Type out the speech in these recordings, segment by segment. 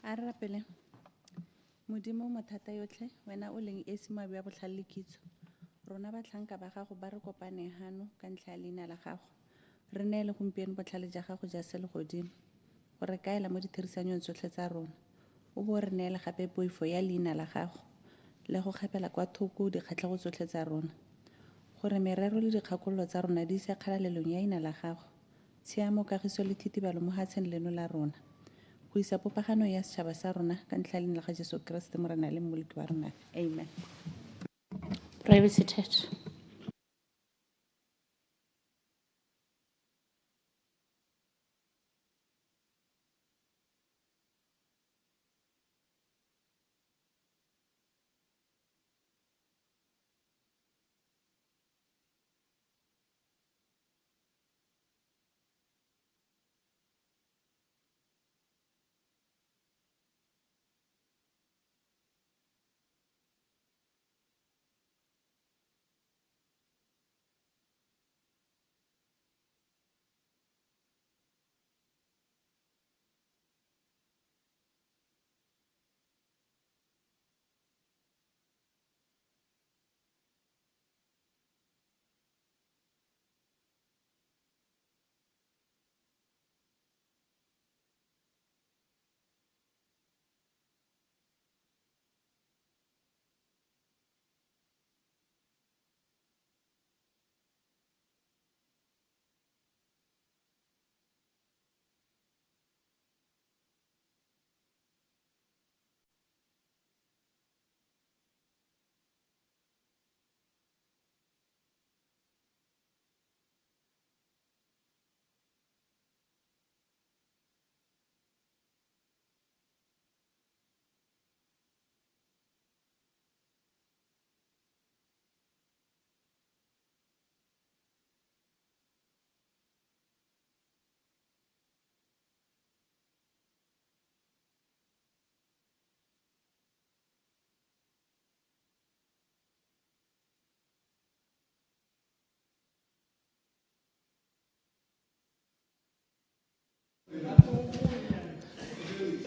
A re rapele modimo mathata yotlhe wena o leng esi moabi wa botlhale le kitso rona batlhanka ba gago ba re kopaneng hano ka ntlha ya leina la gago re neele gompieno botlhale jwa gago ja se le godimo go re kaela mo ditherisanong tsotlhe tsa rona o bo re neele gape poifo ya leina la gago le go kgapela kwa thoko dikgatlhego tsotlhe tsa rona gore merero le dikgakololo tsa rona di ise kgalalelong ya leina la gago tshiamo kagiso le thitibalo mo hatsheng leno la rona go isa popagano ya setšhaba sa rona ka ntlha ya leina la ga Jesu Kriste morena le mmoleki wa rona amen. Pray be seated.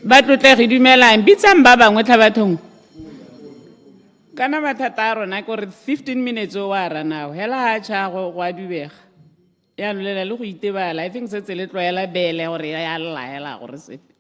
Batlotlegi dumelang bitsang ba bangwe tlhabathong kana mathata a rona ke gore 15 minutes o wa ranao hela ha tšhago go a dubega yaanong lela le go itebala I think setse le tlwaela bele gore ya lla hela gore sepe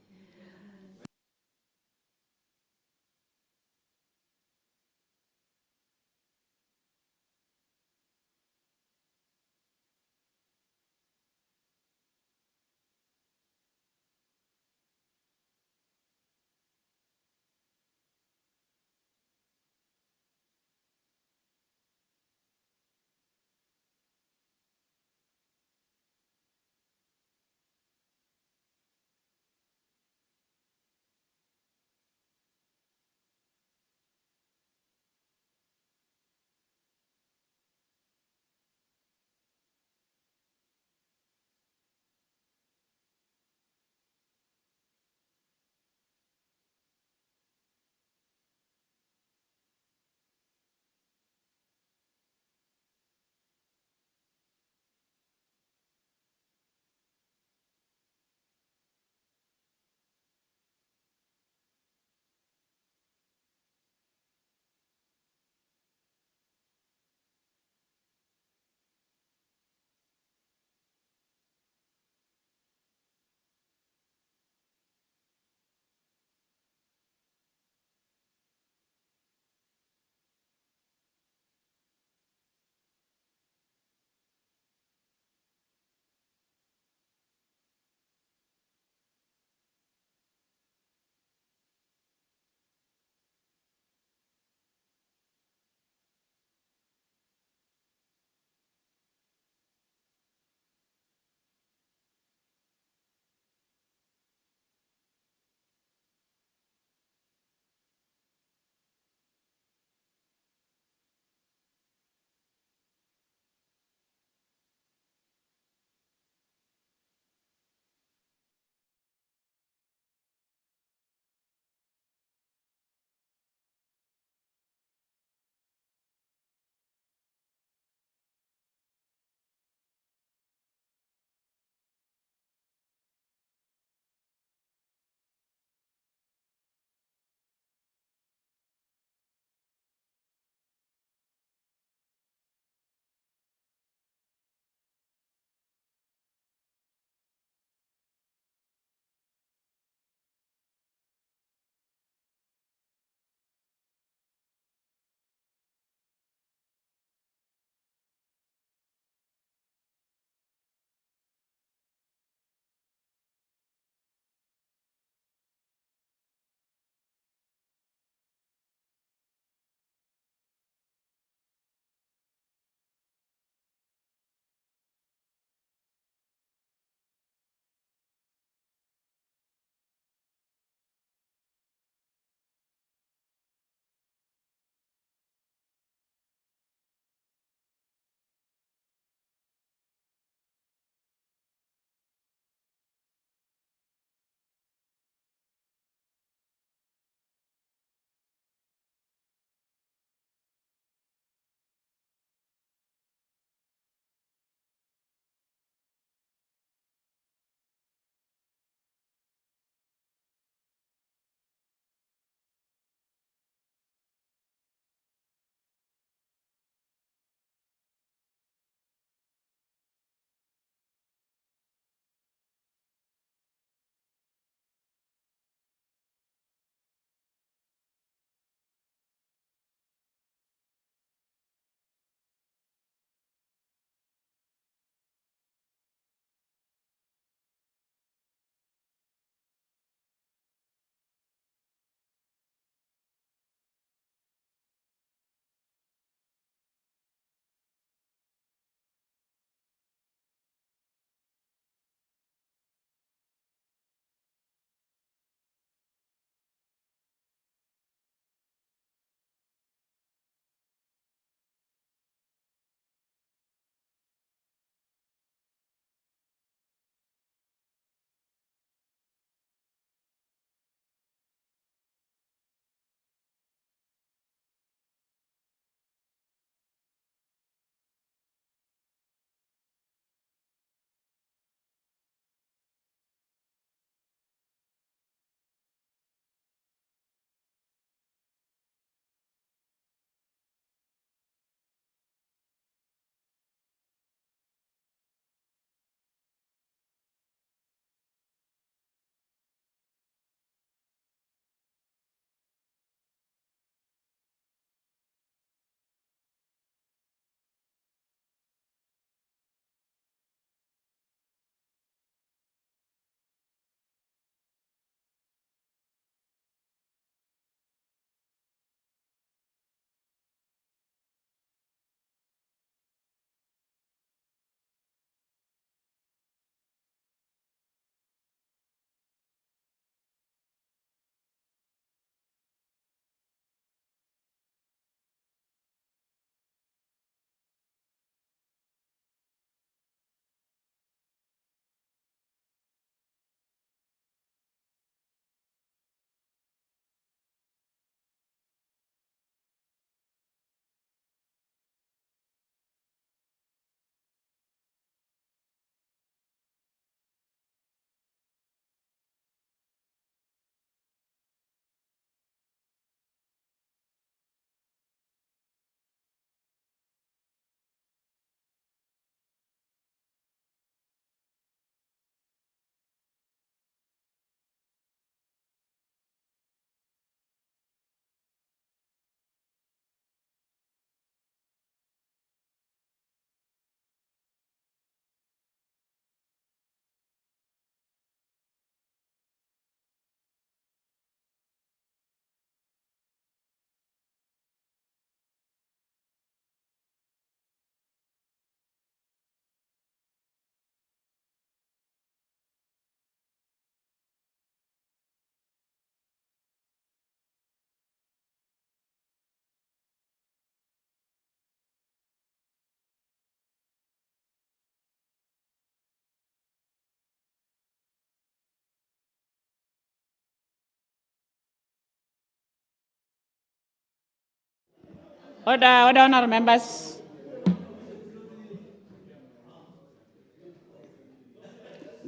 Order, honourable members.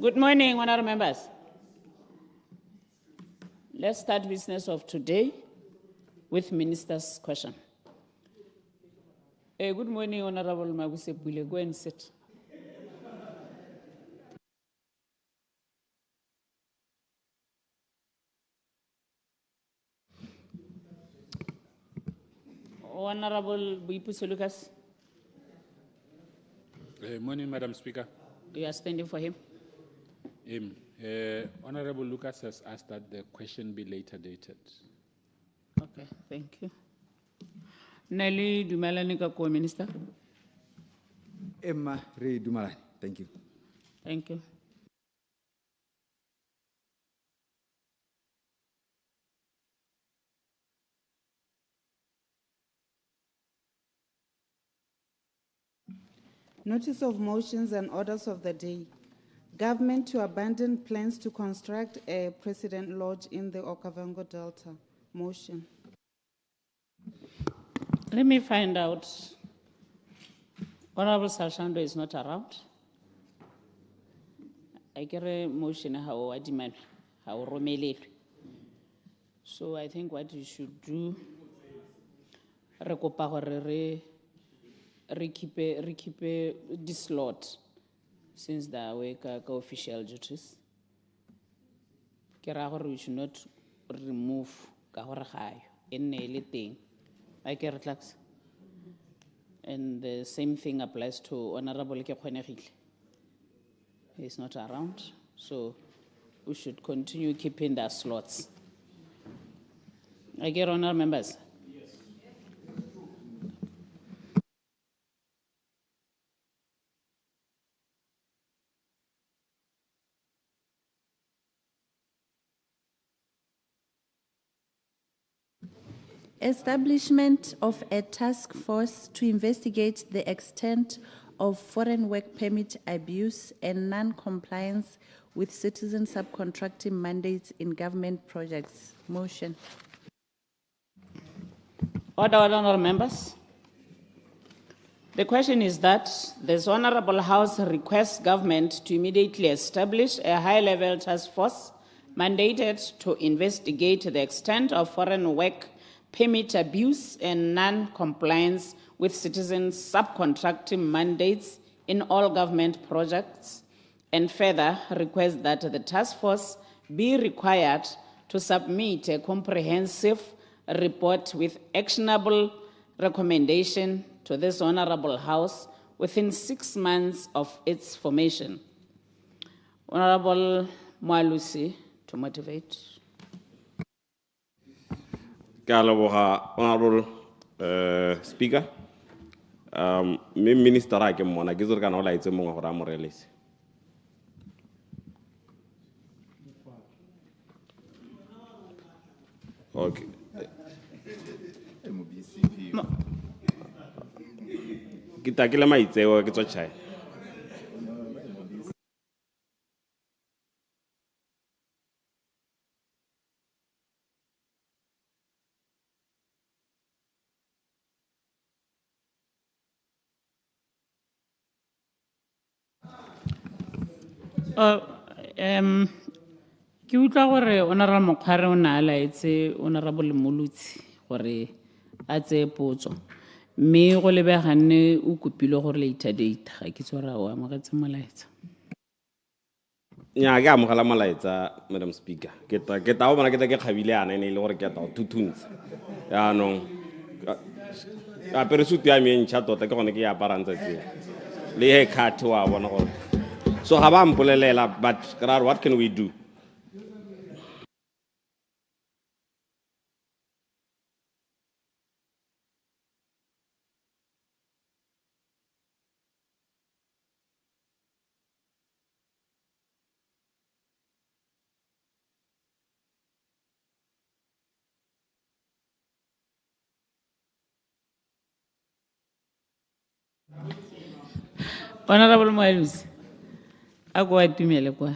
Good morning, honourable members. Let's start business of today with Minister's question. Good morning, Honourable 𝗠𝗜𝗡𝗦𝗧𝗜𝗢𝗡. Go and sit. Honourable 𝗠𝗜𝗡𝗦𝗧𝗜𝗢𝗡 Lucas, Morning, Madam Speaker. you are standing for him. Honorable Lucas has asked that the question be later dated. Okay, thank you. Nelly Dumalani Kako, Minister. Emma Ray Dumalani, thank you. Thank you. Notice of motions and orders of the day. Government to abandon plans to construct a President Lodge in the Okavango Delta. Motion. Let me find out. Honorable Salshando is not around. I get a motion how I demand, how Romele. So I think what you should do, re kopa gore re keep this lot since they are away ka official duties. Ke ra gore we should not remove ka gore gayo e nne e le teng. I can relax. And the same thing applies to Honorable 𝗠𝗜𝗡𝗦𝗧𝗜𝗢𝗡. He's not around, so we should continue keeping the slots. I get honourable members. Establishment of a task force to investigate the extent of foreign work permit abuse and non-compliance with citizen subcontracting mandates in government projects. Motion. Order, honourable members. The question is that this Honourable House requests government to immediately establish a high-level task force mandated to investigate the extent of foreign work permit abuse and non-compliance with citizen subcontracting mandates in all government projects, and further request that the task force be required to submit a comprehensive report with actionable recommendation to this Honourable House within 6 months of its formation. Honourable 𝗠𝗜𝗡𝗦𝗧𝗜𝗢𝗡 to motivate. Honorable Speaker, Minister I can mona gizur kana ola itse mongwe gore a mo reeletse. Okay. Kita kile maitseo ke tswa China. Ke utlwa gore Honourable Mokgware o ne a laetse Honourable Molutsi gore a tseye potso, mme go lebeganne o kopile gore later date ga ke itse gore o amogetse molaetsa. Nya ke amogela molaetsa, Madam Speaker. Ke ta bona ke kgabile ana ene ile gore ke ta thuthuntsha. Ya no a peresuti ya me ntšha tota ke gone ke ya aparantsa tse. Le he cut wa bona gore. So ga ba mpolelela, but what can we do? Honourable 𝗠𝗜𝗡𝗦𝗧𝗜𝗢𝗡, a go atumele kwa.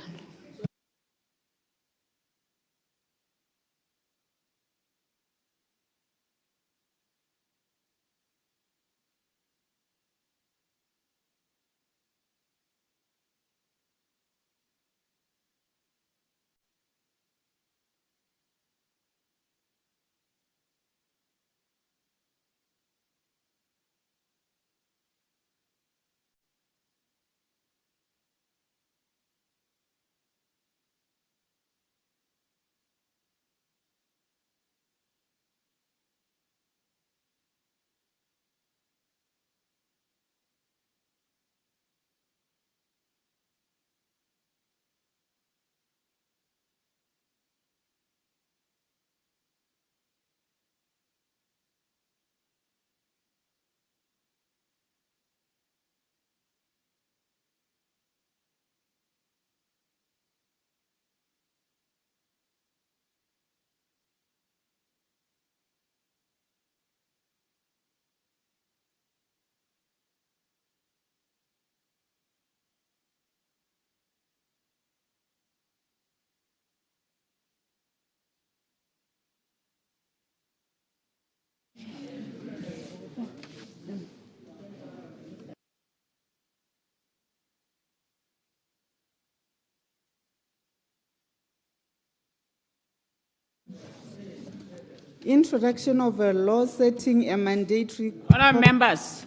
Introduction of a law setting a mandatory. Honourable members.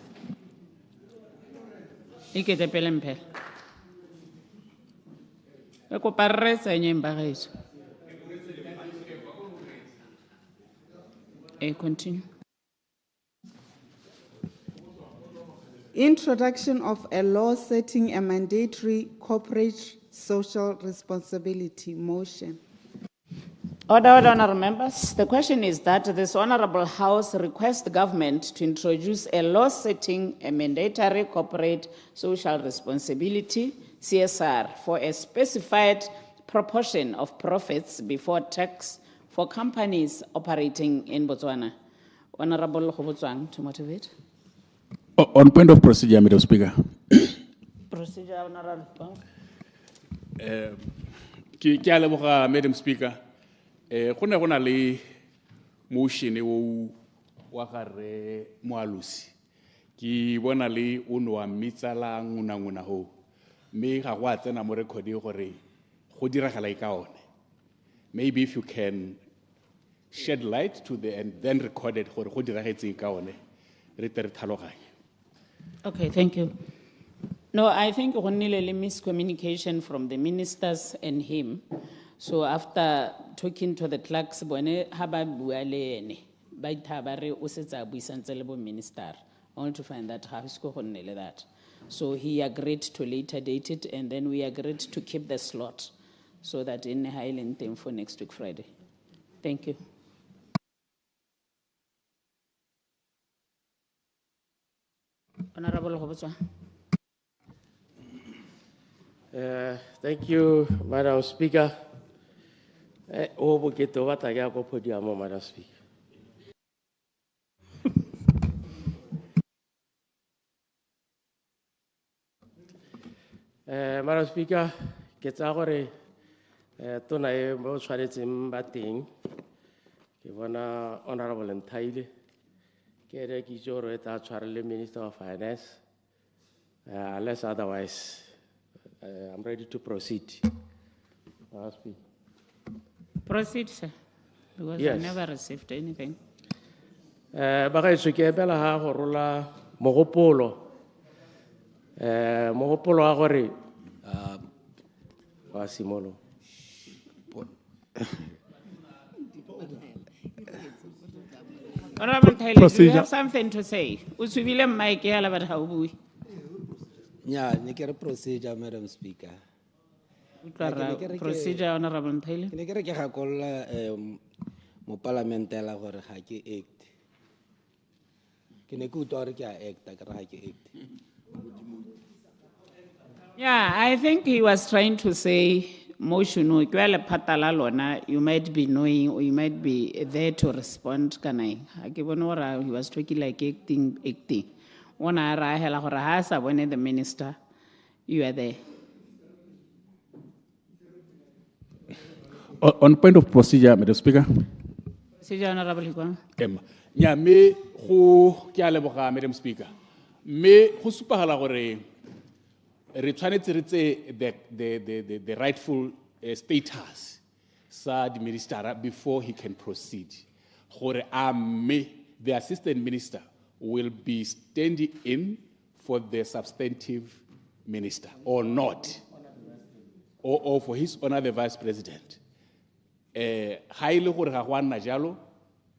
Ikete pele mphela. E kopa re retse nyeng ba gaetsho. Continue. Introduction of a law setting a mandatory corporate social responsibility motion. Order, honourable members. The question is that this honourable House requests the government to introduce a law setting a mandatory corporate social responsibility, CSR, for a specified proportion of profits before tax for companies operating in Botswana. Honourable Kgobotswang, to motivate. On point of procedure, Madam Speaker. Procedure, Honourable Kgobotswang. Ke a leboga, Madam Speaker. Go ne go na le motion o wa gare moalusi. Ke bona le o no wa mitsala nguna ho. Me ga go a tsena mo recording gore go diragala e ka one. Maybe if you can shed light to the and then record it gore go diragetse e ka one. Re tle re tlhaloganye. Okay, thank you. No, I think go nnile le miscommunication from the ministers and him. So after talking to the clerks, bone ha ba bua le ene, ba ithaba re o setsa buisantse le bo minister. I want to find that how is go nnile that. So he agreed to later date it, and then we agreed to keep the slot so that in Highland time for next week Friday. Thank you. Honourable Kgobotswang. Thank you, Madam Speaker. Madam Speaker. Madam Speaker, ke tsa gore tona e mo tshwanetseng ba teng ke bona Honourable Nthaile ke re ke itse gore e tla tshwara le Minister of Finance, unless otherwise I'm ready to proceed. Madam Speaker. Proceed, sir, because I Yes. never received anything. Bagaetsho ke emela ha go rola mogopolo wa gore wa simolo. Honourable Nthaile, do you Procedure. have something to say? Usubile mic ya la ba ha o bue. Yeah, ne ke re procedure, Madam Speaker. Procedure, Honourable Nthaile. Ke ne ke re ke gakolla mo parlamentela gore ga ke act. Ke ne ke utlwa gore ke a act ke re ga ke act. Yeah, I think he was trying to say, motion, you might be knowing or you might be there to respond. He was talking like acting. When the minister, you are there. On point of procedure, Madam Speaker. Procedure, Honourable Hikwan. Nya me go ke a leboga, Madam Speaker. Me go supagala gore re tshwanetse re tse the rightful status sa the minister before he can proceed. Gore me the assistant minister will be standing in for the substantive minister or not, or for his honor the vice president. Ha ile gore ga go nna jalo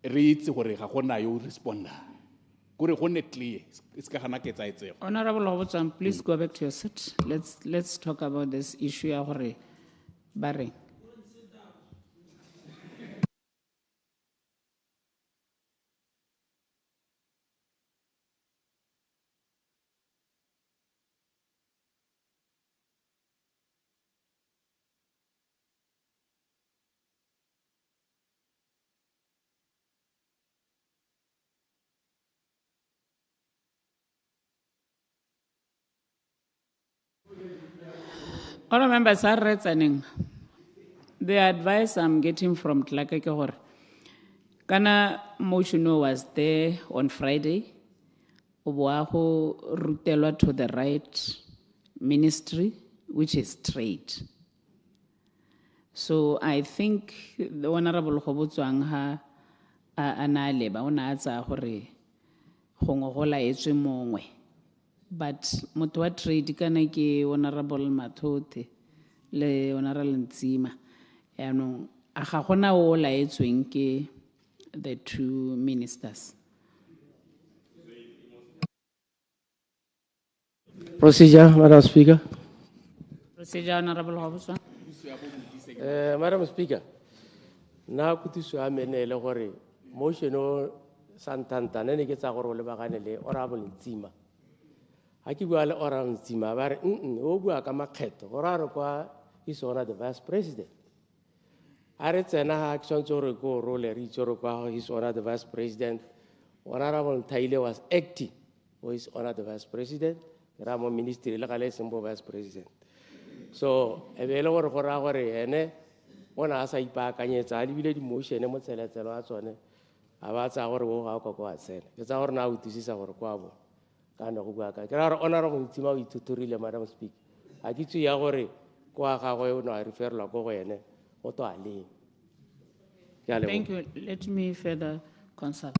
re itse gore ga gona yo responda gore go ne clear it's ka gana ke tsa etsego. Honourable Kgobotswang, please go back to your seat. Let's talk about this issue ya gore bare. All members are returning. The advice I'm getting from Clerk ke gore kana motion was there on Friday. O boa go rutelwa to the right ministry, which is trade. So I think the Honourable Kgobotswang ha a na leba o na a tsaya gore gongwe go laetswe mongwe but motho wa trade kana ke honorable Mathote le honorable Ntsima yaanong a ga gona o laetsweng ke the two ministers. Procedure, Madam Speaker. Procedure, Honorable Hobson. Madam Speaker, na kutiso a menele gore motion o santanta ne ke tsa gore o lebagane le Honorable Ntsima. Ha ke bua le Honorable Ntsima ba re o bua ka makgetho gore a re kwa is ona the vice president. A re tsena ha ke tshwantse gore ko role re itse gore kwa is ona the vice president. Honorable Nthaile was acting o is ona the vice president. Ramo ministry le gale sembo vice president. So e be le gore go ra gore ene ona a sa ipaakanyetsa a lebile di motion mo tseletselo a tsone a ba tsa gore go ga go a tsena ke tsa gore na o tisisa gore kwa bo ka no go bua ka ke ra re Honorable Ntsima o ithuturile Madam Speaker a ke tse ya gore kwa ga go no a referla go ene go to a le. Thank you. Let me further consult.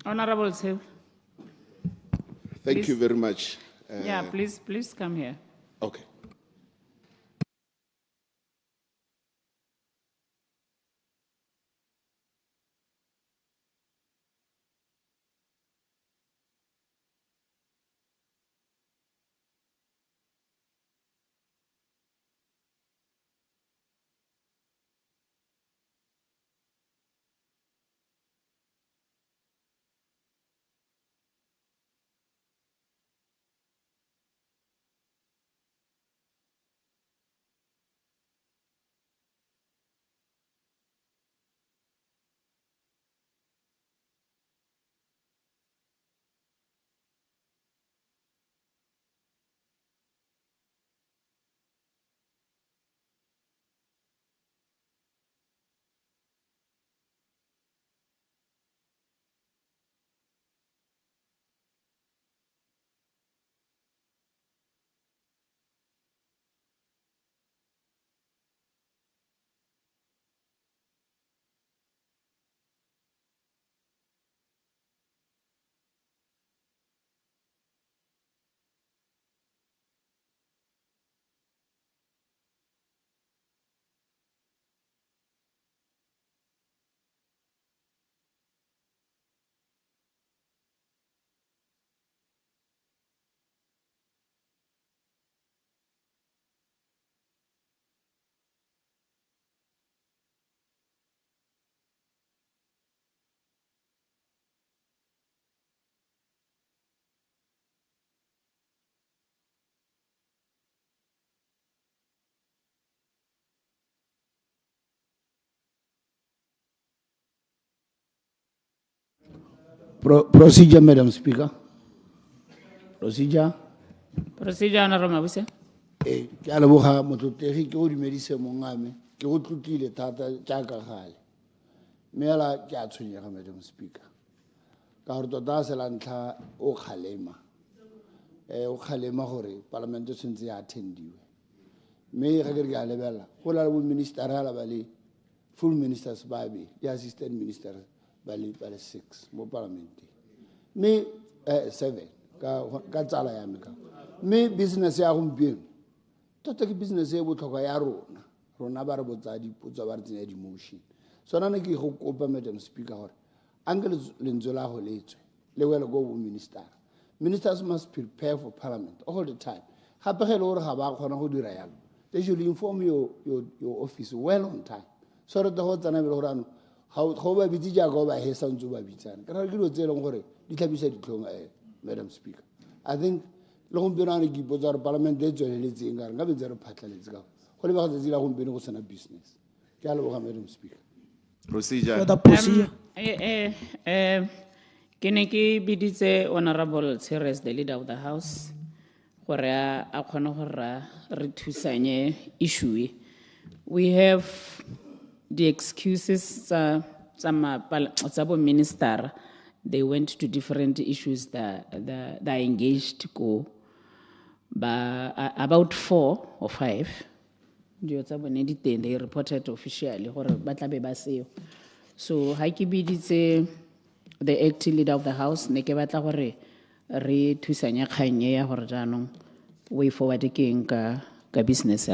Honorable Tsiu. Thank you very much. Yeah, please come here. Okay. Procedure, Madam Speaker. Procedure. Procedure, Honorable Mabuse. Ke a leboga motlotegi ke go dumedise mongame ke go tlotlile thata jaaka gale mme ela ke a tshwenyega Madam Speaker ka gore tota se la ntlha o kgalema gore palamente e tshwanetse ya attendiwe mme ga ke re ke a lebelela go la le bo ministeriala ba le full ministers ba be le assistant ministers ba le 6 mo parlamente mme 7 ka tsala ya me ka mme business ya gompieno tota ke business e botlhokwa ya rona ba re botsa dipotso ba re tsenya di-motion sona ne ke go kopa Madam Speaker gore anke lentswe la go letswe le wele go bo ministers must prepare for parliament all the time gape ge le gore ga ba kgona go dira yalo they should inform your office well on time so re go tsana bele gore ano Go ba bitse jaaka o ba hesa ntse o ba bitsana. Kana ke dilo tse eleng gore di tlhabisa ditlhong Madam Speaker. I think le gompieno ane ke ipotsa gore parliament e tsweleletseng ka re nka bentse re phatlhaletse ka go lebega tsatsi la gompieno go sena business. Ke a leboga Madam Speaker. Procedure. Further procedure. Ke ne ke biditse Honorable Ceres, the leader of the House, gore a kgone gore re thusanye issue. We have the excuses tsa bo minister. They went to different issues that are engaged go about 4 or 5. They reported officially gore ba tla be ba seo. So ha ke biditse the acting leader of the House ne ke batla gore re thusanya kganye ya gore jaanong way forward ke eng ka business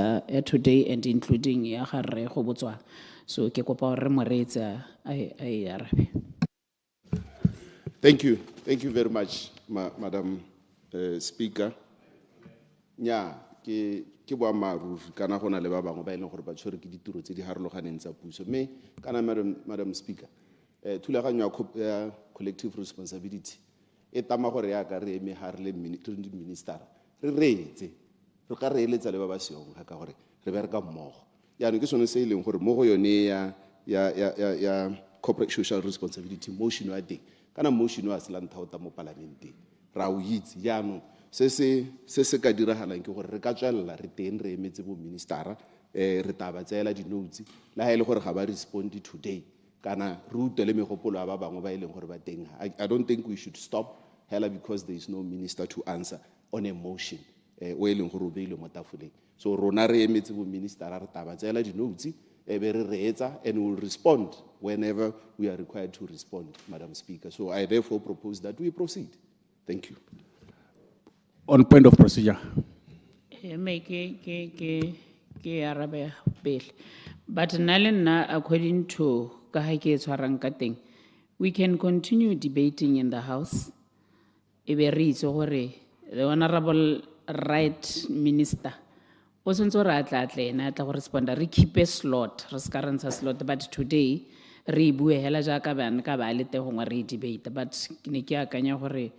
today and including ya gare go botswa. So ke kopa gore re mo reetsa ai arabe. Thank you very much, Madam Speaker. Nya ke boammaaruri kana gona le ba bangwe ba ileng gore ba tshwere ke ditiro tse di harologaneng tsa puso mme kana Madam Speaker thulaganyo ya collective responsibility e tama gore ya ka re eme ha re le minister re reetse re ka re eletsa le ba ba seong ga ka gore re be re ka mmogo ya no ke sone se ileng gore mo go yone ya corporate social responsibility motion wa teng kana motion wa selanta o ta mo parlamenteng ra o itse ya no se ka diragalang ke gore re ka tswella re teng re emetse bo ministera re taba tseela di notes la ha ile gore ga ba respond today kana re utele megopolo ba bangwe ba ileng gore ba teng. I don't think we should stop hela because there is no minister to answer on a motion o ileng gore o beile mo tafoleng. So rona re emetse bo ministera re taba tseela di notes be re reetsa and we will respond whenever we are required to respond, Madam Speaker. So I therefore propose that we proceed. Thank you. On point of procedure. But nalena according to we can continue debating in the House. The Honorable Right Minister also respond. We keep a slot, slot, but today re bue hela jaka ban ka ba le te go re debate, but ne ke akanya gore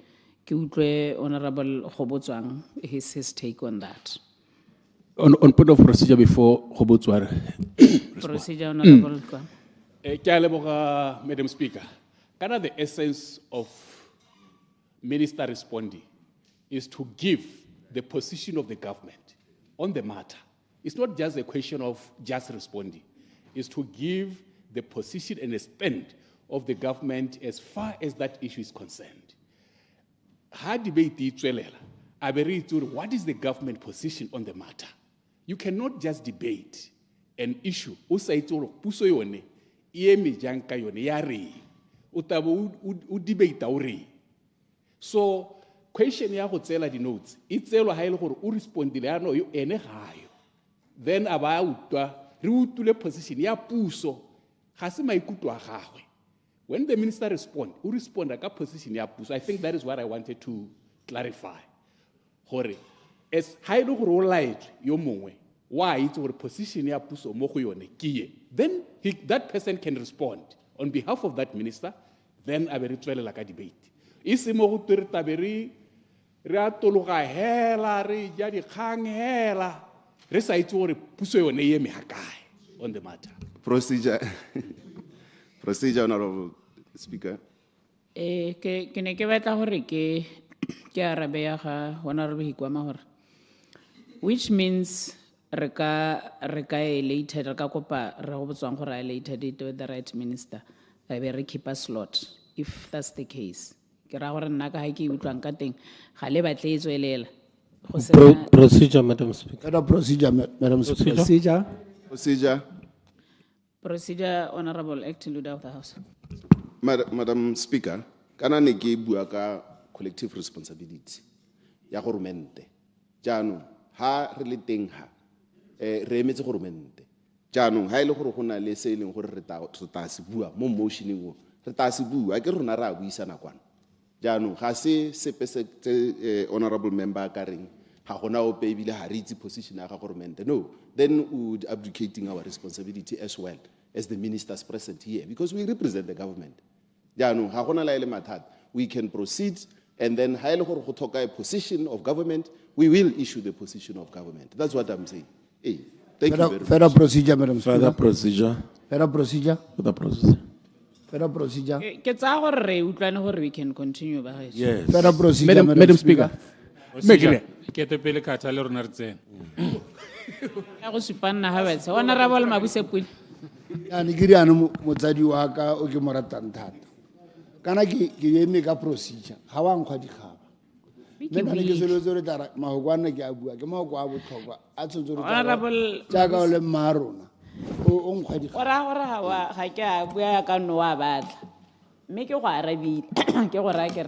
ke utlwe Honorable Gobotswang his take on that. On point of procedure before Gobotswang. Procedure, Honorable. Ke a leboga, Madam Speaker. Kind of the essence of minister responding is to give the position of the government on the matter. It's not just a question of just responding. It's to give the position and the stand of the government as far as that issue is concerned. How debate what is the government position on the matter? You cannot just debate an issue. So, question ya go tsela di notes it's tselwa ha ile gore o respondile ya no yo ene gayo then aba utwa re utule position ya puso ga se maikutlo a gagwe. When the minister respond ka position ya puso. I think that is what I wanted to clarify. Gore as ha ile gore o laetswe yo mongwe wa itse gore position ya puso mo go yone ke then that person can respond on behalf of that minister, then a be re tswelela ka debate. Ise mo go tere taberi re atologa hela re ja di kgang hela re sa itse gore puso yone ye me hakae on the matter. Procedure. Procedure, Honorable Speaker. Ke ne ke batla gore ke arabe ya ga Honorable Hikwama gore which means re ka elated re ka kopa re go botswang gore elated it with the right minister be re keep a slot if that's the case. Procedure, Madam Speaker. Procedure, Madam Speaker. Procedure. Procedure, Honorable Acting Leader of the House. Madam Speaker, kana ne ke bua ka collective responsibility ya government. Jaanong ha re le teng ha re emetse government. Jaanong ha ile gore go na le se ileng gore re ta se bua mo motioning o re ta se bua ke rona ra buisana kwana. Jaanong ga se sepe se honorable member ka reng ha gona o pe bile ha re itse position ya government. No, then we would abdicating our responsibility as well. as the ministers present here, because we represent the government. Jaanong, ha gona la ele mathata. We can proceed, and then ha ele gore go tlhoka a position of government, we will issue the position of government. That's what I'm saying. Hey, thank you very much. Further procedure, Madam Speaker. Further procedure. Further procedure. Further procedure. Further procedure. Ke tsaya gore re utlwane gore we can continue ba gaetsho. Yes. Further procedure, Madam Speaker. Procedure. Ke te pele ka tla le rona re tsena. Ya go supanna ha batse honorable Mabusepule. Ya ni kiri anu motsadi wa ka o ke mo ratang thata. Kana ke eme ka procedure. Ha wa nkgwa dikgaba. Mme nna ke solotse re tara mahokwana ke a bua ke mahoko a botlhokwa a tshotse re Honorable jaaka o le mma rona. O nkgwa dikgaba. Ora ha ga ke a bua ka nno wa batla. Mme ke go arabile ke go ra ke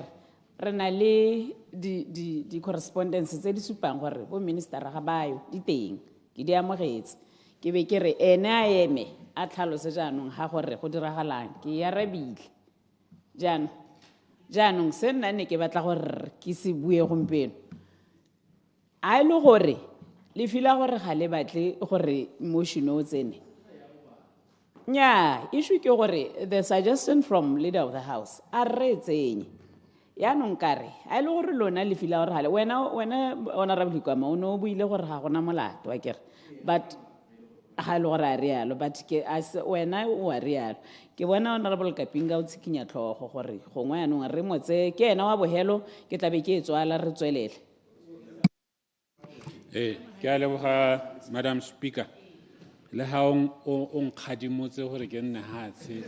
re na le di correspondence tse di supang gore bo minister ga bayo di teng ke di amogetse ke be ke re ene a eme a tlhalose jaanong ga gore go diragalang ke ya arabile jaanong se nna ne ke batla gore ke se bue gompieno a ile gore le fila gore ga le batle gore motion o tsene nya issue ke gore the suggestion from leader of the house a re tsenye ya nong kare a ile gore lona le fila gore gale wena honorable Kwama o no buile gore ga gona molato wa kere but ga le gore a rialo but ke as wena o a rialo ke bona honorable Kapinga o tshikinya tlhogo gore gongwe ya nong re motse ke ena wa bohelo ke tlabe ke tswala re tswelele Ke a leboga Madam Speaker. Le ha o nkgadimotse gore ke nne hatshe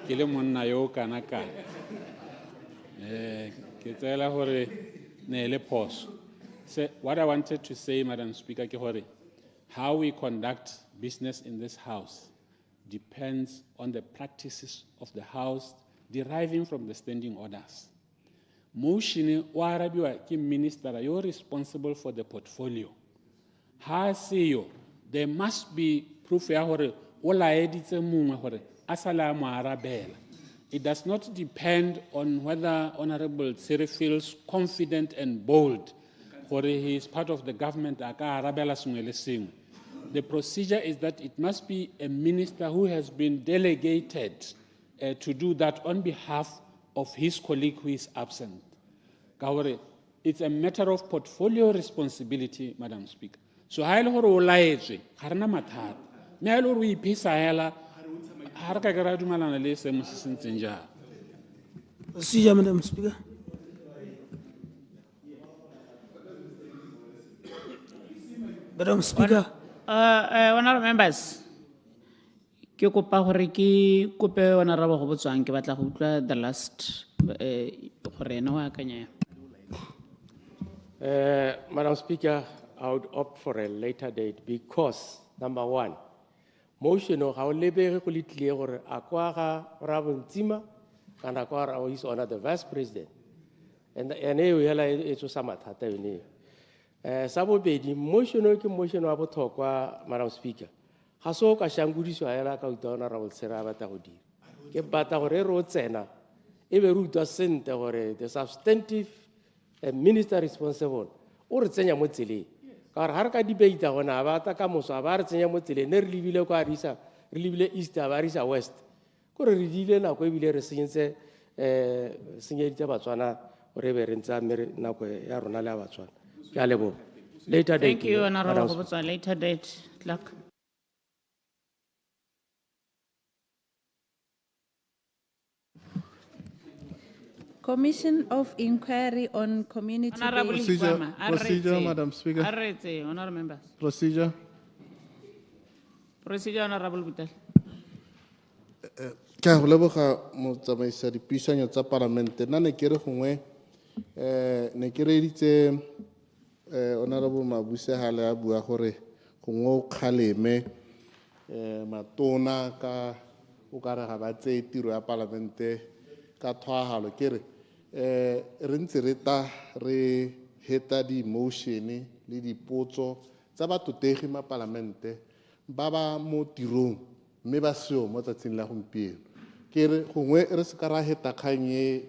ke le monna yo kana kana. Ke tsela gore ne le phoso. So what I wanted to say, Madam Speaker, ke gore how we conduct business in this house depends on the practices of the house deriving from the standing orders. Motion o arabiwa ke minister yo responsible for the portfolio. Ha seyo, there must be proof ya gore o laeditse mongwe gore a sala mo arabela. It does not depend on whether Honorable Tsiri feels confident and bold or he is part of the government. The procedure is that it must be a minister who has been delegated to do that on behalf of his colleague who is absent. It's a matter of portfolio responsibility, Madam Speaker. So ha ile gore o laetswe ga rena mathata. Me ha ile gore o iphisa hela ha re ka ke ra dumalana le se mo se sentseng jang. Procedure, Madam Speaker. Madam Speaker. Honorable members, ke kopa gore ke kope honorable go botswang ke batla go utlwa the last gore ena wa akanya. Madam Speaker, I would opt for a later date because, number one, motion o ga o lebege go le tlile gore a kwa ga Ravuntima kana kwa ra His Honor the Vice President. And eo hela e tso sa mathata yone. Sa bobedi motion o ke motion wa botlhokwa, Madam Speaker. Ga so ka shangudiswa hela ka uta Honorable Tsiri a batla go dira. Ke batla gore re o tsena e be re uta sente gore the substantive minister responsible o re tsenya mo tseleng. Ka har ka debate gona ba ta ka moso ba re tsenya mo tseleng ne re libile kwa risa re libile east ba risa west go re dile na go ebile re senyetse senyeditse Batswana gore be re ntsa mere na go ya rona le Batswana ke a lebo later date. Thank you, honorable go botswa later date. Luck. Commission of Inquiry on Community Honorable Based. Procedure, Madam Speaker. Arrete, honorable members. Procedure. Procedure, honorable Butel. Ke a go leboga motsamaisa dipuisano tsa parlamente nna ne ke re gongwe ne ke reditse honorable Mabusepule a bua gore gongwe o kgaleme matona ka o ka re ga ba tse tiro ya parlamente ka thwagalo ke re re ntse re ta re heta di motion le dipotso tsa batotegi ma parlamente ba ba mo tirong mme ba seo mo tsatsing la gompieno ke re gongwe re se ka ra heta kganye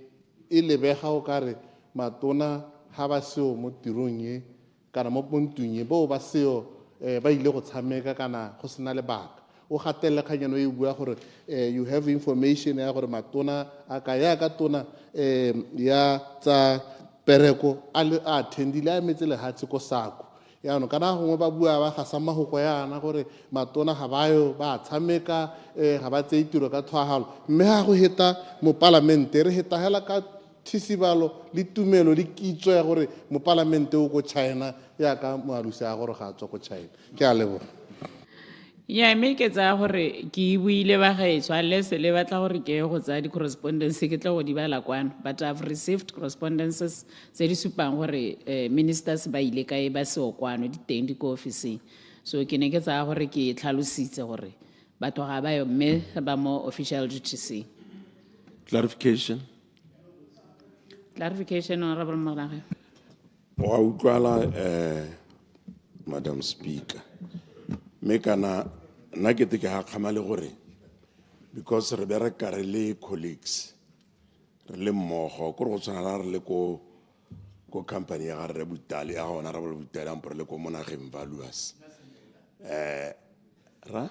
e lebega o ka re matona ha ba seo mo tirong kana mo pontung bo ba seo ba ile go tshameka kana go sena lebaka o gatelle kganyano e bua gore you have information ya gore matona a ka ya ka tona ya tsa pereko a attendile a emetse lehatshe ko sako yaanong kana gongwe ba bua ba gasa magoko yana gore matona ga bayo ba tshameka ga ba tseye tiro ka tshwagalo mme ga go heta mo palamente re heta hela ka thisibalo le tumelo le kitso ya gore mo palamente o ko China yaka moalusi a gore ga tswa ko China ke a leboga ya mme ke tsaya gore ke buile ba gaetsho unless le batla gore ke go tsaya di-correspondence ke tla go di bala kwano but I've received correspondences tse di supang gore ministers ba ile kae ba seo kwano di teng di ko officing so ke ne ke tsaya gore ke tlhalositse gore batho ga ba yo mme ba mo official duties. Clarification. Clarification, Honorable Morage. Wa utlwala Madam Speaker. Me kana nna ke te ke ha kgama le gore because re bereka re le colleagues re le mmogo ko go tshwana la re le ko company ya ga re Butale ya gona ra Butale ampore le ko monageng valuers ra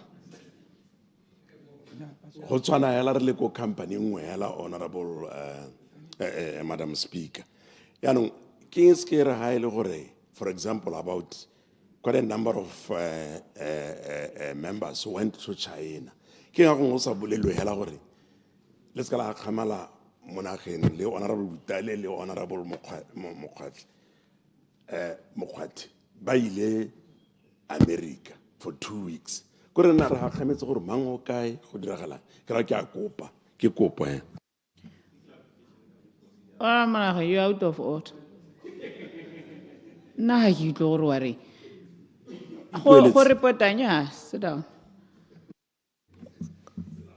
go tshwana hela re le ko company nngwe hela honorable Madam Speaker. Yaanong ke ke re ha ile gore for example about quite a number of members who went to China. Ke ga go sa bolelo hela gore le ska la khamala monageng le honorable Butale le honorable Mokgwati ba ile America for 2 weeks. Ko re na re ha khametse gore mang o kae go diragala ke ra ke a kopa ke kopo Morage, you're out of order. Nah, you don't worry. Go reportanya, sit down.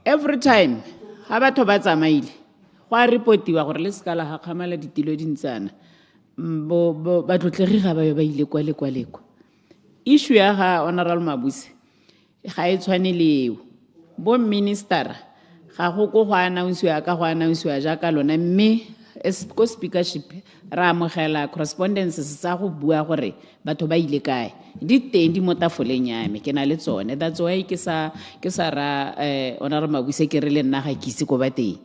Every time, ha batho ba tsamaile, go a reportiwa gore le ska la ha khamala ditilo dintsana. Ba tlotlegi ga ba yo ba ile kwa le kwa. Issue ya ga Honorable Mabuse ga e tshwane leo. Bo minister ga go go announcewa ka go announcewa ja ka lona mme ko speakership ra amogela correspondences tsa go bua gore batho ba ile kae di teng di mo tafoleng ya me ke na le tsone that's why ke sa ra Honorable Mabuse ke re le nna ga ke itse go ba teng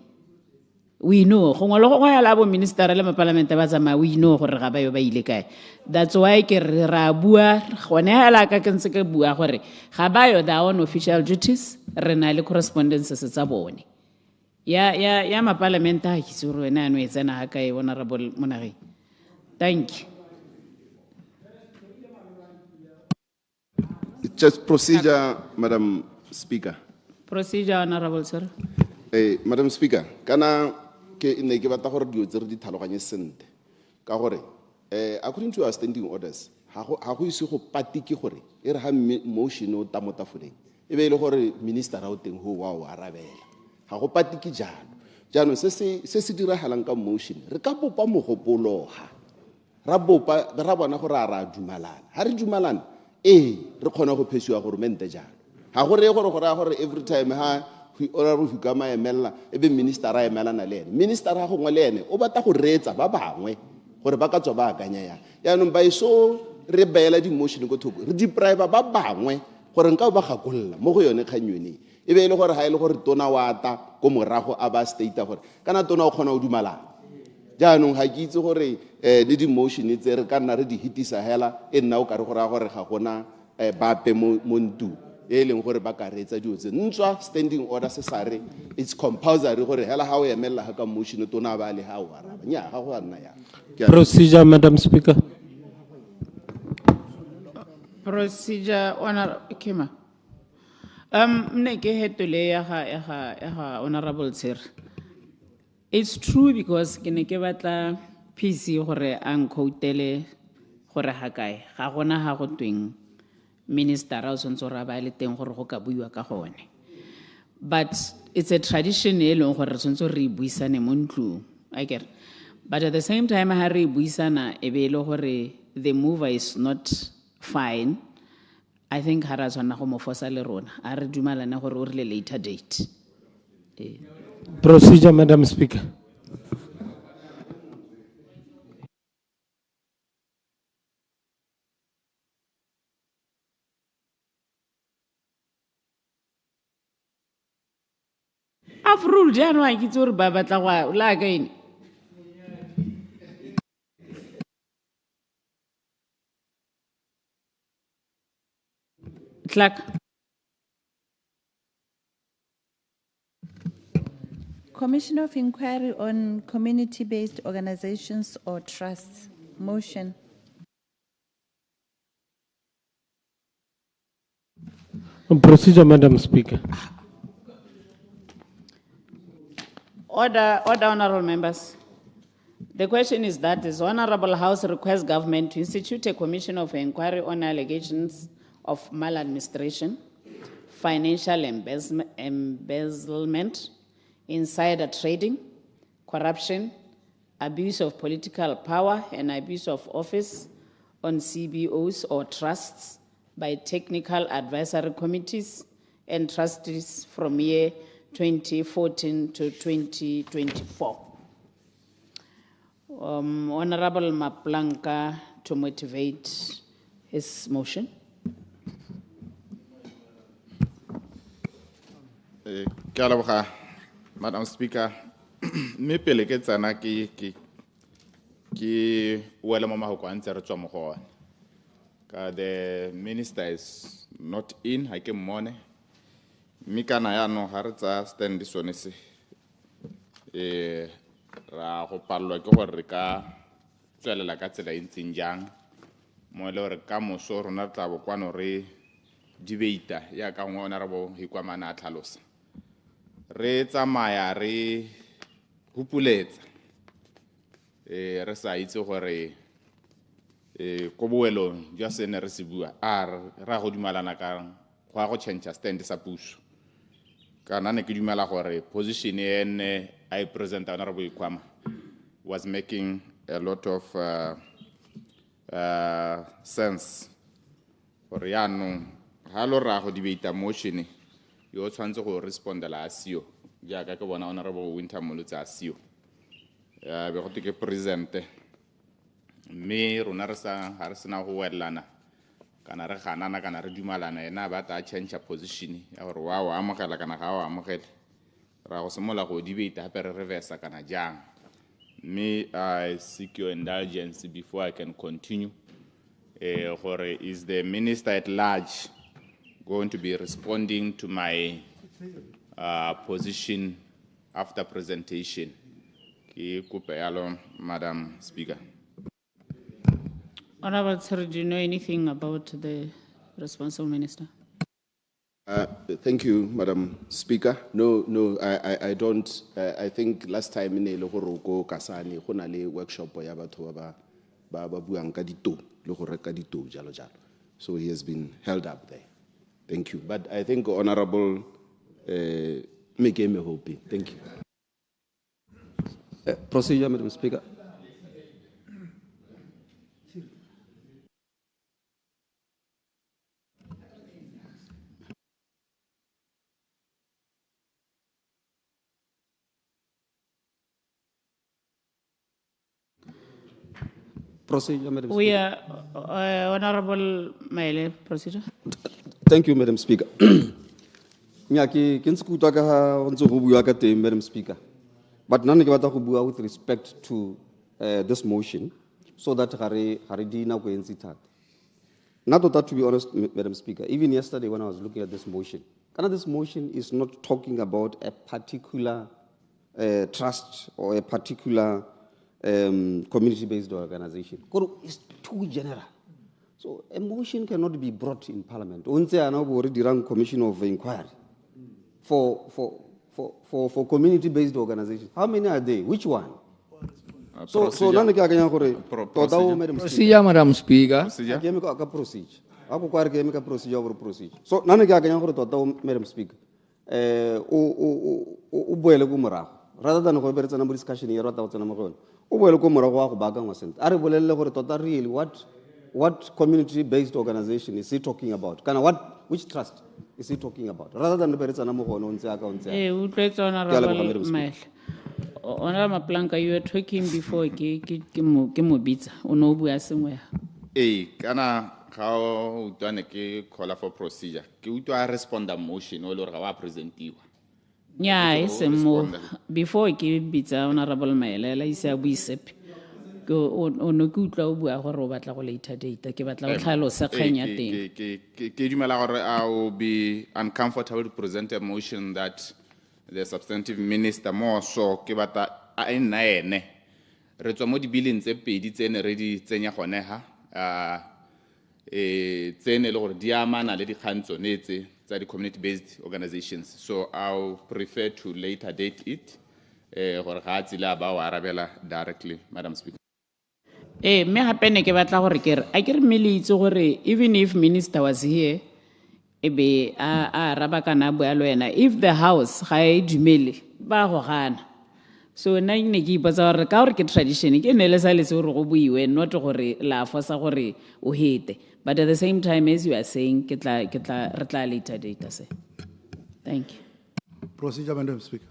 we know go ngolo go ya la bo minister le parliament ba tsama we know gore ga ba yo ba ile kae that's why ke ra bua gone hela ka ke ntse ke bua gore ga ba yo their own official duties re na le correspondences tsa bone ya ma parliament ha kisuru ena no etsena ha kae Honorable Monageng. Thank you. It's just procedure, Madam Speaker. Procedure, Honorable Sir. Madam Speaker, kana ke ne ke batla gore dio tse re di tlhaloganye sente ka gore according to our standing orders ha go ise go patiki gore e re ha motion o tamotafoleng e be ile gore minister ra o teng ho wa o arabela ga go patiki jalo jaanong se se diragalang ka motion re ka bopa mogopologa ra bona gore ra dumalana ha re dumalana re kgona go phesiwa gore mente jalo ga gore gore every time ha ora ro fuka ma emela ebe minister a emelana le ene minister ga gongwe le ene o batla go reetsa ba bangwe gore ba ka tswa ba akanya ya yaanong ba iso re beela di motion go thoko re di private ba bangwe gore nka ba gakolla mo go yone kganyone e be ile gore ha ile gore tona wata ko morago a ba state gore kana tona o khona o dumalana jaanong ha ke itse gore le di motion tse re ka nna re di hitisa hela e nna o ka re gore ga gona ba pe mo ntu e leng gore ba ka reetsa dio tse ntswa standing order se sare it's compulsory gore hela ha o emela ha ka motion tona ba le ha o araba nya ga go nna ya Procedure, Madam Speaker. Procedure, Honorable Kema. Mne ke hetole ya ga Honorable Sir. It's true because ke ne ke batla PC gore ang quotele gore ha kae ga gona ha go tweng minister a sontso ra ba le teng gore go ka buiwa ka gone but it's a tradition e leng gore sontso re buisane mo ntlong I get but at the same time ha re buisana e be le gore the mover is not fine I think ha ra tswana go mo fosa le rona a re dumalana gore o rile later date. Procedure, Madam Speaker. half rule jaanong a kitse gore ba batla go la again. Clerk. Commission of Inquiry on Community-Based Organizations or Trusts. Motion. Procedure, Madam Speaker. Order, honorable members. The question is that the Honorable House requests government to institute a commission of inquiry on allegations of maladministration, financial embezzlement, insider trading, corruption, abuse of political power, and abuse of office on CBOs or trusts by technical advisory committees and trustees from year 2014 to 2024. Honorable Maplanka to motivate his motion. Madam Speaker, me pele ke tsana ke wela mo mahoko a ntse re tswa mo go ona. Ka the minister is not in, ha ke mmone. Mme kana ya no ha re tsa stand sone se ra go pallwa ke gore re ka tswelela ka tsela e ntseng jang mo le gore ka moso rona tla bo kwano re debate ya ka ngwana re bo hikwamana a tlhalosa re tsamaya re hupuletsa re sa itse gore ko boelong jwa sene re se bua ra go dumalana ka go change stand sa puso kana ne ke dumela gore position ene I present honorable Ikwama was making a lot of sense for yaanong ha lo ra go debate motion yo tshwantse go respond la asio jaaka ke bona honorable Winter Molotsi asio be go ke present me rona re sa ha re sena go welana kana re ganana kana re dumalana ena ba ta change position ya gore wa amogela kana ga wa amogela ra go semola go debate hape re reverse kana jang. Me I seek your indulgence before I can continue. Is the minister at large going to be responding to my position after presentation? Madam Speaker. Honorable Sir, do you know anything about the responsible minister? Thank you, Madam Speaker. No, I don't. I think last time in the Logoroko Kasani, Honale workshop, Baba Buanka dito, Logoreka dito, Jalo Jalo. So he has been held up there. Thank you. But I think Honorable make me happy. Thank you. Procedure, Madam Speaker. Procedure, Madam Speaker. We are Honorable Maile, procedure. Thank you, Madam Speaker. Nyaki kinskuta ka onzo go bua ka teng, Madam Speaker. But none ke batla go bua with respect to this motion so that hare di na go entsi thata. Not that, to be honest, Madam Speaker, even yesterday when I was looking at this motion, this motion is not talking about a particular trust or a particular community-based organization. It's too general. So a motion cannot be brought in Parliament. Once I now already run commission of inquiry for community-based organizations. How many are they? Which one? Procedure, Madam Speaker. Procedure. So none Madam Speaker. Rather than a discussion here, really what community-based organization is he talking about? Which trust is he talking about? Rather than Honorable Maplanka, you were talking before Kimobita, Onobu somewhere. Kana how done a call for procedure. Ki respond a motion or presentiwa. Yeah, Ke it's tlo a more responda. before ke bitsa honorable Maelela isa buisepe. Go on no good law bua gore o batla go later date ke batla go tlhalosa kgang ya teng. Ke dumela gore I will be uncomfortable to present a motion that the substantive minister mo so ke batla a nna ene re tswa mo dibileng tse pedi tsene re di tsenya gone ha tsene le gore di amana le dikgang tsone tse tsa di community based organizations, so I'll prefer to later date it gore ga tsila ba wa arabela directly, Madam Speaker. Me hape ne ke batla gore ke re a ke re mmele itse gore even if minister was here ebe a araba kana bua lo ena, if the house ga e dumele ba go gana. So na ne ke ipotsa gore ka gore ke tradition ke ne le sa letse gore go buiwe, not gore la fosa gore o hete, but at the same time as you are saying ke tla re tla later date se. Thank you. Procedure, Madam Speaker.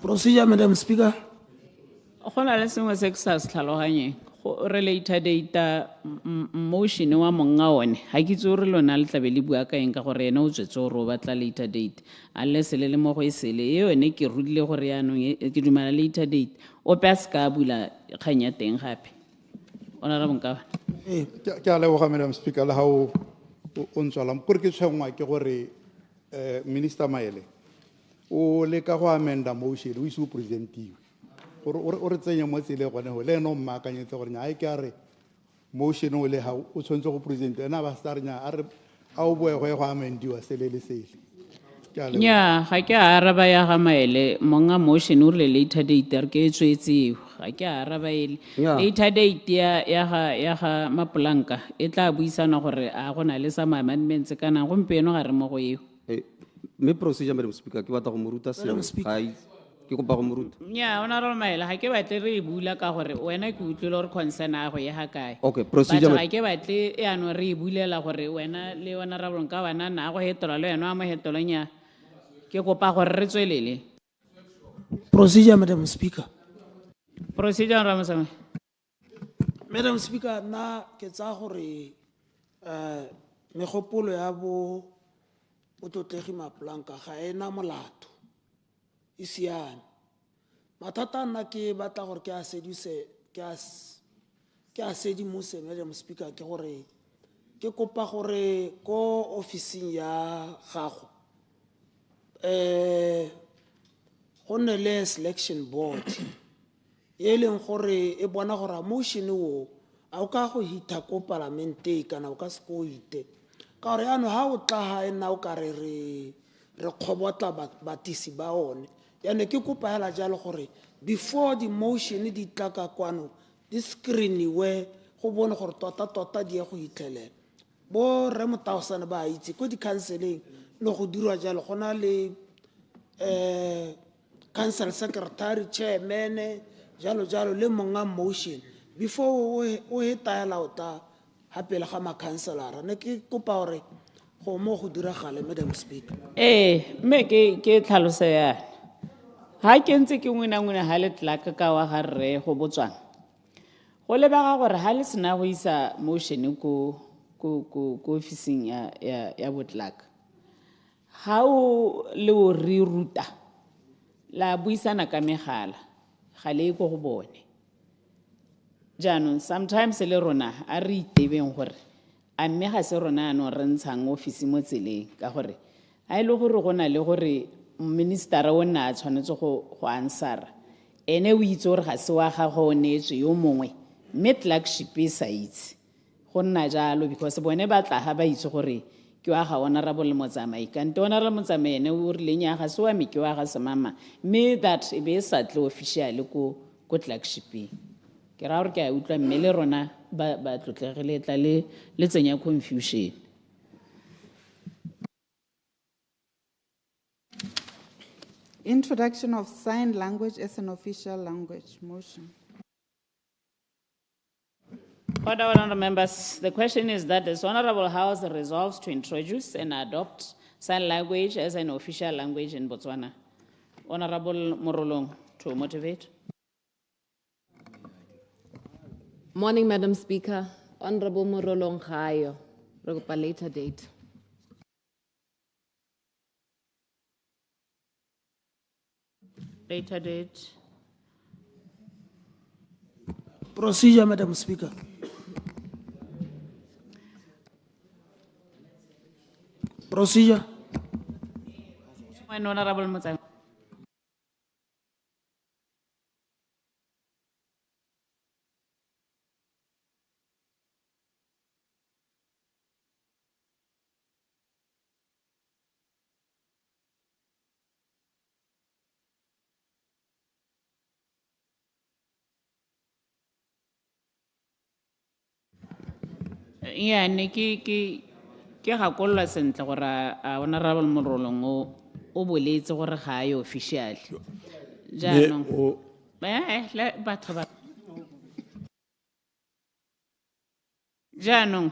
Procedure, Madam Speaker. Go na le sengwe se ke sa se tlhaloganyeng re later date motion wa monga one ha ke itse gore lona le tlabe le bua ka eng ka gore ena o tswetse gore o batla later date unless le mo go isele e yone ke rudile gore yaanong ke dumela later date o pe a se ka bula kgang ya teng gape honorable Nkawa. Ke a leboga, Madam Speaker, le ha o ntswalang gore ke tshwengwa ke gore Minister Maele o leka go amenda motion o ise o presentiwe gore o re tsenya mo tsele gone go le ena o mmaakanyetse gore nya ke a re motion o le ha o tshwanetse go present ena ba sta re nya a o boe go amendiwa sele le sele. Nya ga ke araba ya ga Maele monga motion o re later date re ke tswetse ga ke araba ile later date ya ga Mapulanka e tla buisana gore a gona le some amendments kana gompeno ga re mo go eo. Me procedure, Madam Speaker, ke batla go moruta se ke kopa go moruta. Nya honorable Maele ga ke batle re bula ka gore wena ke utlwile gore concern a go ya ga kae. Okay, procedure. Ga ke batle e ano re bulela gore wena le honorable Nkawa na go hetola le yena a mo hetola nya ke kopa gore re tswelele. Procedure, Madam Speaker. Procedure, Ramasame. Madam Speaker, na ke tsa gore megopolo ya bo Tlotegi Mapulanka ga ena molato e siame. Mathata nna ke batla gore ke a sedimose, Madam Speaker, ke gore ke kopa gore ko officing ya gago go nne le selection board e leng gore e bona gore motion o a o ka go hita ko parlamente kana o ka se go hite ka gore ano ha o tla ha ena o ka re kgobotla batisi ba one yane ke kopa hela jalo gore before the motion di tla ka kwano di screeniwe go bone gore tota di ya go hitlelela bo re motaosane ba itse ko di counseling le go dirwa jalo gona le council secretary, chairman, jalo le monga motion before o hetela o ta hapela ga ma councilor ne ke kopa gore go mo go diragale, Madam Speaker. Me ke tlhalose ya ha ke ntse ke ngwena ha le tlaka ka wa ga re go botswana go lebega gore ha le sena go isa motion ko officing ya botlaka ha o le o re ruta la buisana ka megala ga le go go bone jaanong sometimes le rona a re itebeng gore a mme ga se rona ano re ntshang office mo tseleng ka gore a ile gore go na le gore minister o nna a tshwanetse go answera ene o itse gore ga se wa ga go netswe yo mongwe mme flagship e sa itse go nna jalo because bone ba tla ha ba itse gore ke wa ga honorable motsamai kante honorable motsamai ene o rile nya ga se wa me ke wa ga semama mme that e be sa tle official ko flagship ke ra gore ke a utlwa mme le rona ba tlotlegile tla le tsenya confusion. Introduction of sign language as an official language. Motion. Order, honourable members. The question is that this Honourable House resolves to introduce and adopt sign language as an official language in Botswana. Honourable Morolong, to motivate. Morning, Madam Speaker. Honourable Morolong Khayo, later date. Later date. Procedure, Madam Speaker. Procedure. When Honorable Motsame. Yeah, ke gakolola sentle gore a Honorable Morolong o boletse gore ga a official. Jaanong batho ba jaanong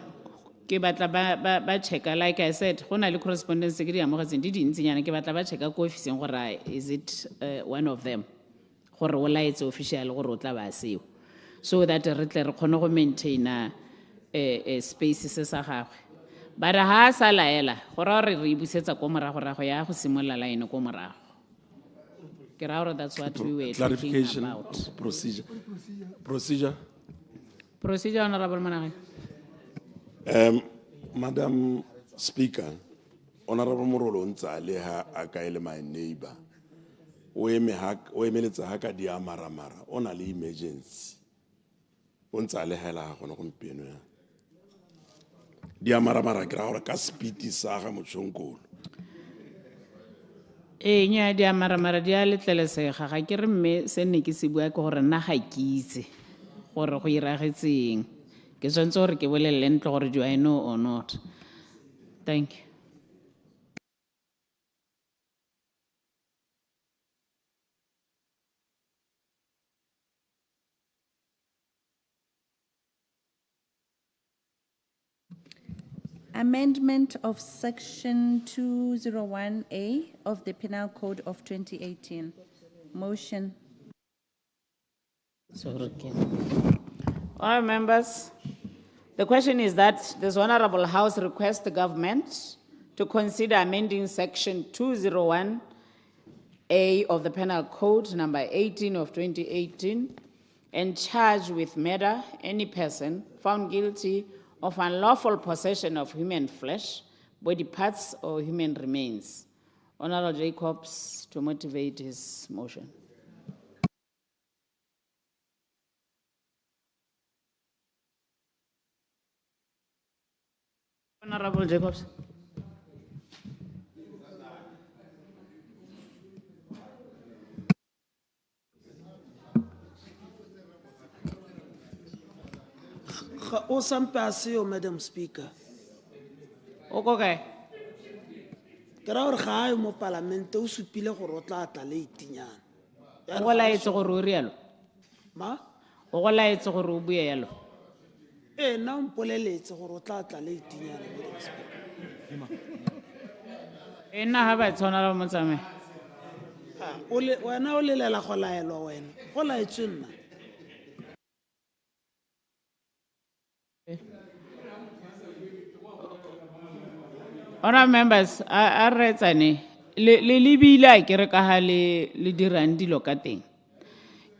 ke batla ba checka, like I said go na le correspondence ke di amogetseng di dintsinyana, ke batla ba checka ko officing gore is it one of them gore o laetse official gore o tla ba seo, so that re tle re kgone go maintaina space se sa gagwe. But ha a sa laela gore re busetsa ko morago ya go simolla line ko morago. Ke ra gore that's what we were Clarification talking about. of procedure. Procedure. Procedure, Honorable Manage. Madam Speaker, Honorable Morolo Ntsale ha akaele my neighbor. O emeletsa ha ka dia maramara, o na le emergency. O Ntsale hela ha gona gompieno ya. Dia maramara ke ra gore ka speed sa ga motšhonkolo. Nya dia maramara dia letlelesega ga ke re mme se nne ke se bua ke gore nna ga ke itse gore go iragetseng. Ke swantse gore ke bolelle ntle gore do I know or not. Thank you. Amendment of Section 201A of the Penal Code of 2018. Motion. All members, the question is that this Honorable House requests the government to consider amending Section 201A of the Penal Code number 18 of 2018 and charge with murder any person found guilty of unlawful possession of human flesh, body parts, or human remains. Honorable Jacobs to motivate his motion. Honorable Jacobs. O sampe a seo, Madam Speaker. Okay. Ke ra gore ga a yo mo palamente o supile gore o tla tla late nyana. O go laetse gore o rialo? Ma? O go laetse gore o bue yalo? Nna o mpoleletse gore o tla tla late nyana, Madam Speaker. Nna ha ba tshwana le motsamae. Wena o lelela go laelwa wena. Go laetswe nna. Honorable members, a retsane le lebile ke re ka ha le dirang dilo ka teng.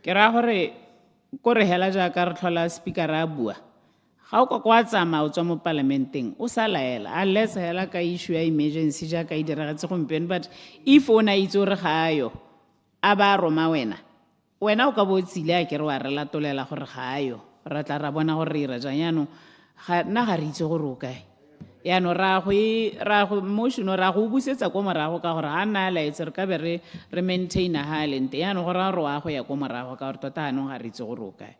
Ke ra gore ko re hela ja ka re tlhola speaker a bua. Ga o kwa tsama o tswa mo parlamenteng o sa laela unless hela ka issue ya emergency ja ka idiragetse gompieno, but if o na itse gore ga ayo a ba roma wena o ka botsile a ke re wa re latolela gore ga ayo ra tla ra bona gore re ira jang yaanong nna ga re itse gore o kae. Yaanong ra go motion ra go busetsa ko morago ka gore ha nna laetse re ka be re maintaina ha lente yaanong gore re wa go ya ko morago ka gore tota anong ga re itse gore o kae.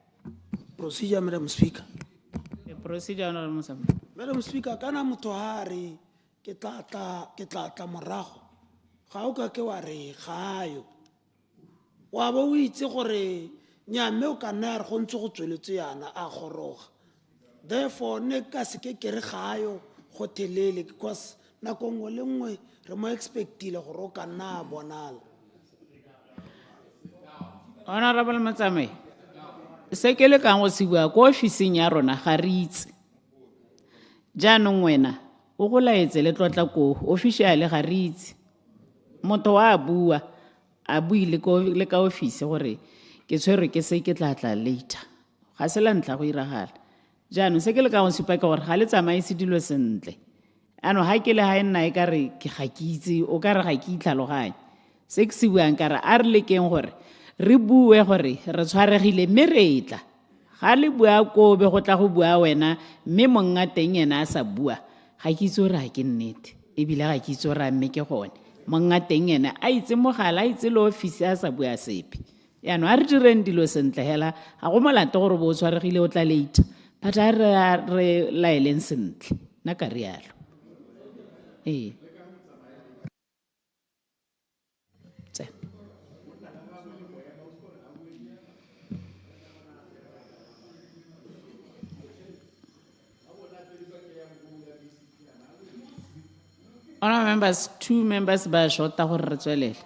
Procedure, Madam Speaker. Procedure, Honorable Motsamae. Madam Speaker, kana motho ha re ke tla tla morago ga o ka ke wa re ga yo wa bo o itse gore nyame o ka nna re go ntse go tsweletse yana a goroga, therefore ne ka se ke re ga yo go telele because nako nngwe le nngwe re mo expectile gore o ka nna a bonala. Honorable Motsamae, se ke le kang go se bua ko officing ya rona ga re itse jaanong wena o go laetse le tlotla ko official ga re itse motho wa bua a bui le ka office gore ke tshwere ke se ke tla later ga se la ntla go iragala jaanong se ke le ka go supa ke gore ga le tsamaise dilo sentle ano ha ke le ha nna e ka re ke ga ke itse o ka re ga ke itlhaloganye se ke se buang ka re a re lekeng gore re bue gore re tshwaregile mme re tla ga le bua kobe go tla go bua wena mme monga teng ena a sa bua ga ke itse gore ga ke nnete ebile ga ke itse gore mme ke gone monga teng ena a itse mogala a itse le office a sa bua sepe yaanong a re direng dilo sentle hela ga go molato gore bo o tshwaregile o tla later but a re laeleng sentle nna ka rialo ee Honourable members, 2 members ba shota gore re tswelele.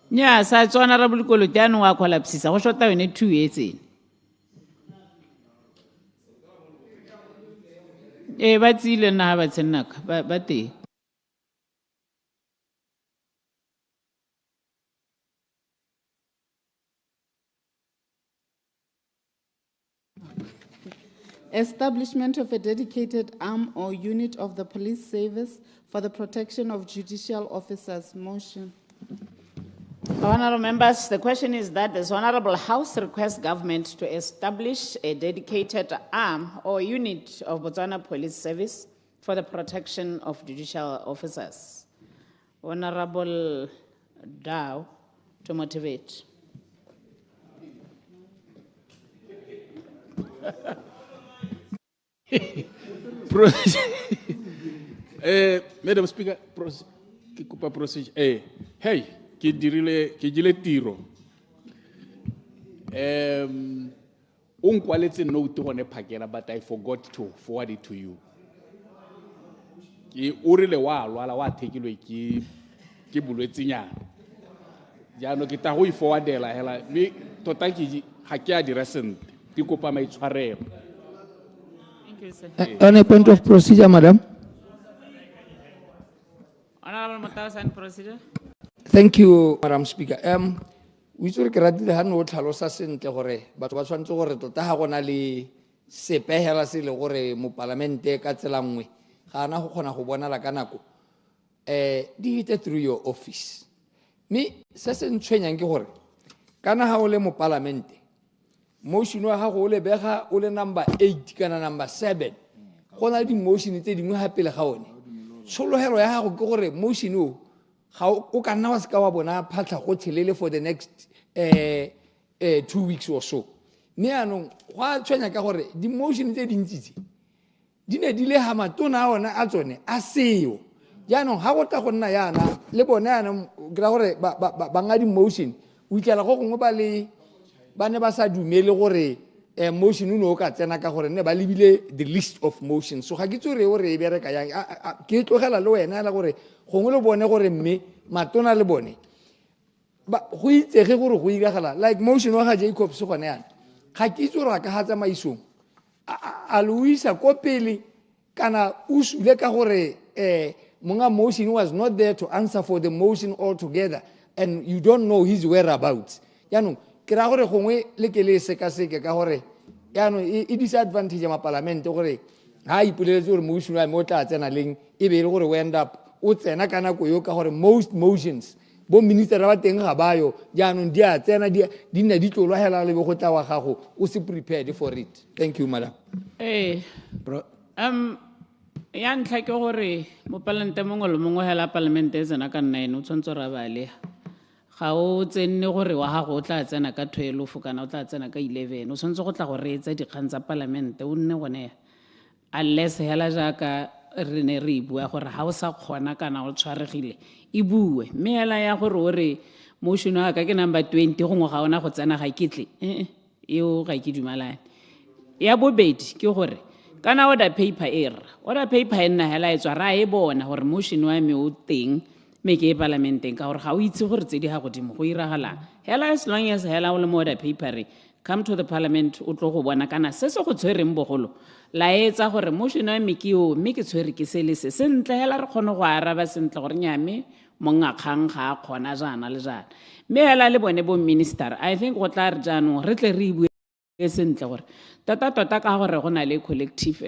Nya sa tswana ra bulikolo tjano wa collapsisa go shota yone 2 etseng. Ba tsile nna ba tsenaka ba teng. Establishment of a dedicated arm or unit of the police service for the protection of judicial officers. Motion. Honourable members, the question is that this Honourable House requests government to establish a dedicated arm or unit of Botswana Police Service for the protection of judicial officers. Honourable Dow to motivate. Madam Speaker, ke kopa procedure. Hey, ke dile tiro. O nkwaletse note gone phakela, but I forgot to forward it to you. Ke o rile wa lwala wa thekilwe ke bolwetsinyana. Jaanong ke ta go forwardela hela me tota ke ga ke a dira sente. Ke kopa maitshwarelo. On a point of procedure, madam. Honourable Matasan, procedure. Thank you, Madam Speaker. We should get the hand with Halosa Sentore, but what's one to go to Tahagonali sepehela se le gore mo parlamente ka tsela nngwe ga na go kgona go bona la kanako di hite through your office me se se ntshwenyang ke gore kana ha o le mo parlamente motion wa ga go le bega o le number 8 kana number 7 gona di motion tse dingwe ha pele ga one tsholohelo ya go ke gore motion o ga o ka nna wa se ka wa bona phatla go tshelele for the next 2 weeks or so ne anong gwa tshwenya ka gore di motion tse dintsi di ne di le ha matona ona a tsone a seo jaanong ha go tla go nna yana le bona yana gra gore ba nga di motion o itlela go gongwe ba ne ba sa dumele gore motion o ka tsena ka gore ne ba lebile the list of motions so ga ke tsore o re bereka yang ke tlogela le wena la gore gongwe le bone gore mme matona le bone ba go itsege gore go iragala like motion wa ga Jacob se gone yana ga ke itse gore ka hatsa maisong a Luisa ko pele kana usule ka gore monga motion was not there to answer for the motion altogether and you don't know his whereabouts yaanong ke ra gore gongwe le ke le sekaseke ka gore yaanong e disadvantage ya parlamente gore ha ipoleletse gore motion wa mo tla tsena leng e be le gore we end up o tsena kana go yo ka gore most motions bo minister ba teng ga bayo jaanong di a tsena di nna di tlolwa hela le go tla wa gago o se prepared for it. Thank you, madam. Ya ntlha ke gore mo parlamente mongwe le mongwe hela parlamente e tsena ka 9 o tshwantse ra bale ga o tsenne gore wa gago o tla tsena ka 12 kana o tla tsena ka 11 o tshwantse go tla go reetsa dikgang tsa parlamente o nne gone unless hela jaaka re ne re bua gore ha o sa kgona kana o tshwaregile e bue mme hela ya gore o re motion wa ka ke number 20 gongwe ga ona go tsena ga kitle eo ga ke dumalane ya bobedi ke gore kana order paper nna hela e tswa ra e bona gore motion wa me o teng me ke parlamenteng ka gore ga o itse gore tse di ha godimo go iragalang hela as long as hela o le mo order paper come to the parliament o tlo go bona kana se se go tshwereng bogolo la etsa gore motion wa me ke o mme ke tshwere ke se le se sentle hela re kgone go araba sentle gore nyame mongakgang ga a kgona jana le jana mme hela le bone bo minister I think go tla re jaanong re tle re bue sentle gore tota ka gore go na le collective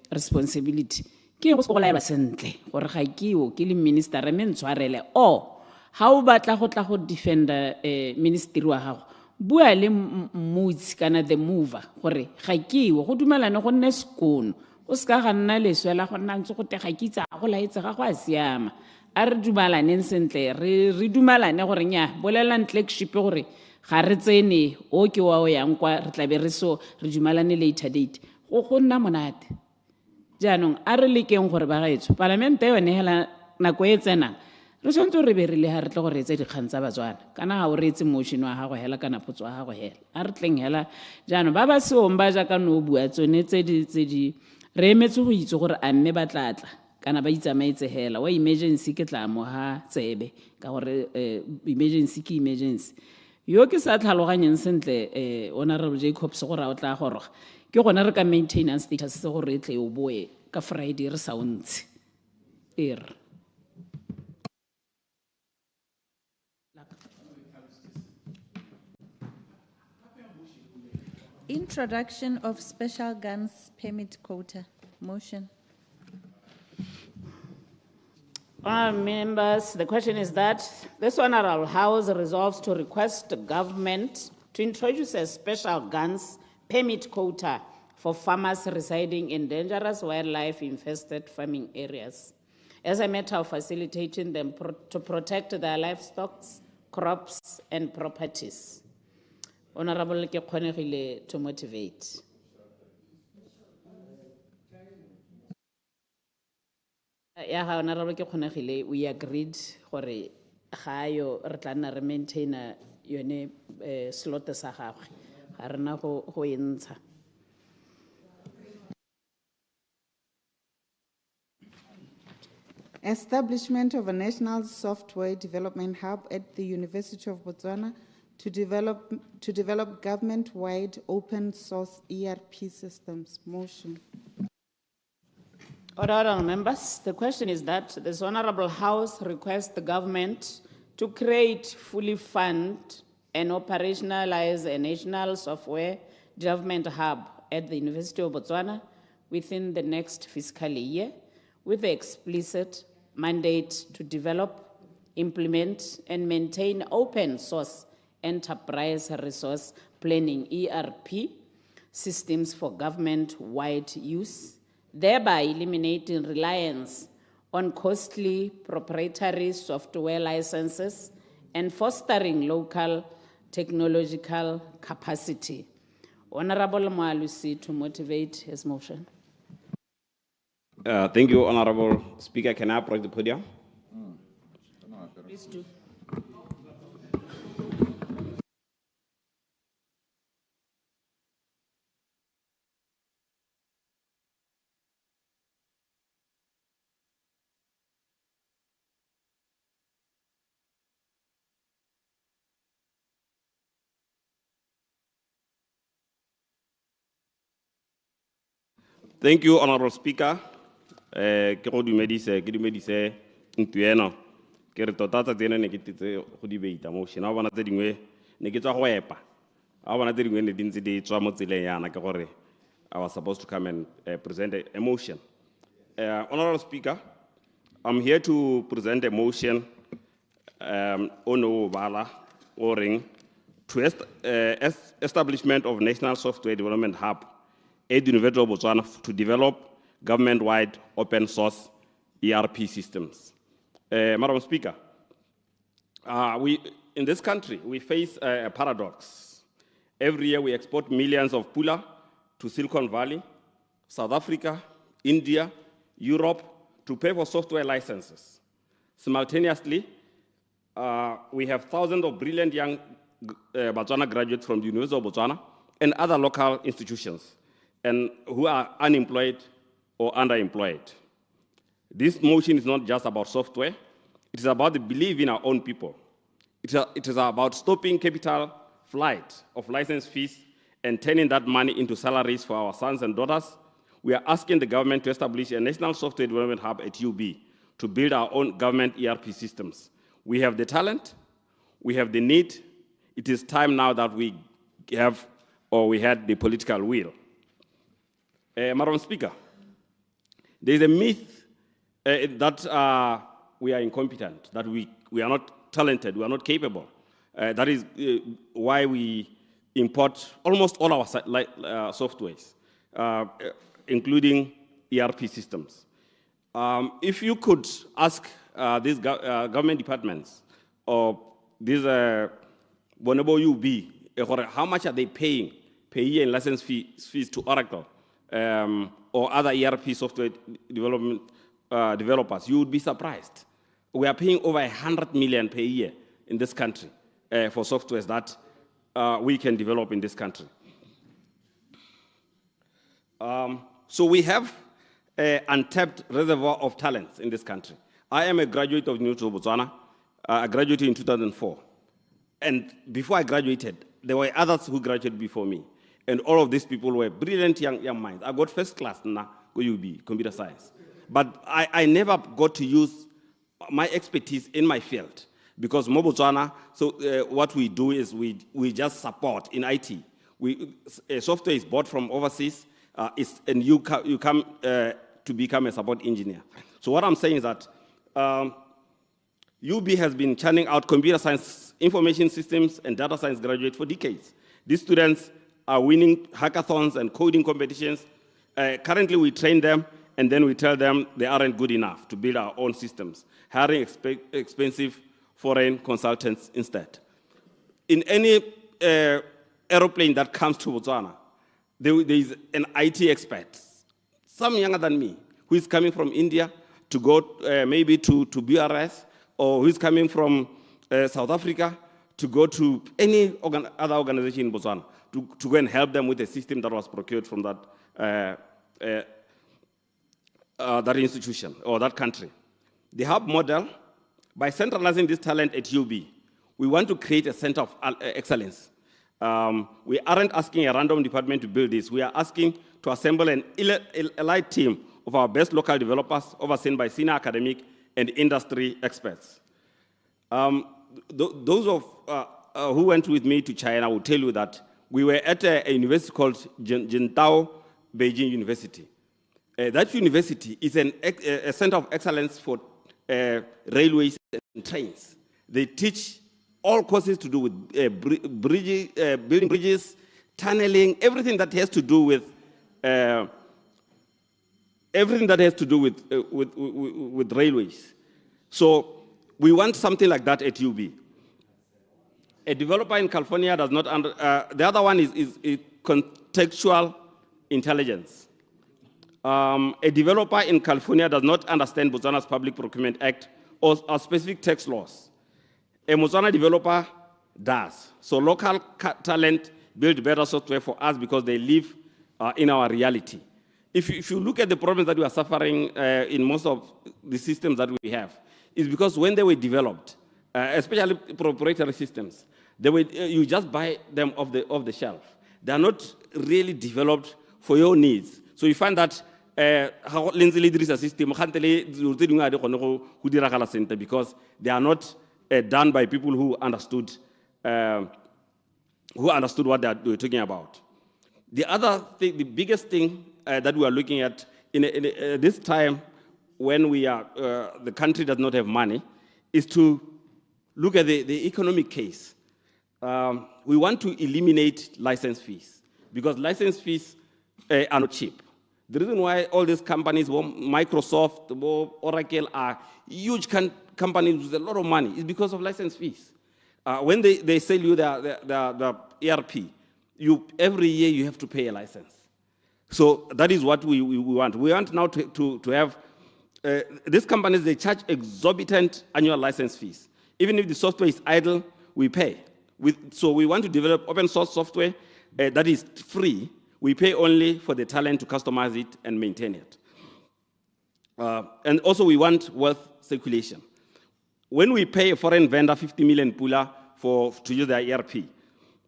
responsibility ke go se go laela sentle gore ga ke le minister me ntshwarele ha o batla go tla go defender ministry wa gago bua le mmutsi kana the mover gore ga kewo go dumelane go nne sekono o ska ga nna leswela go nna ntse go tega kitsa go laetse ga go a siama a re dumalaneng sentle re dumalane gore nya bolela ntleckship gore ga re tsene o ke wa o yang kwa re tla be re so re dumalane later date go nna monate jaanong a re lekeng gore ba gaetso parlamente yone hela nako e tsenang re tshwanetse re be re le ha re tle go reetsa dikgang tsa batswana kana ga o reetse motion wa gago hela kana potso wa gago hela a re tleng hela jaanong ba ba seong ba ja ka no bua tsone tse di re emetse go itse gore a mme ba tlatla kana ba itsamaetse hela wa emergency ke tla mo ha tsebe ka gore emergency ke emergency yo ke sa tlhaloganyeng sentle honorable Jacobs gore o tla goroga ke gona re ka maintenance status se gore e tle o boe ka Friday re sa ontse Introduction of special guns permit quota. Motion. Members, the question is that this Honorable House resolves to request the government to introduce a special guns permit quota for farmers residing in dangerous wildlife-infested farming areas as a matter of facilitating them to protect their livestock, crops, and properties. Honorable ke kgonegile to motivate. Ya ga honorable ke kgonegile we agreed gore ga yo re tla nna re maintain yone slot sa gagwe ga rena go entsha. Establishment of a national software development hub at the University of Botswana to develop government-wide open source ERP systems. Motion. Honorable members, the question is that this Honorable House requests the government to create, fully fund, and operationalize a national software development hub at the University of Botswana within the next fiscal year, with the explicit mandate to develop, implement, and maintain open source enterprise resource planning ERP systems for government-wide use, thereby eliminating reliance on costly proprietary software licenses and fostering local technological capacity. Honorable 𝗠𝗜𝗡𝗦𝗧𝗜𝗢 to motivate his motion. Thank you, Honorable Speaker. Can I approach the podium? Please do. Thank you, Honorable Speaker. Ke go dumedise ntwena ke re tota tsa tsena ne ke titse go debate motion a bona tse dingwe ne ke tswa go epa a bona tse dingwe ne di ntse di tswa mo tseleng yana ke gore I was supposed to come and present a motion. Honorable Speaker, I'm here to present a motion on Obala ordering to establishment of National Software Development Hub at the University of Botswana to develop government-wide open source ERP systems. Madam Speaker, in this country, we face a paradox. Every year we export millions of pula to Silicon Valley, South Africa, India, Europe, to pay for software licenses. Simultaneously, we have thousands of brilliant young Botswana graduates from the University of Botswana and other local institutions, and who are unemployed or underemployed. This motion is not just about software, it is about the belief in our own people. It is about stopping capital flight of license fees and turning that money into salaries for our sons and daughters, we are asking the government to establish a national software development hub at UB to build our own government ERP systems. We have the talent, we have the need. It is time now that we have, or we had the political will. Madam Speaker, there is a myth that we are incompetent, that we are not talented, we are not capable. That is why we import almost all our softwares, including ERP systems. If you could ask these government departments or these Bonobo UB, how much are they paying per year in license fees to Oracle or other ERP software development developers, you would be surprised. We are paying over 100 million per year in this country for softwares that we can develop in this country. So we have an untapped reservoir of talents in this country. I am a graduate of University of Botswana. I graduated in 2004. And before I graduated, there were others who graduated before me. And all of these people were brilliant young minds. I got first class in UB, computer science. But I never got to use my expertise in my field. Because in Botswana, so what we do is we just support in IT. Software is bought from overseas, and you come to become a support engineer. So what I'm saying is that UB has been churning out computer science, information systems, and data science graduates for decades. These students are winning hackathons and coding competitions. Currently, we train them, and then we tell them they aren't good enough to build our own systems, hiring expensive foreign consultants instead. In any aeroplane that comes to Botswana, there is an IT expert, some younger than me, who is coming from India to go maybe to BRS, or who is coming from South Africa to go to any other organization in Botswana to go and help them with a system that was procured from that institution or that country. The hub model, by centralizing this talent at UB, we want to create a center of excellence. We aren't asking a random department to build this. We are asking to assemble an elite team of our best local developers overseen by senior academic and industry experts. Those who went with me to China will tell you that we were at a university called 𝗠𝗜𝗡𝗦𝗧𝗜𝗢𝗡 Beijing University. That university is a center of excellence for railways and trains. They teach all courses to do with building bridges, tunneling, everything that has to do with with railways. So we want something like that at UB. A developer in California does not the other one is contextual intelligence. A developer in California does not understand Botswana's Public Procurement Act or specific tax laws. A Botswana developer does. So local talent build better software for us because they live in our reality. If you look at the problems that we are suffering in most of the systems that we have, it's because when they were developed, especially proprietary systems, you just buy them off the shelf. They are not really developed for your needs. So you find that because they are not done by people who understood what they were talking about. The other thing, the biggest thing that we are looking at in this time when the country does not have money, is to look at the economic case. We want to eliminate license fees because license fees are not cheap. The reason why all these companies, Microsoft, Oracle, are huge companies with a lot of money is because of license fees. When they sell you the ERP, every year you have to pay a license. So that is what we want. We want now to have, these companies, they charge exorbitant annual license fees. Even if the software is idle, we pay. So we want to develop open source software that is free. We pay only for the talent to customize it and maintain it. And also we want wealth circulation. When we pay a foreign vendor 50 million pula to use their ERP,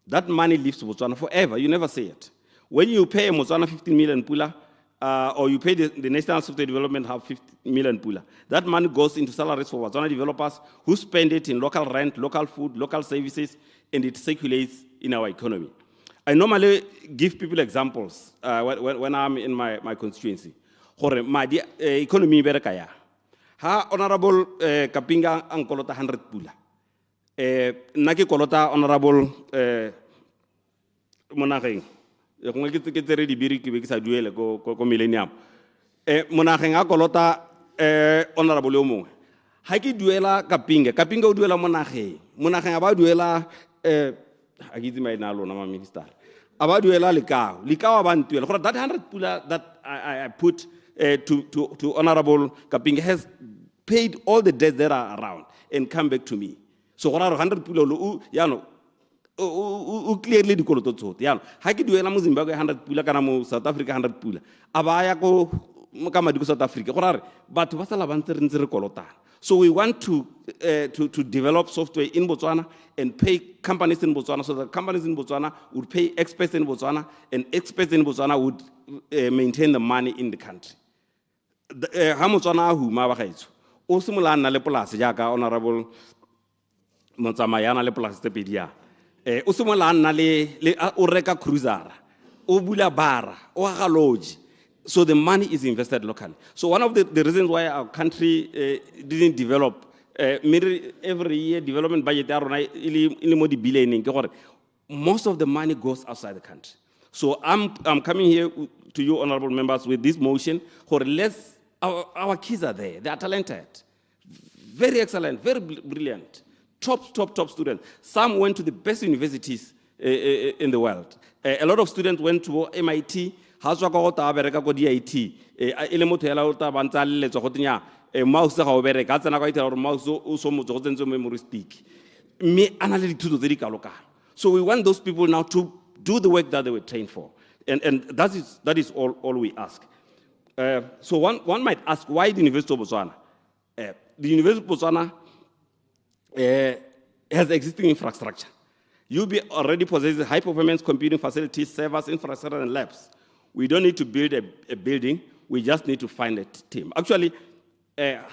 That money lives Botswana forever. You never see it. When you pay Botswana 15 million pula, or you pay the National Software Development Hub 50 million pula, that money goes into salaries for Botswana developers who spend it in local rent, local food, local services, and it circulates in our economy. I normally give people examples when I'm in my constituency. My economy bereka ya. Ha Honorable Kapinga ang kolota 100 pula. Naki kolota Honorable Monageng. Kung ke tsere di biri ke be ke sa duele ko Millennium. Monageng a kolota Honorable yo mongwe. Ha ke duela Kapinga o duela Monageng. Monageng a ba duela I give my na minister. About duela likao abantu that 100 pula that I put to Honorable Kapinga has paid all the debts that are around and come back to me. So 100 pula clearly the koloto tsot ya ha ke duela mo Zimbabwe 100 pula kana mo South Africa 100 pula abaya ko ka madi ko South Africa gore batho ba sala ba ntse re ntse re kolota. So we want to develop software in Botswana and pay companies in Botswana so that companies in Botswana would pay experts in Botswana and experts in Botswana would maintain the money in the country. Ha Botswana huma ba gaetso o simolana na le polase jaaka Honorable Motsamayana le polase tse pedi ya o simolana na le o reka cruiser o bula bara o aga lodge. So the money is invested locally. So one of the reasons why our country didn't develop, every year development budget, most of the money goes outside the country. So I'm coming here to you, honorable members, with this motion. Our kids are there. They are talented, very excellent, very brilliant, top students. Some went to the best universities in the world. A lot of students went to MIT. Haswa go ta bereka go DIT ile motho ya la ta bantsa le letso go tnya mouse ga o bereka tsena go itela gore mouse o so motho go tsentse memory stick me ana le dithuto tse di kalokang. So we want those people now to do the work that they were trained for, and that is all we ask. So one might ask, why the University of Botswana? The University of Botswana has existing infrastructure. UB already possesses high performance computing facilities, servers, infrastructure, and labs. We don't need to build a building, we just need to find a team. Actually, Honorable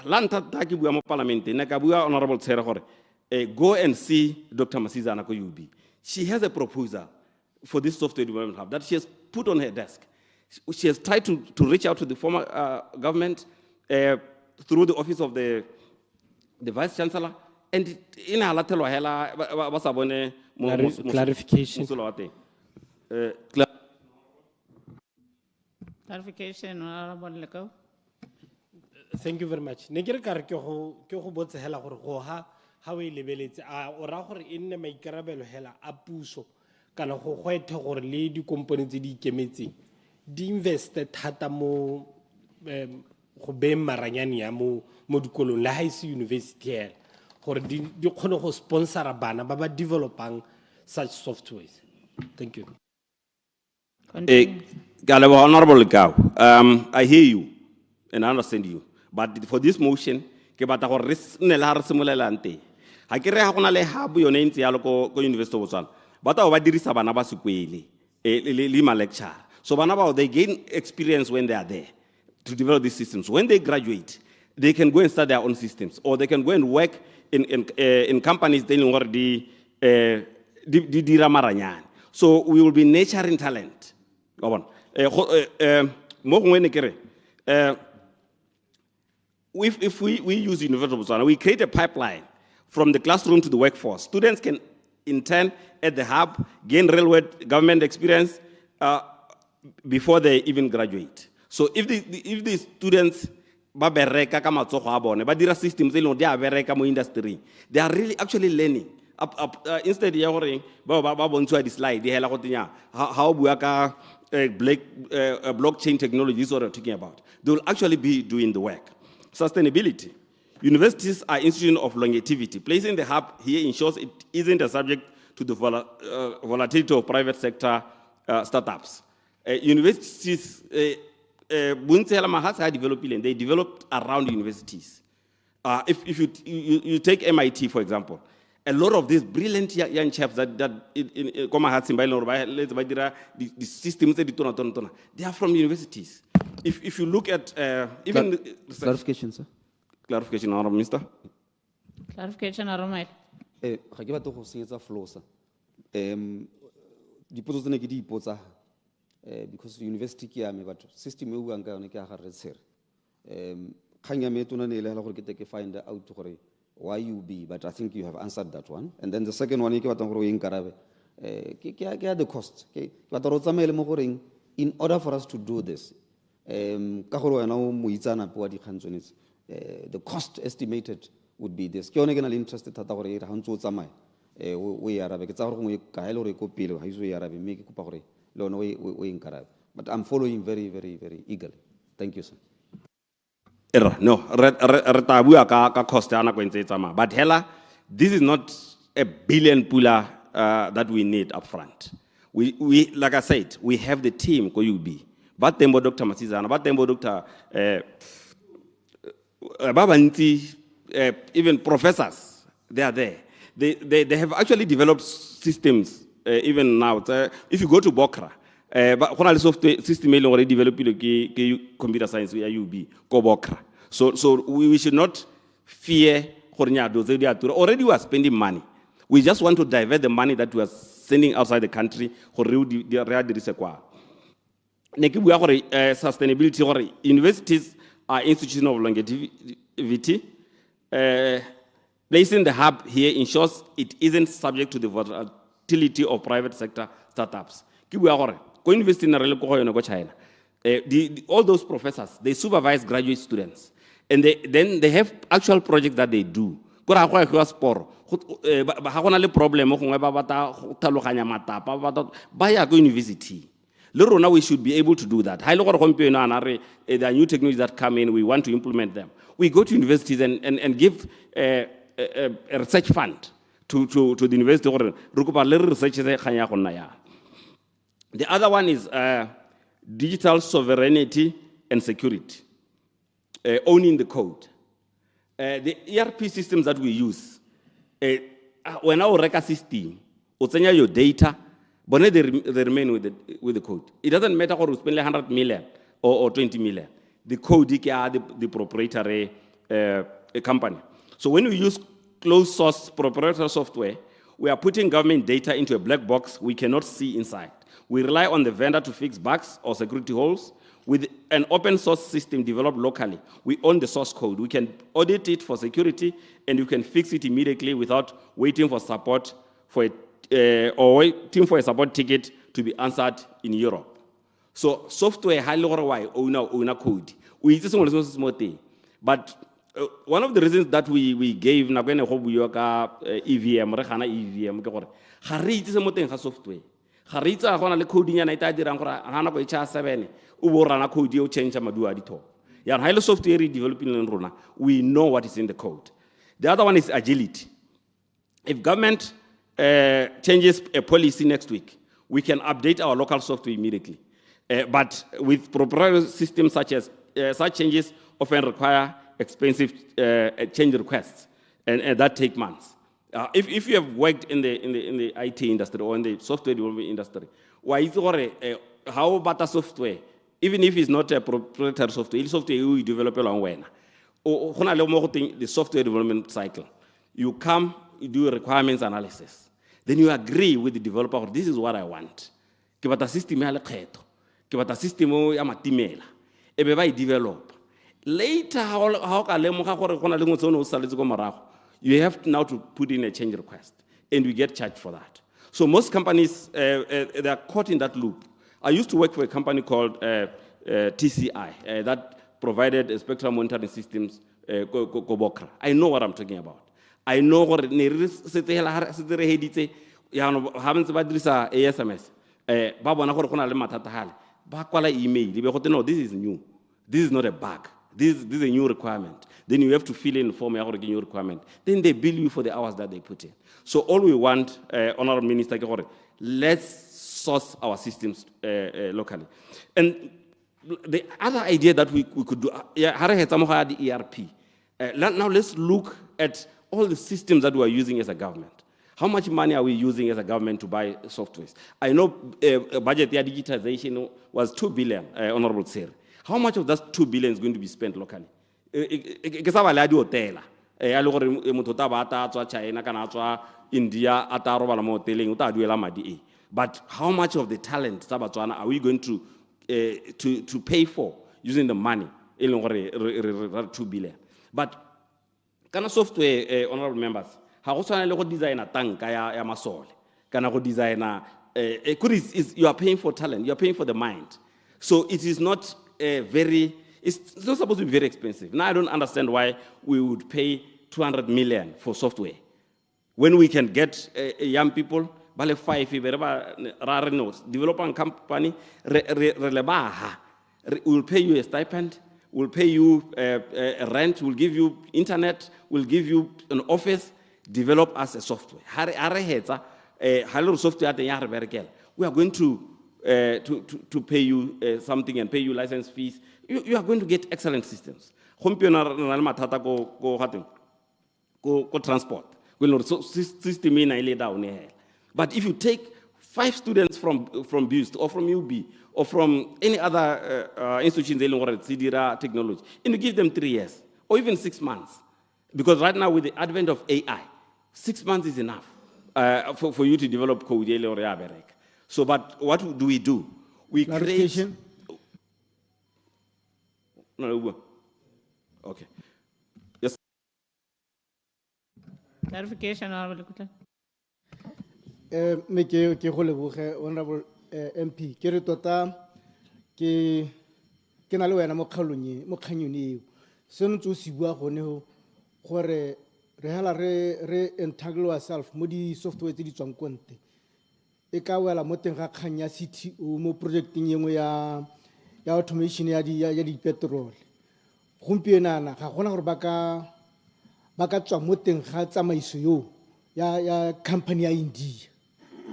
go and see Dr. Masiza Anako UB. She has a proposal for this software development hub that she has put on her desk. She has tried to reach out to the former government through the office of the Vice Chancellor, and in a clarification. Clarification, Honorable Lekau. Thank you very much. Ne kere kare ke go botse hela gore go ha we lebeletse a o ra gore enne maikarabelo hela a puso kana go goethe gore le di company tse di ikemetseng di invest thata mo go be maranyane ya mo dikolong la high university hela gore di kgone go sponsora bana ba ba developang such softwares. Thank you. Honorable Lekau, I hear you and I understand you, but for this motion, ke batla gore re nela re simolelante. Ha ke re ha gona le hub yone ntse ya ko University of Botswana. Batla ba dirisa bana ba sekwele le ma lecture. So bana ba they gain experience when they are there to develop these systems. When they graduate, they can go and start their own systems, or they can go and work in companies they already dira maranyane. So we will be nurturing talent. Go on. If we use University of Botswana, we create a pipeline from the classroom to the workforce. Students can intern at the hub, gain real-world government experience before they even graduate. So if the students ba bereka ka matsogo a bone ba dira systems tse di a bereka mo industry, they are really actually learning. Instead ya gore ba bontswa di slide di hela go tenya how bua ka blockchain technology is what I'm talking about. They will actually be doing the work. Sustainability. Universities are institutions of longevity. Placing the hub here ensures it isn't a subject to the volatility of private sector startups. Universities, they developed around universities. If you take MIT, for example, a lot of these brilliant young chaps that the systems they are from universities. If you look at even Clarification, sir. Clarification, Honorable Minister. Clarification, Aromite. Ga ke batle go seetsa flow sir. Dipotso tsene ke di ipotsa because university ke ya me batho system e buang ka yone ke a ga re tshere. Kgang ya me tona ne ile gore ke take find out gore why you be, but I think you have answered that one. And then the second one ke batlang gore o inkarabe ke ya the cost. Ke batla ro tsamaele mo goreng in order for us to do this ka gore wena o moitsana po wa dikgantsonetse the cost estimated would be this. Ke yone ke na le interested thata gore e ra ntse o tsamaye o e arabe ke tsa gore go ka hele gore ko pele ha iso e arabe mme ke kopa gore le ona o inkarabe. But I'm following very eagerly. Thank you, sir. No, ka cost ya nako ntse e tsamaya. But hela, this is not a billion pula that we need up front. We like I said, we have the team ko UB. Ba teng bo Dr. Masizana, ba teng bo Dr. Babanti, even professors, they are there. They have actually developed systems even now. If you go to Bokra, but software system already developed computer science we UB ko Bokra. So we should not fear already we are spending money. We just want to divert the money that we are sending outside the country for sustainability. Universities are institutions of longevity. Placing the hub here ensures it isn't subject to the volatility of private sector startups. China. All those professors, they supervise graduate students. And then they have actual projects that they do. University. We should be able to do that. There are new technologies that come in, we want to implement them. We go to universities and give a research fund to the university. The other one is digital sovereignty and security, owning the code. The ERP systems that we use, when our record system, your data, but they remain with the code. It doesn't matter whether we spend 100 million or 20 million. The code is the proprietary company. So when we use closed source proprietary software, we are putting government data into a black box we cannot see inside. We rely on the vendor to fix bugs or security holes. With an open source system developed locally, we own the source code. We can audit it for security, and you can fix it immediately without waiting for support or waiting for a support ticket to be answered in Europe. So software own code. But one of the reasons that we gave EVM, software. Haritza gona le coding ya na ita dirang gore hana go H7 o bo rana code yo change madua dito. Ya high software developing in rona, we know what is in the code. The other one is agility. If government changes a policy next week, we can update our local software immediately. But with proprietary systems such changes often require expensive change requests, and that take months. If you have worked in the IT industry or in the software development industry, why is how about a software, even if it's not a proprietary software, it's software you develop along when, or the software development cycle, you come, you do a requirements analysis, then you agree with the developer, this is what I want. Kibata system ya lekgetho, kibata system ya matimela, ebe ba develop. Later how ka lemoga gore gona le ngotse o saletse go morago. You have now to put in a change request, and we get charged for that. So most companies, they are caught in that loop. I used to work for a company called TCI that provided spectrum monitoring systems, Bokra. I know what I'm talking about. I know what ASMS. No, this is new. This is not a bug. This is a new requirement. Then you have to fill in the form of new requirement. Then they bill you for the hours that they put in. So all we want, Honorable Minister, let's source our systems locally. And the other idea that we could do, the ERP. Now let's look at all the systems that we are using as a government. How much money are we using as a government to buy softwares? I know budget digitization was 2 billion, Honorable Sir. How much of that 2 billion is going to be spent locally? Ke sa ba le a di hotela a le gore motho ta ba ta tswa China kana tswa India a ta robala mo hoteleng o ta duela madi e. But how much of the talent tsa Batswana are we going to pay for using the money e leng gore 2 billion? But kana software, honorable members, ha go tshwana le go designer tanka ya masole kana go designer you are paying for talent, you are paying for the mind. So it is not it's not supposed to be very expensive. Now I don't understand why we would pay 200 million for software when we can get young people, bale 5 develop a company, we'll pay you a stipend, we'll pay you rent, we'll give you internet, we'll give you an office, develop as a software. We are going to pay you something and pay you license fees. You are going to get excellent systems. Go transport. System down. But if you take 5 students from BUST or from UB or from any other institutions technology, and you give them 3 years or even 6 months, because right now with the advent of AI, 6 months is enough for you to develop code. So, but what do? We create. No. Okay. Yes. Clarification, Honorable Kutla. Me ke go leboge Honorable MP ke re tota ke na le wena mo kganyong eo se ntse o se bua gone ho gore re hala re entangle ourselves mo di software tse di tswang konte e ka wela mo teng ga kganya CTO mo projecting engwe ya automation ya di petrol gompienana ga gona gore ba ka tswa mo teng ga tsamaiso yo ya company ya India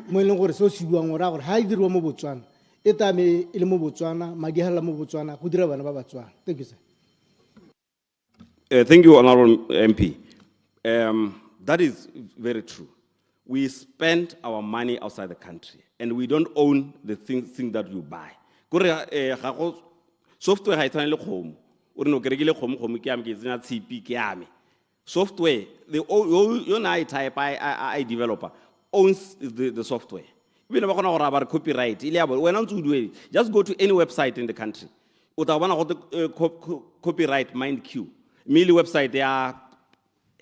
mo leng gore se se buang ora gore ha e dirwa mo Botswana e tame e le mo Botswana madi hala mo Botswana go dira bana ba Batswana. Thank you, sir. Thank you, Honorable MP. That is very true. We spend our money outside the country, and we don't own the thing that you buy. Software software, the AI developer owns the software. We never know about copyright. Just go to any website in the country. Copyright mind queue. Merely website, they are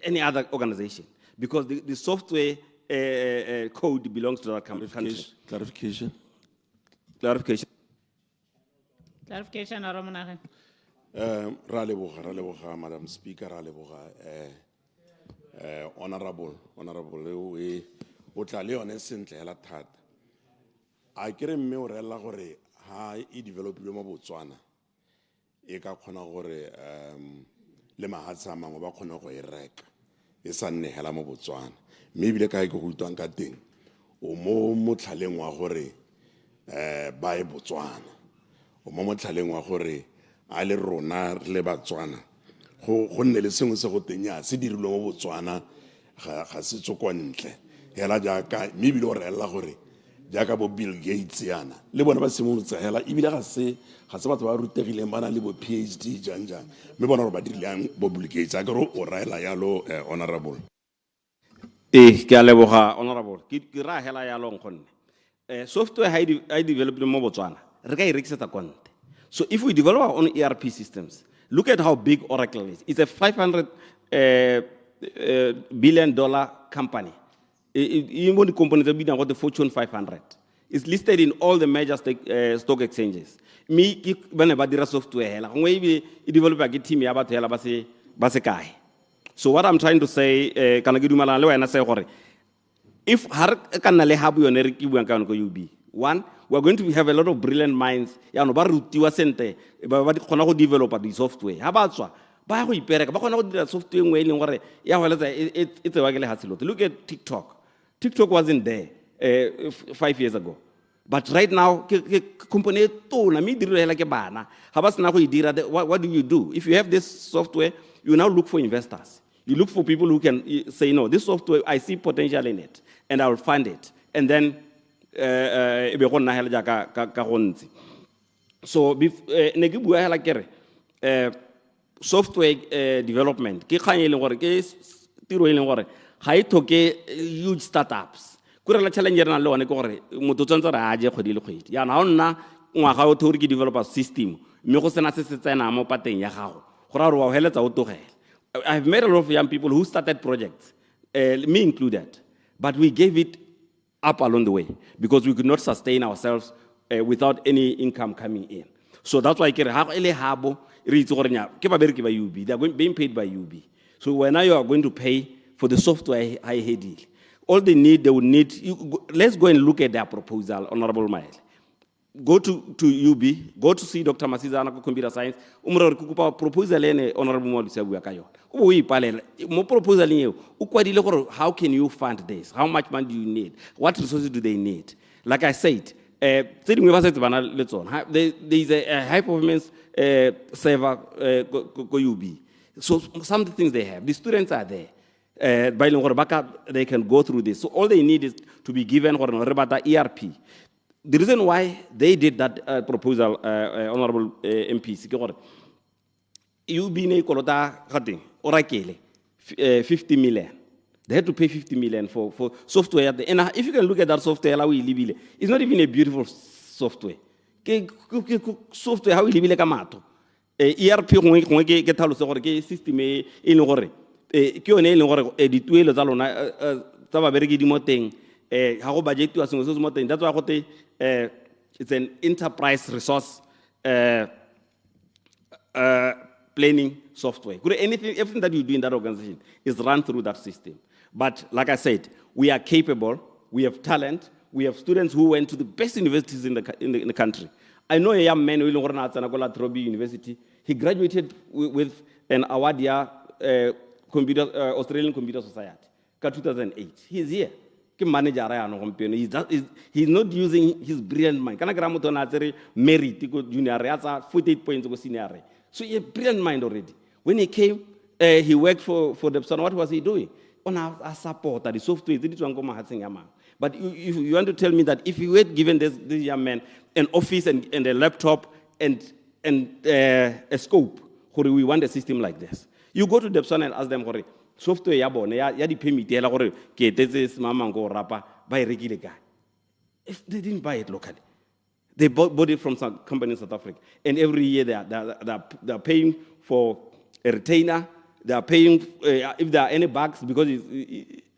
any other organization. Because the software code belongs to that country. Clarification. Clarification, Honorable. Raleboga, Madam Speaker, Honorable, o tla le yone sentle hela thata. A kere mme o rela gore ha e developile mo Botswana e ka khona gore le mahatsa a mangwe ba khona go e reka e sa nne hela mo Botswana mme bile ka ke go utwang ka teng o mo motlhaleng wa gore ba e Botswana o mo motlhaleng wa gore a le rona le Batswana go nne le sengwe se go tenya se dirilwe mo Botswana ga se tsoko ntle hela jaaka mme bile o rela gore jaaka bo Bill Gates yana le bona ba simolotse hela ebile ga se batho ba rutegileng ba na le bo PhD jang mme bona ba dirileng bo Bill Gates a go o raela yalo honorable ke a leboga honorable ke ra hela yalo ngonne software I developed mo Botswana re ka e rekisetsa konte. So if we develop our own ERP systems, look at how big Oracle is. It's a $500 billion company. Even the companies that are the Fortune 500. It's listed in all the major stock exchanges. Me, when I buy software, we develop a team about base. So what I'm trying to say, if one, we're going to have a lot of brilliant minds. Develop the software. How about so? Look at TikTok. TikTok wasn't there 5 years ago. But right now, what do you do? If you have this software, you now look for investors. You look for people who can say, no, this software, I see potential in it. and I will fund it. And then, e be go nna hela jaaka ka go ntse. So, ne ke bua hela kere, software development, ke kgang e leng gore, ke tiro e leng gore, ga e tlhoke huge startups. Kore la challenge re na le one ke gore motho tsantse re a je kgwedi le kgwedi. Ya na nna ngwaga o thori ke develop a system, mme go sena se se tsena mo pateng ya gago. Go ra re wa heletsa o togela. I've met a lot of young people who started projects, me included, but we gave it up along the way because we could not sustain ourselves without any income coming in. So that's why ke re ha ele habo re itse gore nya ke ba bereki ba UB, they are being paid by UB. So when you are going to pay for the software I deal, all they would need, let's go and look at their proposal, Honorable Maele. Go to UB, go to see Dr. Masizana ko computer science, umre re kupa proposal ene Honorable Molisa bua ka yona. O bo ipalela mo proposal eo o kwadile gore how can you fund this? How much money do you need? What resources do they need? Like I said, there is a high performance server ko UB. So some of the things they have, the students are there. They can go through this. So all they need is to be given ERP. The reason why they did that proposal, Honorable MP, you been a kolota Oracle, 50 million. They had to pay 50 million for software. And if you can look at that software, it's not even a beautiful software. Software how we live like ERP system in gore ke one e leng gore dituelo tsa lona tsa ba bereki di mo teng ha go budget wa sengwe se se mo teng. That's why go it's an enterprise resource planning software. Everything that you do in that organization is run through that system. But like I said, we are capable, we have talent, we have students who went to the best universities in the country. I know a young man who is at Trobi University. He graduated with an award Australian Computer Society, 2008. He's here. He's not using his brilliant mind. Merit, junior, 48 points senior. So he has a brilliant mind already. When he came, he worked for the SONA. What was he doing? On our support, the software. But if you want to tell me that if you had given this young man an office and a laptop and a scope, we want a system like this. You go to the SONA and ask them, software ya bone ya di permit ya gore ke etetse mama go rapa ba e rekile ka. If they didn't buy it locally, they bought it from some company in South Africa, and every year they are paying for a retainer. They are paying if there are any bugs because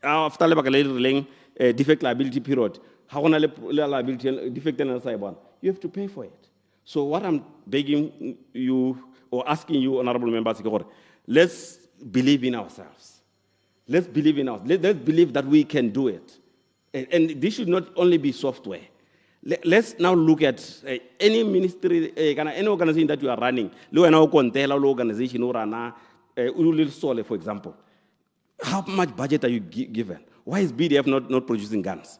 after the defect liability period, liability defect you have to pay for it. So what I'm begging you or asking you, honorable members, let's believe in ourselves. Let's believe in ourselves. Let's believe that we can do it. And this should not only be software. Let's now look at any ministry, any organization that you are running. Organization, for example. How much budget are you given? Why is BDF not producing guns?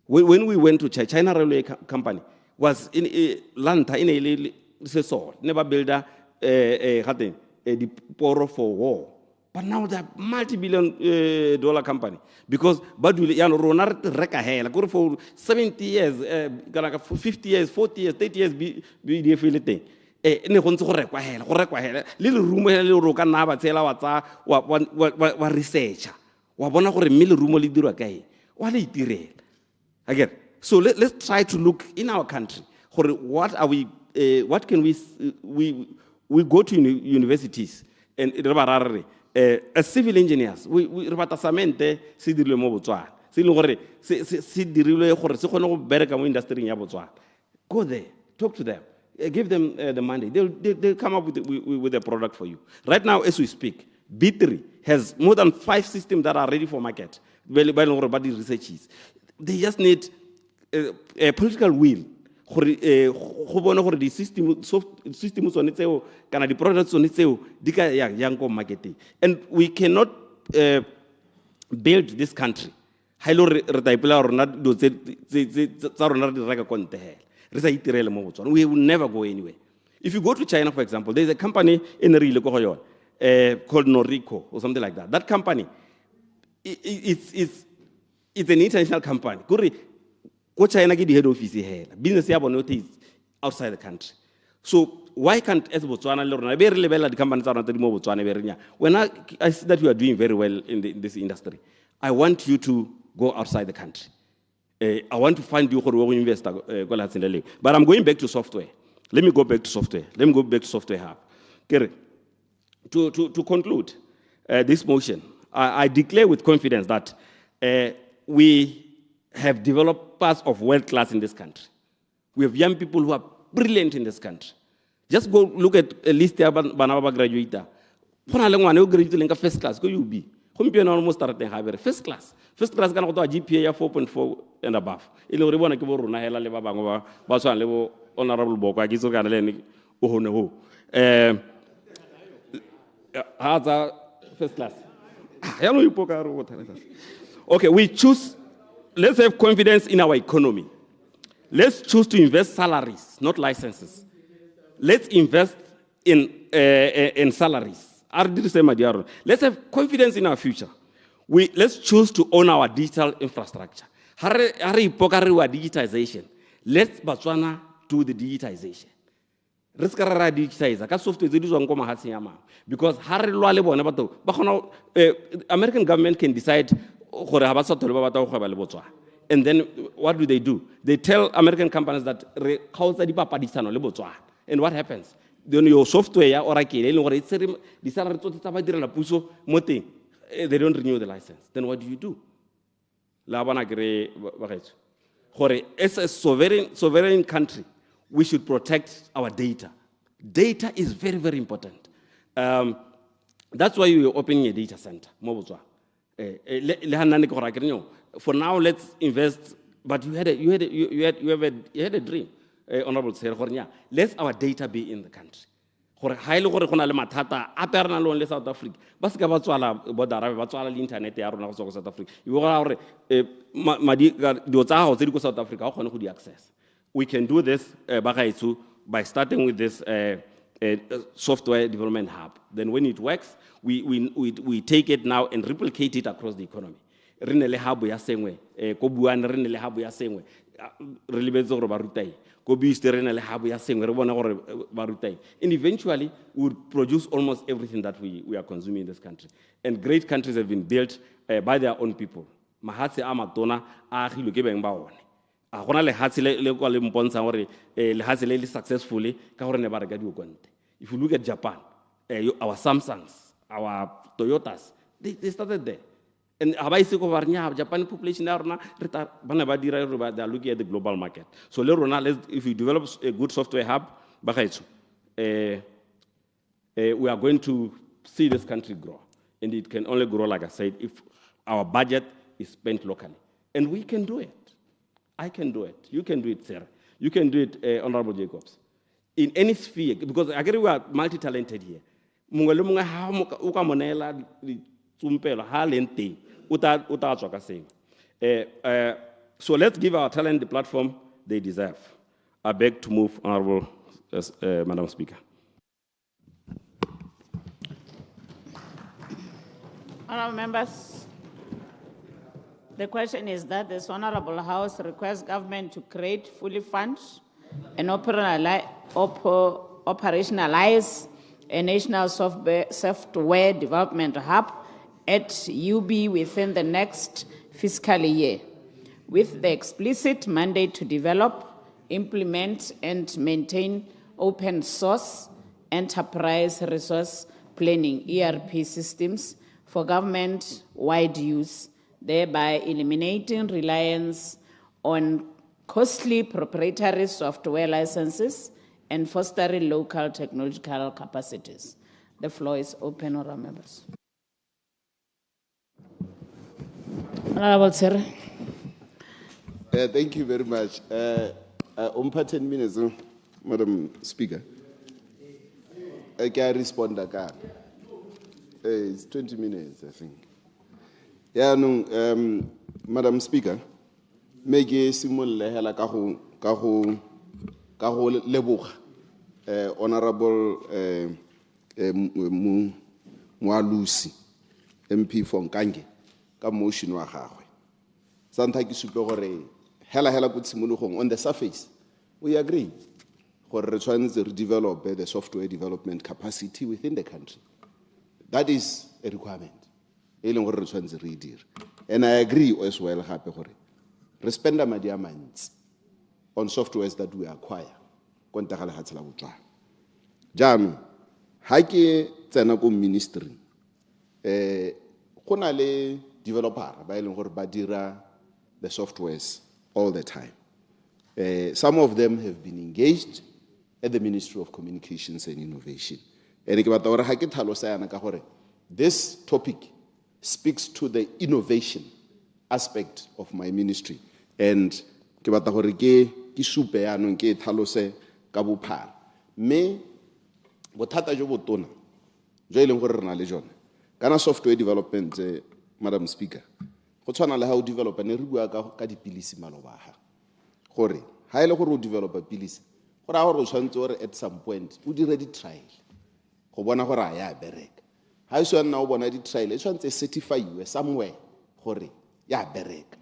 When we went to China Railway Company, was in Lanta in a never build a poro for war. But now they're multi-billion dollar company. Because for 70 years, 50 years, 40 years, 30 years, BDF little room little kana ba tsela wa researcher wa bona gore mile room le dirwa kae wa le itirela again. So let's try to look in our country what can we go to universities and as civil engineers we rebata samente se dirile mo Botswana se le gore se dirile gore se kgone go bereka mo industry ya Botswana. Go there, talk to them. Give them the money. They'll come up with a product for you. Right now, as we speak, B3 has more than 5 systems that are ready for market. Researches. They just need a political will. The systems on its own, the products on its own, marketing. And we cannot build this country. We will never go anywhere. If you go to China, for example, there's a company in Rio called Noriko or something like that. That company, its It's an international company. Go China get the head office here. Business here is outside the country. So why can't as Botswana learn? Very level the companies are not anymore Botswana. When I see that you are doing very well in this industry, I want you to go outside the country. I want to find you who invest. But I'm going back to software. Let me go back to software. Let me go back to software hub. Okay. To conclude this motion, I declare with confidence that we have developers of world class in this country. We have young people who are brilliant in this country. Just go look at a list of Banaba graduates. Graduate first class, go you be. Almost started first class. First class can go to a GPA 4.4 and above. In the Ribona Kiboruna, Hela Leva, Basan Levo, Honorable Boka, Gizogan, Ohono. How's first class? Okay, we choose, let's have confidence in our economy. Let's choose to invest salaries, not licenses. Let's invest in salaries. Let's have confidence in our future. Let's choose to own our digital infrastructure. Digitization. Let's Botswana do the digitization. Because American government can decide, and then what do? They tell American companies that and what happens? Then your software or they don't renew the license. Then what do? As a sovereign country, we should protect our data. Data is very, very important. That's why we are opening a data center. For now, let's invest. But you had a dream, Honorable Sir. Let our data be in the country. South Africa. Internet South Africa. Access. We can do this by starting with this software development hub. Then when it works, we take it now and replicate it across the economy. And eventually, we would produce almost everything that we are consuming in this country. And great countries have been built by their own people. Successfully. If you look at Japan, our Samsungs, our Toyotas, they started there. And Japan population they are looking at the global market. So if we develop a good software hub, we are going to see this country grow. And it can only grow, like I said, if our budget is spent locally. And we can do it. I can do it. You can do it, sir. You can do it, Honorable Jacobs. In any sphere, because I agree we are multi-talented here. So let's give our talent the platform they deserve. I beg to move, Honorable Madam Speaker. Honorable members, the question is that this Honorable House requests government to create, fully fund, and operationalize a national software development hub at UB within the next fiscal year, with the explicit mandate to develop, implement, and maintain open source enterprise resource planning ERP systems for government-wide use, thereby eliminating reliance on costly proprietary software licenses and fostering local technological capacities. The floor is open, honorable members. Honorable Sir. Thank you very much. 10 minutes, Madam Speaker. I can respond again. It's 20 minutes, I think. Yeah, no, Madam Speaker, make a similar hela kaho leboga, Honorable Mualusi, MP from Kange, ka motion wa gagwe. Santa ki supe gore hela ko tshimologong on the surface. We agree. Gore re tshwanetse re develop the software development capacity within the country. That is a requirement. E leng gore re tshwanetse re dire. And I agree as well gape gore re spenda madi a mantsi on softwares that we acquire. Konta gale hatsela botswa. Jaanong ha ke tsena ko ministry go na le developer ba e leng gore ba dira the softwares all the time. Some of them have been engaged at the Ministry of Communications and Innovation. And ke batla gore ha ke tlhalosa yana ka gore this topic speaks to the innovation aspect of my ministry. And ke batla gore ke supe yanong ke tlhalose ka bophara. Me bothata jo botona jo e leng gore re na le jone kana software development Madam Speaker go tshwana le ha o developer ne re bua ka dipilisi maloba ha gore ha ile gore o developer pilisi go ra gore o tshwantse gore at some point o dire di trial go bona gore a ya bereka ha iso nna o bona di trial e tshwantse certify you somewhere gore ya bereka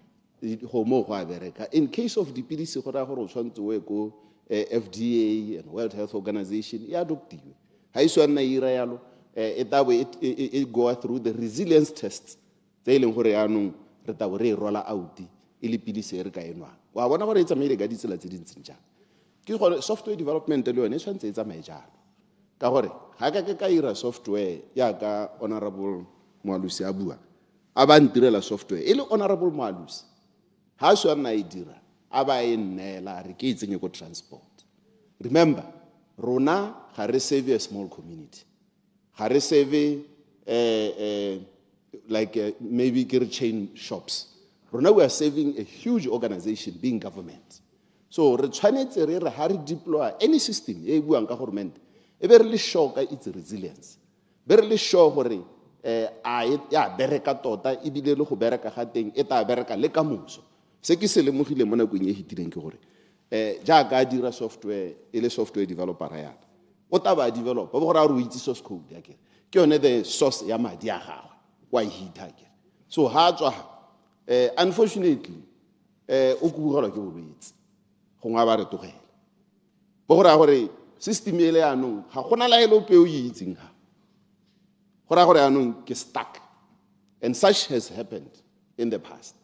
go mo go a bereka in case of dipilisi go ra gore o tshwantse o go FDA and World Health Organization ya adoptiwe ha iso nna ira yalo it go through the resilience tests tse e leng gore yanong re ta re rola out e le pilisi e re ka enwa wa bona gore e tsamaile ka ditsela tse dintseng jang ke gore software development le yone e tshwantse e tsamaye jalo ka gore ga ka ira software ya ka honorable Moalusi a bua a ba ntirela software e le honorable Moalusi ha so nna e dira a ba e nnela re ke itsenye go transport. Remember rona ga re save a small community ga re save maybe chain shops. Rona we are saving a huge organization being government. So re tshwanetse re ha re deploy any system e buang ka government e be re le sure ka its resilience. Be re le sure gore ya bereka tota e bile le go bereka ga teng e ta bereka le ka moso. Se ke se lemogile mo nakong e hitileng ke gore jaaka dira software e le software developer ya o ta ba develop ba gore a re itse source code ya ke yone the source ya madi a gago wa hita ke so ha tswa unfortunately o kubugelwa ke bolwetse go ngwa ba re togela bo gore system ele yanong ga gona la ele o pe o itseng ha gore yanong ke stuck and such has happened in the past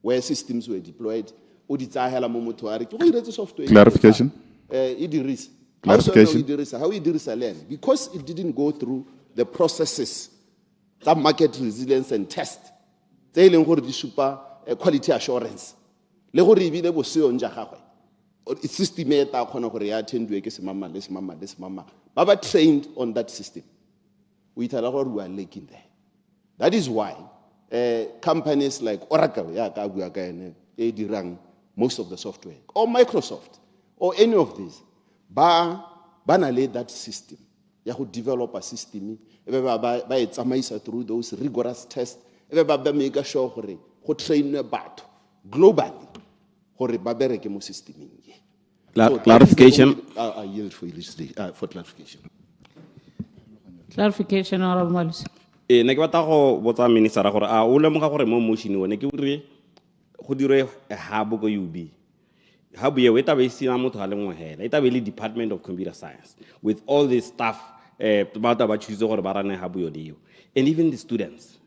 where systems were deployed o di tsahela mo motho a re ke go iretse software Clarification. Clarification. How it dirisa learn because it didn't go through the processes tsa market resilience and test tse e leng gore di supa quality assurance le gore e bile boseong ja gagwe system e ta khona gore ya attendiwe ke semama le semama le semama ba ba trained on that system we itala gore we are lacking there. That is why companies like Oracle ya ka bua ka ene e dirang most of the software or Microsoft or any of these ba na le that system ya go develop a system e be ba e tsamaisa through those rigorous tests e be ba make sure gore go train batho globally gore ba bereke mo systeming ye. Clarification. I yield for clarification. Clarification Honorable Moalusi. Ne ke batla go botsa minister gore a o lemoga gore mo motion one ke dire go dire a hub go UB. Hub ye we tabe sina motho a le ngwe hela. Ita be le Department of Computer Science with all this stuff ba choose gore ba rane hub yo dio. And even the students,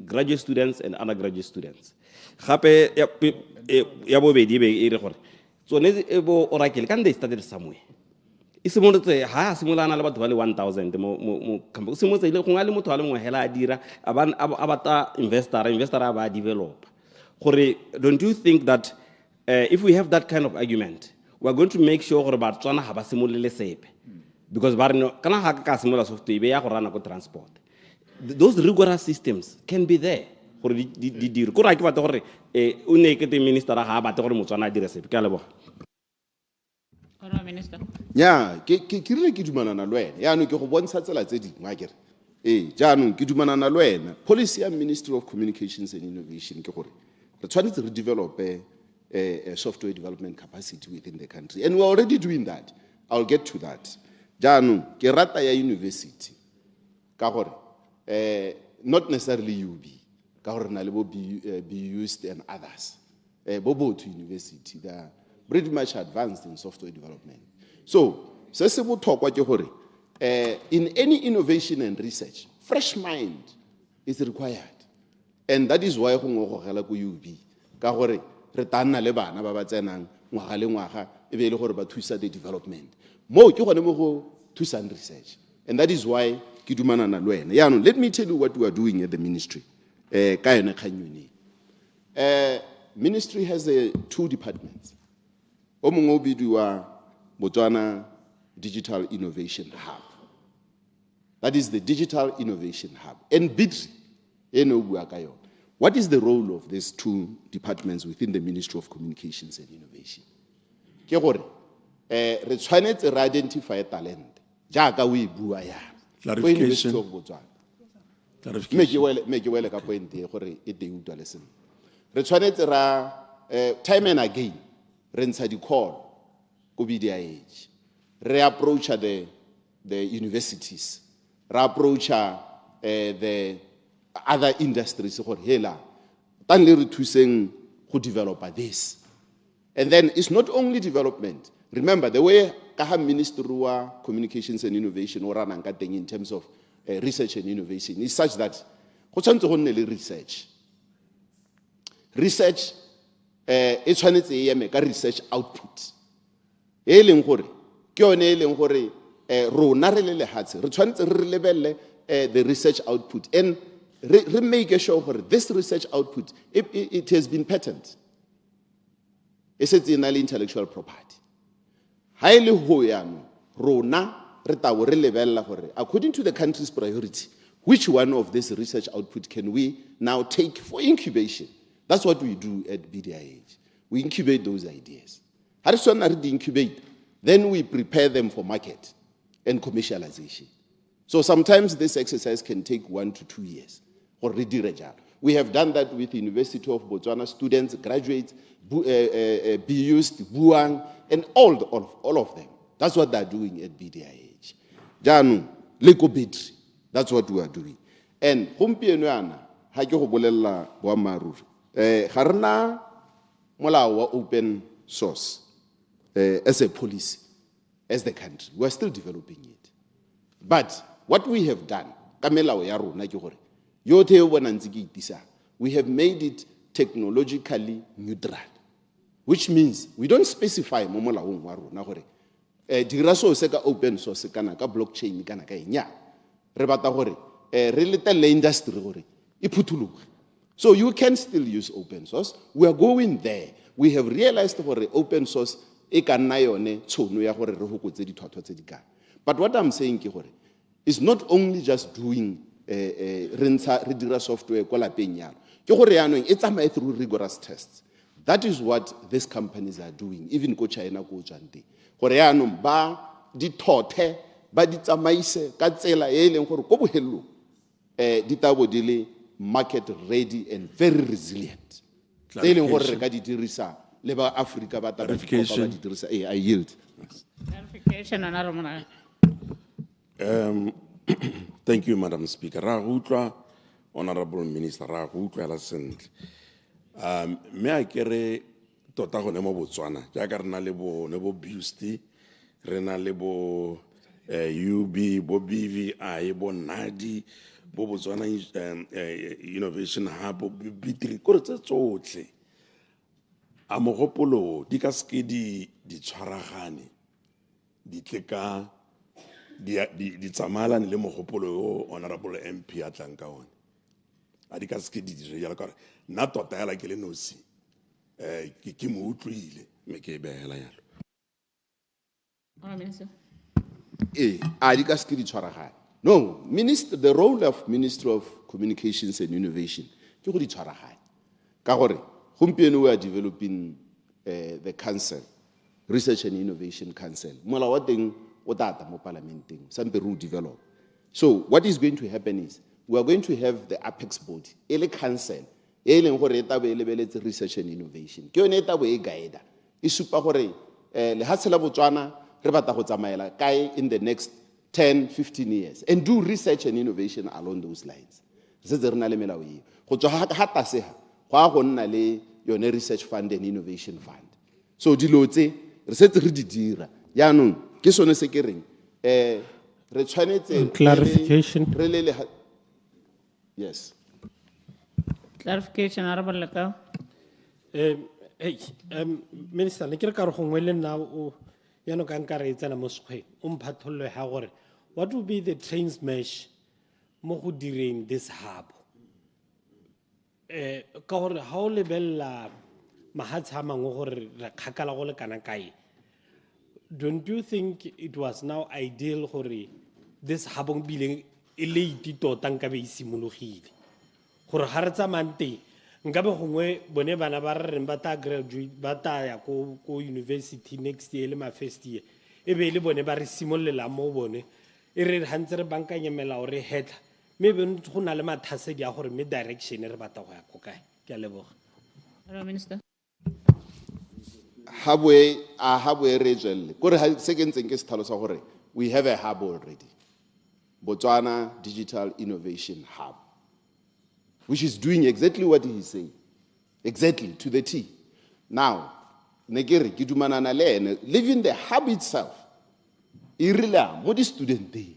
graduate students and undergraduate students. Gape ya bobedi be e re gore tsone e bo Oracle kan they started somewhere. Isimolotse ha simolana le batho ba le 1000 mo campus simotse ile go nga le motho a le ngwe hela a dira abata investor ba develop gore don't you think that if we have that kind of argument we are going to make sure gore batswana ha ba simolele sepe because ba re kana ha ka simola software be ya go rana go transport those rigorous systems can be there gore di dire go ra ke batla gore o ne ke te minister ha ba batla gore motswana a dire sepe ka leboga. Honorable Minister. Yeah, ke rile ke dumanana le wena ya no ke go bontsha tsela tse dingwe akere jaanong ke dumanana le wena policy ya Ministry of Communications and Innovation ke gore re tshwanetse re develop a software development capacity within the country and we are already doing that. I'll get to that. Jaanong ke rata ya university ka gore not necessarily UB ka gore na le bo be used and others Bobotu University. They are pretty much advanced in software development. So, in any innovation and research, fresh mind is required. And that is why we go UB. Ka gore re tanna le bana ba ba tsenang ngwaga le ngwaga e be le gore ba thusa the development. Mo ke gone mo go thusa research. And that is why ke dumana na le wena. Yaanong, let me tell you what we are doing at the ministry. Ka yone kganyone. Ministry has 2 departments. O mongwe o bidiwa Botswana Digital Innovation Hub. That is the Digital Innovation Hub. And BIDRI, what is the role of these 2 departments within the Ministry of Communications and Innovation? Ke gore re tshwanetse re identify talent jaaka we bua ya Clarification. me ke wele ka point e gore e te utlwa leseng. Re tshwanetse ra time and again re ntsha di call go BDIH. Re approach the universities, re approach the other industries gore hela tanle re thuseng go develop this. And then it's not only development. Remember the way ka Ministry wa Communications and Innovation o rana ka teng in terms of research and innovation is such that go tshwanetse go nne le research. Research e tshwanetse e eme ka research output. E leng gore ke yone e leng gore rona re le lehatse re tshwanetse re lebelle the research output and re make sure gore this research output it has been patented. It's in intellectual property. Highly hoyano rona re tawo re lebella gore according to the country's priority, which one of this research output can we now take for incubation? That's what we do at BDIH. We incubate those ideas. How do we incubate? Then we prepare them for market and commercialization. So sometimes this exercise can take 1 to 2 years. We have done that with the University of Botswana students, graduates, BUs, Buang, and all of them. That's what they're doing at BDIH. Janu, Leko Bedri, that's what we are doing. And Humpianuana, Hako Bolela Boamaru, Harna Mola open source as a policy, as the country. We're still developing it. But what we have done, Kamela Yaru, Nakore, Yote Wananzigi Tisa, we have made it technologically neutral, which means we don't specify Momola Waru, Nakore. Diraso Seka open source, Kanaka blockchain, Kanaka, nya, Rebata Hore, related industry, Iputulu. So you can still use open source. We are going there. We have realized that open source, but what I'm saying is not only just doing software, it's through rigorous tests. That is what these companies are doing, even go China, go Jante. Ba di tote, ba di tsamaise, ka tsela e leng gore go bohello di tabo dile market ready and very resilient. Tse leng gore re ka di dirisa le ba Africa ba taba di dirisa. I yield. Clarification, Honorable Mona. Thank you, Madam Speaker. Ra utlwa, Honorable Minister, ra utlwa la sentle. Me a kere tota go ne mo Botswana, jaaka re na le bo Busti, re na le bo UB, bo BVI, bo NADI, bo Botswana Innovation Hub, bo BIDRI, kore tse tsotlhe. A mogopolo di ka ske di tshwaragane di tleka di tsamalane le mogopolo yo Honorable MP a tlang ka one. A di ka ske di dire jalo ka nna tota yala ke le nosi ke mo utlwile me ke beela yalo. Di ka ske di tshwaragane. No, the role of Ministry of Communications and Innovation ke go di tshwaragane. Ka gore gompieno we are developing the council, Research and Innovation Council. Mola wa teng o data mo parliamenteng, sampe re develop. So what is going to happen is we are going to have the apex body, ele council, e leng gore eta be lebeletse research and innovation. Ke yone eta be e guide. E supa gore le hatsela Botswana re batla go tsamaela kae in the next 10, 15 years and do research and innovation along those lines. Se re na le melao e. Go tswa ha ta se go a go nna le yone research fund and innovation fund. So dilo tse re setse re di dira yaanong ke sone se ke reng re tshwanetse Clarification. Yes. Clarification, Honorable Lekau. Hey, Minister, ne ke re ka re gongwe le nna o yano ka nka re tsena mo sekgweng o mphatholole ha gore what will be the trains mesh mo go direng this hub ka gore ha o lebella mahatshe a mangwe gore re kgakala go le kana kae don't you think it was now ideal gore this hub o bileng e late tota nka be e simologile gore ha re tsamayang teng nkabe gongwe bone bana ba re reng ba ta graduate ba ta ya ko university next year le ma first year e be le bone ba re simololela mo bone e re hantse re bankanye melao re hetla maybe go na le mathasedi a gore me direction re bata go ya ko kae ke a leboga Minister. Habwe re tswelle kore se ke ntseng ke se tlhalosa gore we have a hub already, Botswana Digital Innovation Hub, which is doing exactly what he is saying, exactly to the T. Now, negere ke dumanana le ene, leaving the hub itself, irila mo di student day,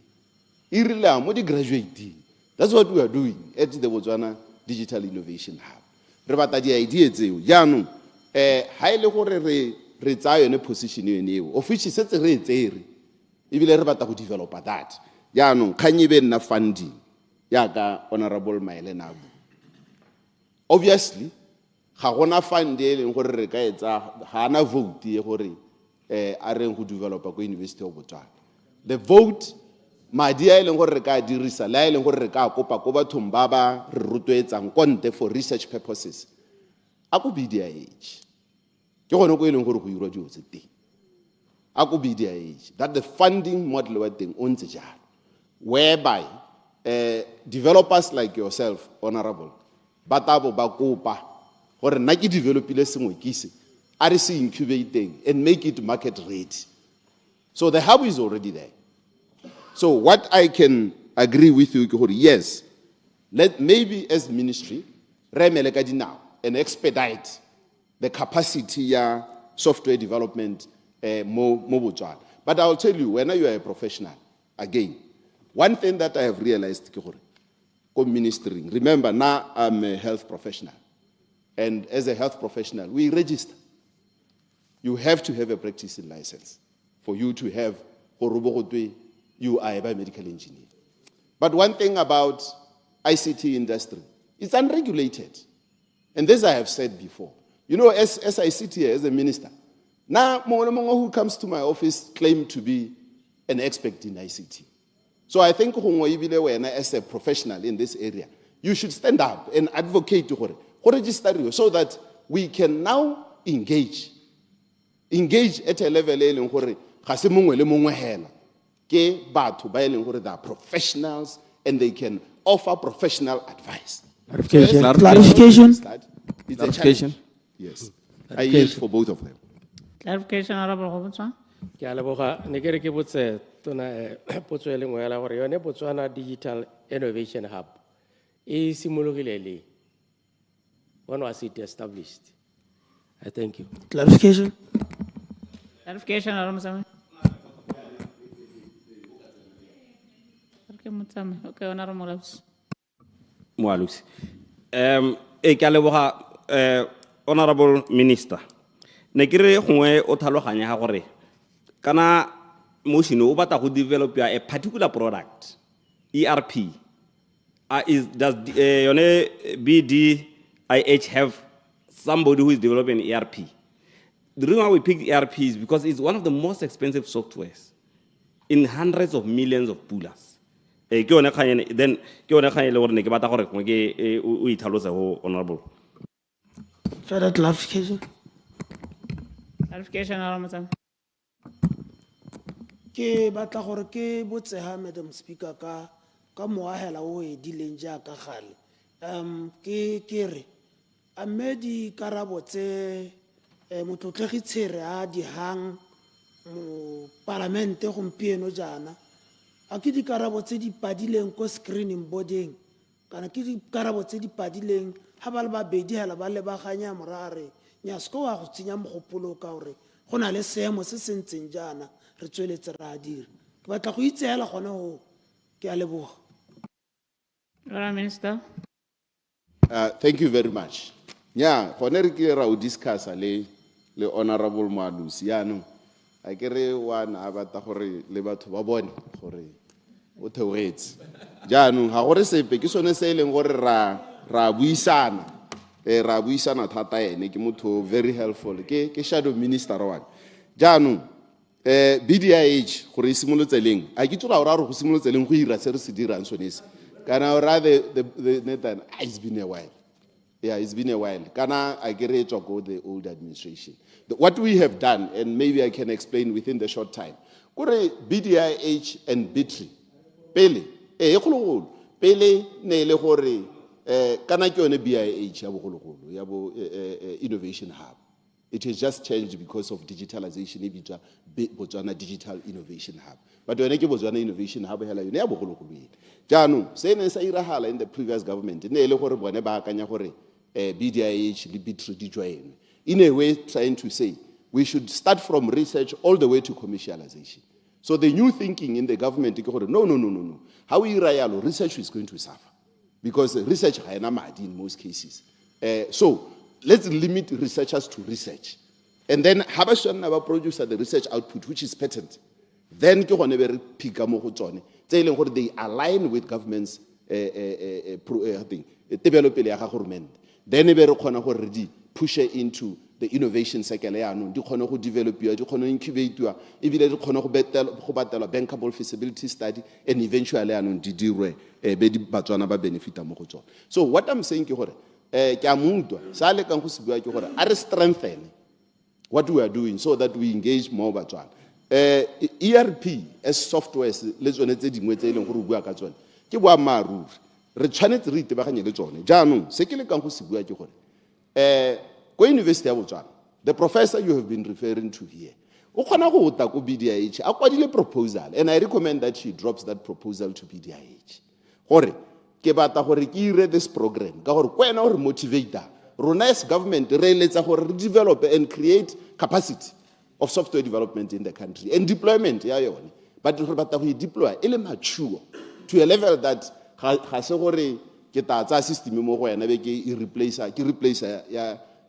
irila mo di graduate day. That's what we are doing at the Botswana Digital Innovation Hub. Re bata di idea tseo jaanong ha ile gore re tsaya yone position eo of which setse re tsere ebile re bata go develop that jaanong khanye be nna funding ya ka Honorable Mayele. Obviously ga gona fund e leng gore re ka etsa ga na vote e gore a reng go develop ko University of Botswana. The vote madi a leng gore re ka dirisa la e leng gore re ka kopa ko bathong ba ba re rotloetsang konte for research purposes a go BDIH ke gone go e leng gore go irwa dio tse teng a go BDIH that the funding model wa teng o ntse jalo whereby developers like yourself, Honorable, batabo ba kopa gore nna ke developile sengwe ke se a re se incubating and make it market ready. So the hub is already there. So what I can agree with you, yes, let maybe as ministry, remeleka now and expedite the capacity software development mo Botswana. But I'll tell you, when you are a professional, again, one thing that I have realized, ministering, remember now I'm a health professional. And as a health professional, we register. You have to have a practicing license for you to have you are a biomedical engineer. But one thing about ICT industry, it's unregulated. And this I have said before. You know, as I sit here as a minister, now who comes to my office claim to be an expert in ICT. So I think as a professional in this area, you should stand up and advocate to register so that we can now engage at a level where they are professionals and they can offer professional advice. Clarification. It's a challenge. Yes. I use for both of them. Clarification, Honorable Robertson. Ke a leboga ne ke re ke botse tona potso e lengwe ya gore yone Botswana Digital Innovation Hub e simologile le when was it established? I thank you. Clarification. Clarification, Honorable Okay, Honorable Moalusi. Ke a leboga Honorable Minister. Ne ke re gongwe o tlhaloganya ga gore kana motion o batla go develop a particular product ERP does yone BDIH have somebody who is developing ERP? The reason why we picked ERP is because it's one of the most expensive softwares in hundreds of millions of pullers. Then ke yone kganye le gore ne ke batla gore ke o itlhalose ho Honorable. Further clarification. Clarification, Honorable. Ke batla gore ke botse ha Madam Speaker ka moahela o e dileng jaaka gale ke re a me di karabo tse motlotlegi a di hang mo parlamente gompieno jana a ke di karabo tse di padileng ko screening boarding kana ke di karabo tse di padileng ha ba le babedi hela ba lebaganya morare nya se ko wa go tsenya mogopolo ka gore go na le seemo se se ntseng jaana re tsweletse ra dira ke batla go itse hela gone ho ke a leboga. Minister. Thank you very much. Yeah, gone re ke ra o discussa le honorable Seads yaanong a ke re wana a batla gore le batho ba bone gore o theogetse jaanong ga gore sepe ke sone se e leng gore ra buisana ra buisana thata ene ke motho very helpful ke shadow minister one jaanong BDIH gore e simolotseng a ke tsoga gore a re go simolotseng go ira se re se dirang sonese kana o ra the Nathan it's been a while. Yeah, it's been a while. Kana I get go the old administration. What we have done, and maybe I can explain within the short time. Kore BDIH and BITRI. Pele, Pele ne le gore kana ke yone BIH ya bogologolo ya bo innovation hub. It has just changed because of digitalization. Ibitwa Botswana Digital Innovation Hub. But when ke Botswana Innovation Hub hela yone ya bogologolo. Jaanong se ne sa irahala in the previous government ne le gore bone ba akanya gore BDIH le BITRI di join. In a way trying to say we should start from research all the way to commercialization. So the new thinking in the government is no. How we yalo research is going to suffer because research ha ena madi in most cases. So let's limit researchers to research. And then Habashana produce the research output, which is patent. Then they align with government's development. Then they push it into the innovation cycle. They develop, incubate, bankable feasibility study, and eventually benefit. So what I'm saying is strengthen what we are doing so that we engage more Batswana. ERP as software le tsone tse dingwe tse ileng gore bua ka tsone ke boa maruri re tshwanetse re itebaganye le tsone jaanong se ke le kang go se bua ke gore ko University ya Botswana the professor you have been referring to here o khona go ta ko BDIH a kwadile proposal and I recommend that she drops that proposal to BDIH gore ke batla gore ke ire this program ka gore kwena o re motivator rona as government re letsa gore re develop and create capacity of software development in the country and deployment ya yone but re batla go deploy ele mature to a level that ga se gore ke ta tsa system mo go yana be ke replace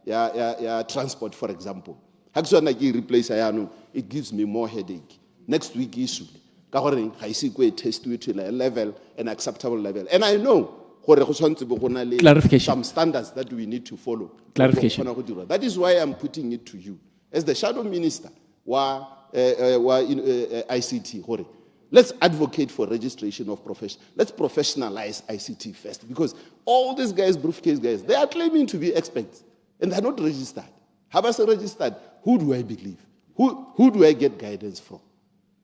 ya transport for example ha ke sona ke replace ya no it gives me more headache next week issue ka gore ga ise go test to a level an acceptable level and I know gore go tshwantse be gona le some standards that we need to follow clarification that is why I'm putting it to you as the shadow minister wa ICT gore let's advocate for registration of profession. Let's professionalize ICT first because all these guys, briefcase guys, they are claiming to be experts and they're not registered. Have us registered? Who do I believe? Who do I get guidance from?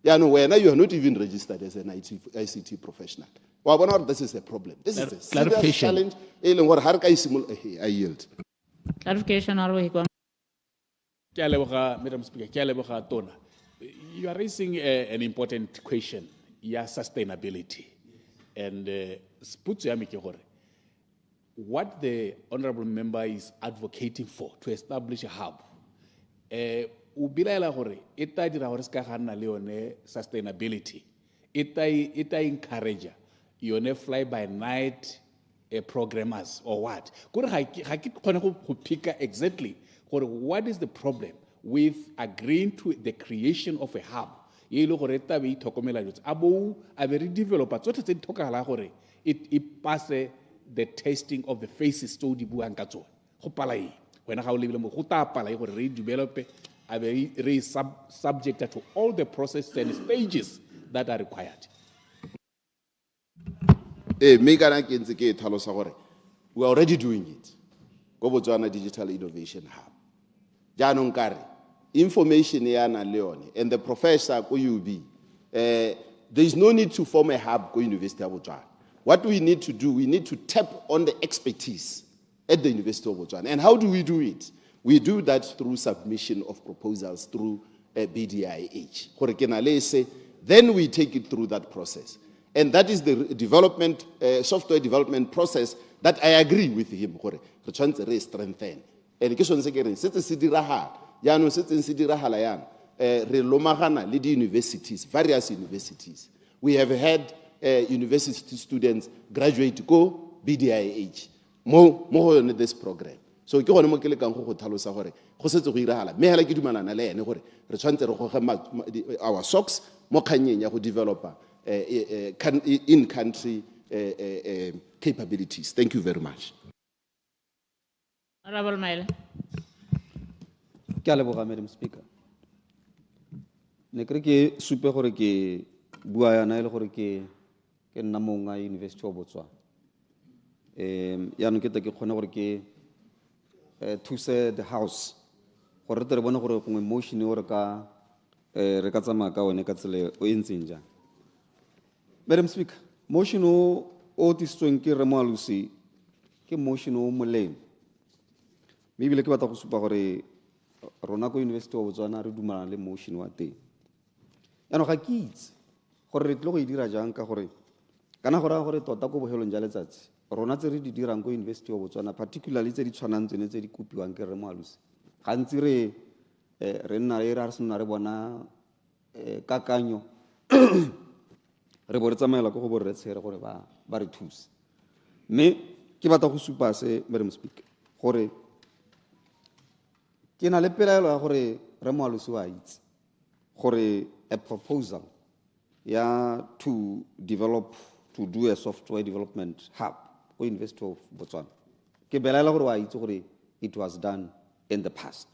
Yeah, no, where now you are not even registered as an ICT professional. Well, this is a problem. This is a serious challenge. I yield. Clarification, Madam Speaker, you are raising an important question, sustainability. And what the honorable member is advocating for to establish a hub, sustainability. It encourage fly by night programmers or what? Exactly what is the problem with agreeing to the creation of a hub? It pass the testing of the phases to the buankato. When I develop subject to all the processes and stages that are required. We are already doing it. Botswana Digital Innovation Hub. Janongari, information yana leone, and the professor ko UB. There is no need to form a hub ko University of Botswana. What we need to do, we need to tap on the expertise at the University of Botswana. And how do we do it? We do that through submission of proposals through BDIH. Then we take it through that process. And that is the development, software development process that that I agree with him gore re tshwantse re strengthen and ke sone se ke reng setse se diragala jaanong setseng se diragala yana re lomagana le di-universities, various universities. We have had university students graduate go BDIH mo go yone this program. So ke gone mo ke lekang go tlhalosa gore go setse go iragala mme hela ke dumalana le ene gore re tshwantse re goge our socks mo kganyeng ya go developa in country capabilities. Thank you very much. Honorable Maile. Ke a leboga, Madam Speaker. Ne kere ke supe gore ke bua yana ile gore ke nna mong a University of Botswana. Yaanong ke ke kgone gore ke thuse the house gore re tle re bone gore gongwe motion o re ka tsamaya ka one ka tsela o e ntseng jang. Madam Speaker, motion o tisitsweng ke Remo Alusi ke motion o molemo. Mme ebile ke batla go supa gore rona ko University of Botswana re dumalana le motion wa teng. Yaanong ga ke itse gore re tle go e dira jang ka gore kana go raya gore tota ko bogelong ja letsatsi rona tse re di dirang ko University of Botswana particularly tse di tshwanang tsone tse di kopiwang ke Remo Alusi gantsi re nna re sena re bona kakanyo re bo re tsamaela ko go bo re tshere gore ba re thuse. Mme ke batla go supa se, Madam Speaker, gore ke na le pelaelo ya gore Remo Alusi wa itse gore a proposal to do a software development hub ko University of Botswana ke belaela gore wa itse gore it was done in the past.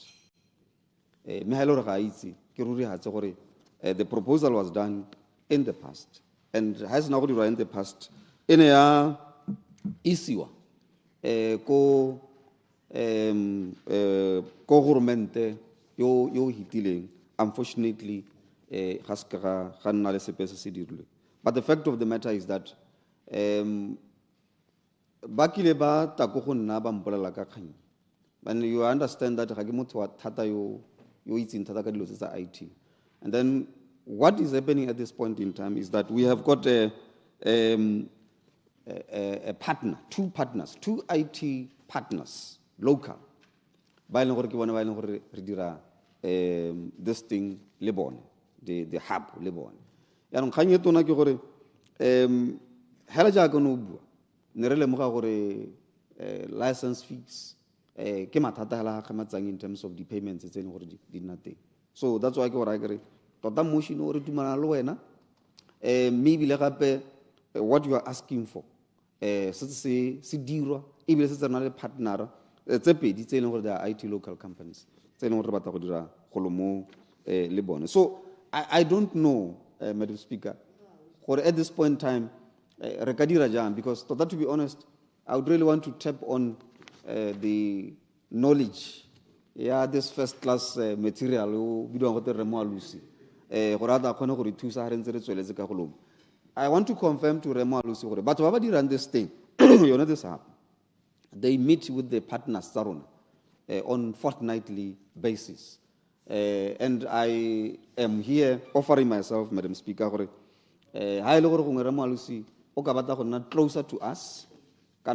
Mme ha ile gore ga itse ke ruri hatse gore the proposal was done in the past and has now been in the past in a isiwa ko government yo hitileng. Unfortunately ga se ga nna le sepe se se dirilwe. But the fact of the matter is that ba kile ba ta go nna ba mpolela ka kgang. And you understand that ga ke motho wa thata yo itseng thata ka dilo tsa IT. And then what is happening at this point in time is that we have got a partner, two IT partners, local. Ba ile gore ke bona ba ile gore re dira this thing le bone, the hub le bone. Yaanong kgang e tona ke gore hela jaaka no bua ne re lemoga gore license fees ke mathata hela ga matsang in terms of the payments tse gore di nna teng. So that's why ke gore ke re tota motion o re dumana le wena maybe le gape what you are asking for se dirwa ebile se tsena le partner tse pedi tse leng gore they are IT local companies tse leng gore re batla go dira golo mo le bone. So I don't know, Madam Speaker, or at this point in time, rekadira jang, because to be honest, I would really want to tap on the knowledge, this first class material. I want to confirm to Remo Alusi, but whoever did this thing, you know this happen. They meet with the partners on fortnightly basis. And I am here offering myself, Madam Speaker, closer to us. I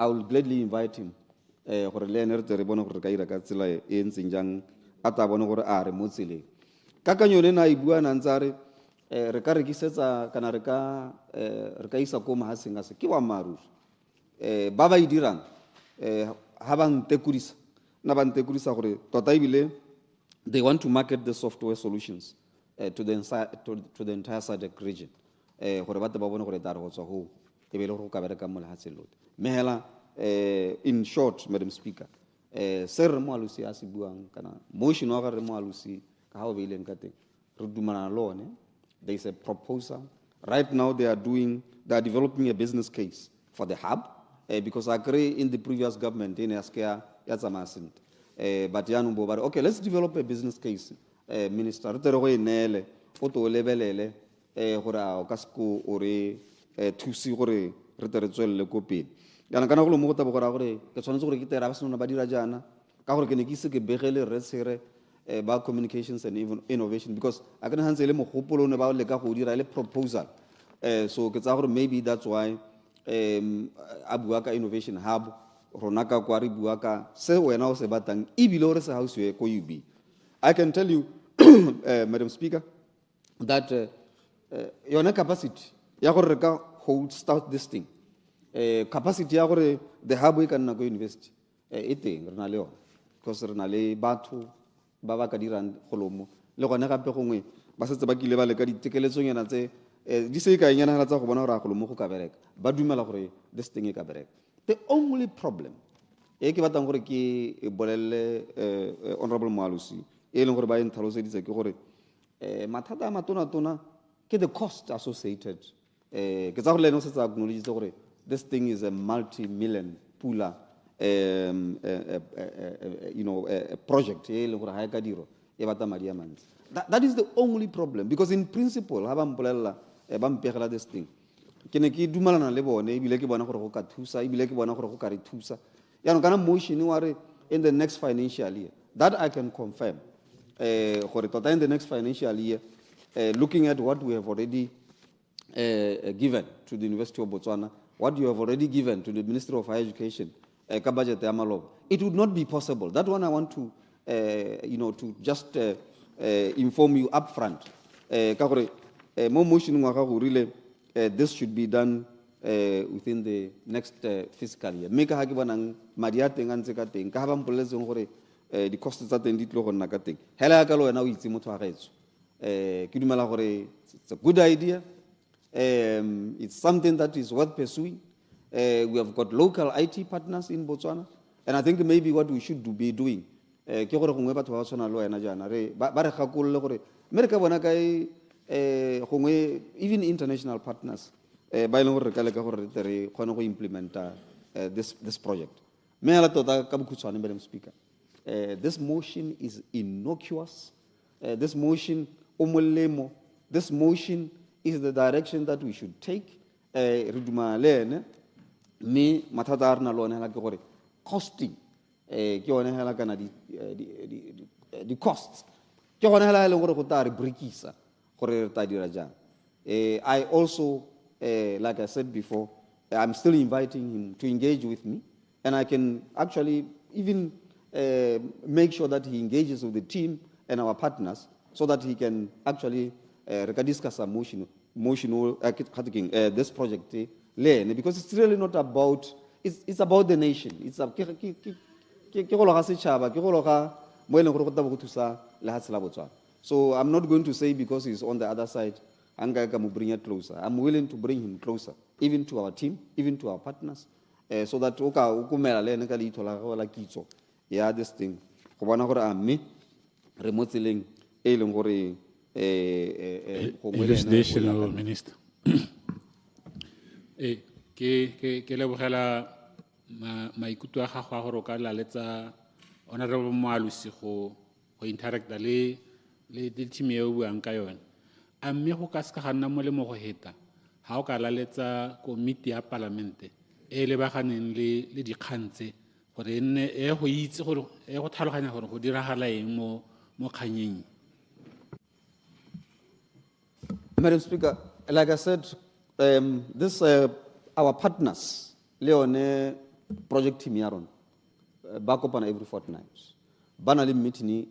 will gladly invite him. Kakanyone na ibua na ntsare re ka rekisetsa kana re ka isa ko mahaseng a se ke wa maru ba ba idirang ha ba ntekurisa na ba ntekurisa gore tota ibile they want to market the software solutions to the entire SADC region gore ba te ba bone gore tare go tswa go e be le go ka bereka mo lehatse lote mehela in short, Madam Speaker, se re mo alusi a se buang kana motion wa ga re mo alusi ka ha o beileng ka teng re dumana lone. There is a proposal right now. They are developing a business case for the hub because I agree in the previous government in Askia Yatsamasin but okay, let's develop a business case, Minister nele photo lebelele hora kasko ore thusi gore re tere tswelle ko pele yana kana go lo mo go tabogora gore ke tshwanetse gore ke tera ba sena ba dira jana ka gore ke ne ke se ke begele re tsere about communications and even innovation because I can handle mo gopolo ne ba le ka go dira le proposal So ke tsaya gore maybe that's why a bua ka innovation hub rona ka kwa re bua ka se wena o se batang ebile o re se hausiwe ko UB. I can tell you Madam Speaker that yona capacity ya gore re ka start this thing capacity ya gore the hub e ka nna ko university e teng re na le yona because re na le batho ba ba ka dirang golomo le gone gape gongwe ba setse ba kile ba le ka ditekeletsonyana tse di se ka nyana tsa go bona gore a golomo go ka bereka ba dumela gore this thing e ka bereka. The only problem e ke batang gore ke bolelle honorable Moalusi e leng gore ba intaloseditse ke gore mathata a matona ke the cost associated ke tsa gore le no se tsa acknowledge gore this thing is a multi-million pula project e leng gore ha e ka diro e bata madi a mantsi. That is the only problem because in principle ha ba mpolella ba mpegela this thing ke ne ke dumalana le bone ebile ke bona gore go ka thusa ebile ke bona gore go ka re thusa yaanong kana motion wa re in the next financial year that I can confirm gore tota in the next financial year looking at what we have already given to the University of Botswana, what you have already given to the Ministry of Higher Education ka budget ya maloba, it would not be possible. That one I want to to just inform you up front ka gore mo motion wa gago rile this should be done within the next fiscal year. Make ha ke bonang madi a teng a ntse ka teng ka ba mpoleletseng gore di cost tsa teng di tlo go nna ka teng hela ka lo wena o itse motho wa gaetso ke dumela gore it's a good idea. It's something that is worth pursuing. We have got local IT partners in Botswana, and I think maybe what we should be doing ke gore gongwe batho ba tshwana le wena jana re ba re gakolle gore America bona kae gongwe even international partners ba ile gore ka le ka gore re khone go implementa this project. Me ala tota ka bokhutswane Madam Speaker, this motion is innocuous. This motion omolemo, this motion is the direction that we should take. Riduma lene me mathata arna lo ne la ke gore costing ke yone hela kana di costs ke gone hela le gore go ta re breakisa gore re ta dira jang. I also like I said before, I'm still inviting him to engage with me, and I can actually even make sure that he engages with the team and our partners so that he can actually discuss a motion this project because it's really not about it's about the nation. It's a so I'm not going to say because he's on the other side I'm going to bring it closer. I'm willing to bring him closer, even to our team, even to our partners, so that this thing remotely National Minister. Ke lebogela maikutlo a gago a gore o ka laletsa honorable Moalusi go interact le team e o buang ka yone. A mme go ka se ka nna molemo go heta ha o ka laletsa komiti ya parlamente e lebaganeng le dikgang tse gore e nne e go itse gore e go tlhaloganya gore go diragala eng mo kganyeng. Madam Speaker, like I said, this our partners, Leone project team yaron, back up on every fortnight. Banally meeting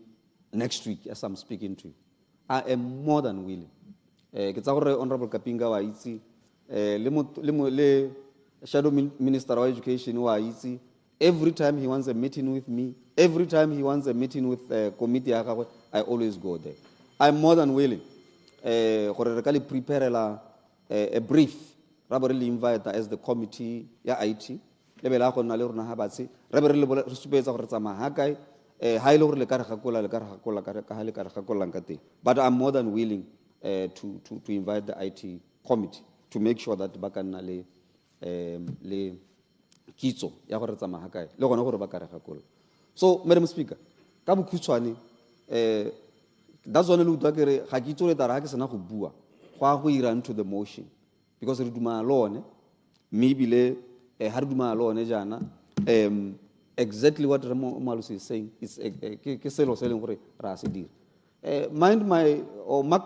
next week as I'm speaking to you. I am more than willing. Honorable Kapinga wa itsi, le Shadow Minister of Education wa itsi. Every time he wants a meeting with me, every time he wants a meeting with the committee, I always go there. I'm more than willing. Prepare a brief. Really invite as the committee ya IT. But I'm more than willing to invite the IT committee to make sure that bakana le kitso ya gore tsamaya kae le gona gore ba ka re gakola. So Madam Speaker, ka bokhutshwane that's one lu takere ga kitso le tara ha ke sena go bua go go ira into the motion because re duma lone maybe le ha re duma lone jana exactly what Moalusi is saying is ke selo se leng gore ra se dira. Mark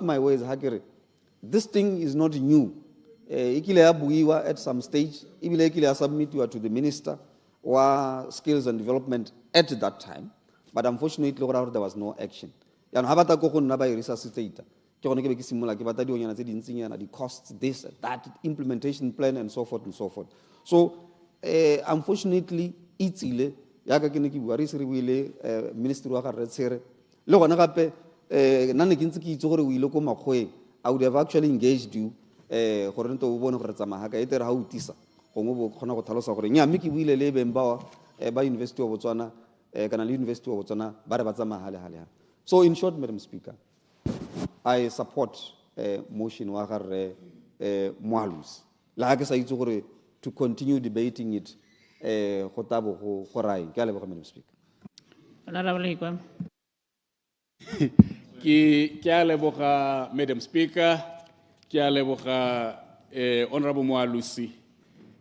my words, Hakere, this thing is not new. e kile ya buiwa at some stage, ebile e kile ya submitiwa to the Minister wa Skills and Development at that time, but unfortunately there was no action. Yaanong ha bata go go nna ba e resuscitator, ke gone ke be ke simola ke bata dionyana tse dintsinyana, the costs, this, that, implementation plan and so forth and so forth. So unfortunately it's ile ya ka ke ne ke bua re se re buile ministry wa ga re tshere le gona gape nna ne ke ntse ke itse gore o ile ko makgoeng, I would have actually engaged you gore nto o bone gore tsamaya ka etere ha o tisa gongwe bo kgona go tlhalosa gore nya mme ke buile le beng ba University of Botswana kana le University of Botswana ba re ba tsamaya hale. So in short, Madam Speaker, I support motion wa ga re Moalusi la ke sa itse gore to continue debating it go tabo go rai ke a leboga, Madam Speaker. Honorable Hikwa. Ke a leboga, Madam Speaker, ke a leboga Honorable Moalusi.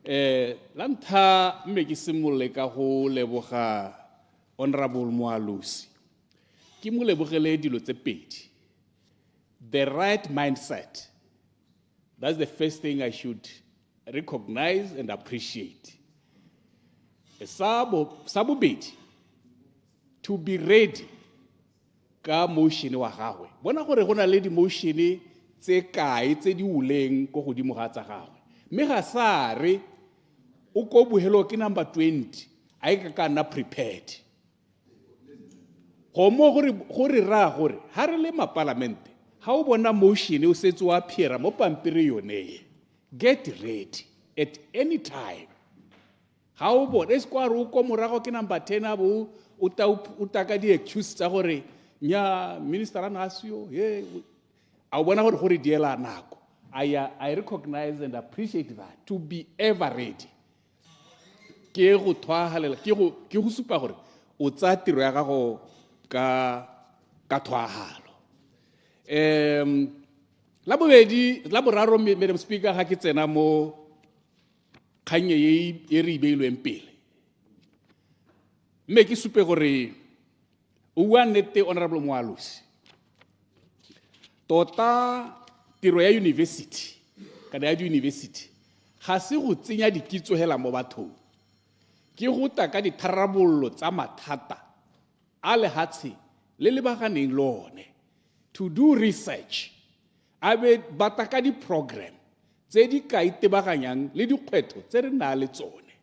La ntlha mme ke simolole ka go leboga Honorable Moalusi. Ke mo lebogele dilo tse pedi. The right mindset. That's the first thing I should recognize and appreciate. Sa bobedi, to be ready ka motion wa gagwe. Bona gore go na le di motion tse kae tse di uleng go godimo ga tsa gagwe. Mme ga sa re o ko bohelo ke number 20 a e ka nna prepared. Go mo gore ra gore ha re le maparlamente ha o bona motion o setse wa phira mo pampiri yone, get ready at any time. Ha o bona es kwa ro ko morago ke number 10 abo o taka di excuse tsa gore nya minister ana asio a bona gore diela nako. I recognize and appreciate that, to be ever ready. Ke go thwahalela ke go supa gore o tsa tiro ya gago ka thwahalo. La boraro, Madam Speaker, ha ke tsena mo kganye e re beilweng pele. Mme ke supe gore o bua nnete, Honorable Moalusi. Tota tiro ya university kana ya university ga se go tsenya dikitso hela mo bathong, ke go ta ka ditharabollo tsa mathata a lehatshe le lebaganeng lone, to do research, abe bataka di program tse di ka itebaganyang le dikgwetho tse re na le tsone.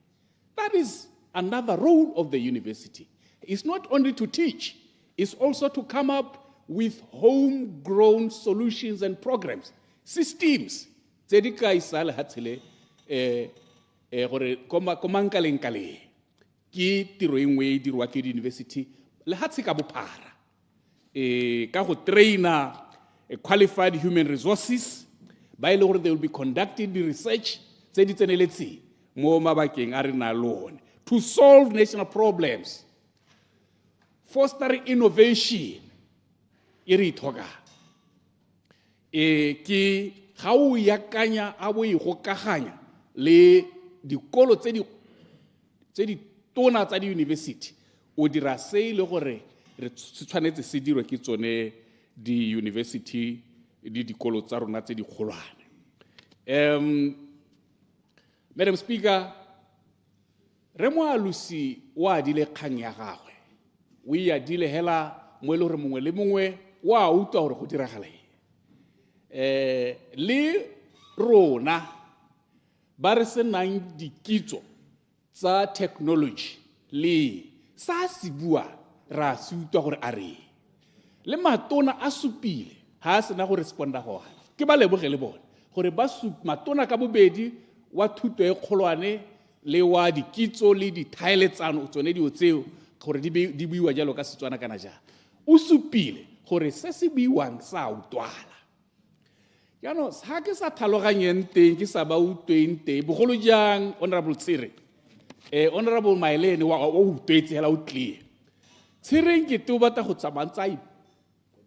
That is another role of the university. It's not only to teach, it's also to come up with homegrown solutions and programs, systems tse di ka isa lehatshe le gore komankaleng ke tiro engwe e dirwa ke university lehatshe ka bophara ka go traina qualified human resources ba ile gore they will be conducting the research tse di tseneletseng mo mabakeng a re na lone to solve national problems, fostering innovation e re ithoka ke ga o yakanya a bo e gokaganya le dikolo tse di tona tsa di university o dira se le gore re tshwanetse se dirwe ke tsone di university di dikolo tsa rona tse di kgolwane. Madam Speaker, re Moalusi wa dile kgang ya gagwe o ya dile hela mo le gore mongwe le mongwe wa utwa gore go diragala le rona ba re senang dikitso tsa technology le sa se bua ra se utwa gore a re le matona a supile ha se na go responda go ke ba leboge le bona gore ba matona ka bobedi wa thuto e kgolwane le wa dikitso le dithaeletsano tsone di otseo gore di buiwa jalo ka Setswana kana ja o supile gore se se buiwang sa utwala. Yano ha ke sa tlhaloganyeng teng ke sa ba utweng teng bogolo jang Honorable Tsire Honorable Maelene wa o utwetse hela o clear Tsireng ke te o batla go tsamantsa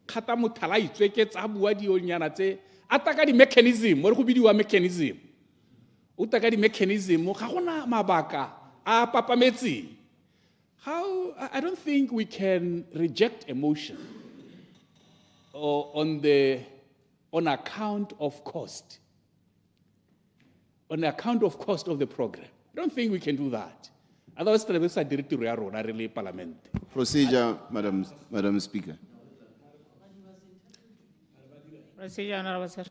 khata mothala itsweke tsa bua dionyana tse ataka di mechanism mo re go bidiwa mechanism o taka di mechanism ga gona mabaka a papametse. How I don't think we can reject emotion on account of cost. on account of cost of the program. I don't think we can do that. Otherwise, the best director really parliament. Procedure, Madam Speaker. Procedure, Honorable Sir.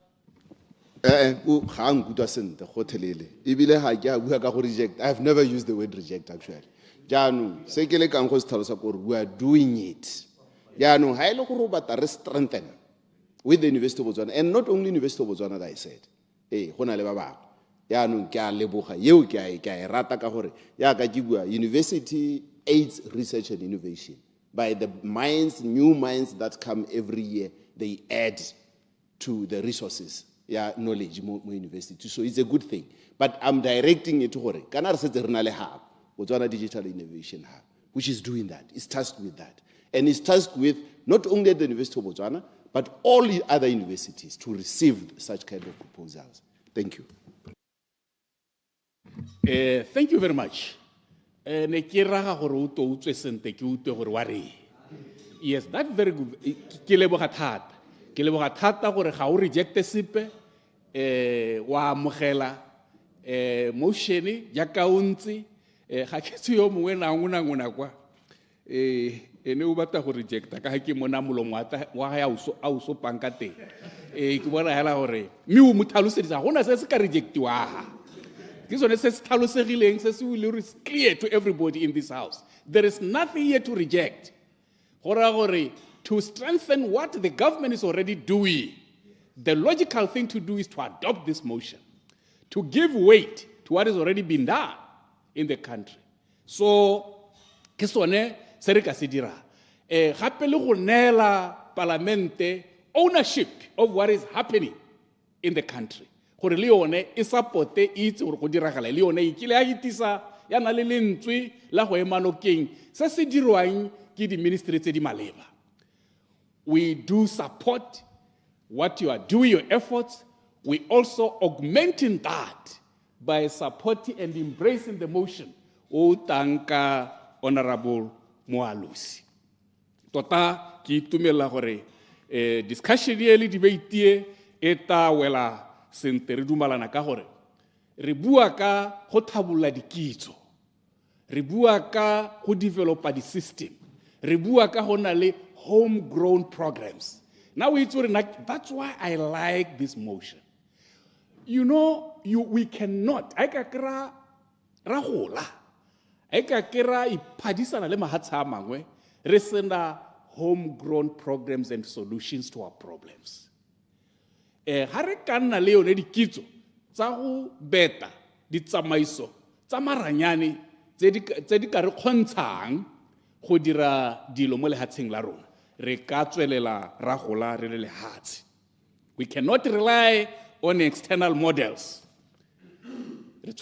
O ga nkutlwa sentle go thelele. Ebile ha ke a bua ka go reject. I've never used the word reject actually. Jaanong se ke le kang go se tlhalosa gore we are doing it. Jaanong ha ile gore o batla re strengthen with the University of Botswana, and not only University of Botswana that I said. Go na le ba bangwe. Jaanong ke a leboga yeo ke a rata ka gore ya ka ke bua university aids research and innovation. By the new minds that come every year, they add to the resources, knowledge mo university. So it's a good thing. But I'm directing it to Hore. Kana re setse re na le hub, Botswana Digital Innovation Hub, which is doing that. It's tasked with that. And it's tasked with not only the University of Botswana, but all the other universities to receive such kind of proposals. Thank you. Thank you very much. Yes, that's very good. Ke leboga thata gore ga o reject sepe wa amogela motion ya kaunti ga ke tse yo mongwe na ngona kwa ene o batla go rejecta ka ha ke mona molomo wa ha o so panka teng ke bona hela gore mi o mothalosedisa gona se se ka rejectiwa ke sone se se thalosegileng se se will clear to everybody in this house. There is nothing here to reject. To strengthen what the government is already doing, the logical thing to do is to adopt this motion, to give weight to what has already been done in the country. So, ke sone se re ka se dira. Gape le go neela parlamente ownership of what is happening in the country. Gore le yone e supporte itse gore go diragala le yone ikile ya itisa ya na le lentswe la go emanokeng se se dirwang ke di ministry tse di maleba. We do support what you are doing, your efforts. We also augmenting that by supporting and embracing the motion. O tanka Honorable Moalusi. Tota ki tumela gore discussion ye le debate ye eta wela sente re dumalana ka gore re bua ka go thabula dikitso. Re bua ka go developa di system. Re bua ka go na le homegrown programs. Now that's why I like this motion. You know, we cannot. I ka kira ragola. I ka kira ipadisana le mahatsa mangwe. Re senda homegrown programs and solutions to our problems. Ha re ka nna le yone dikitso tsa go beta di tsamaiso tsa maranyane tse di ka re kgontshang go dira dilo mo lehatsheng la rona. We cannot rely on external models. The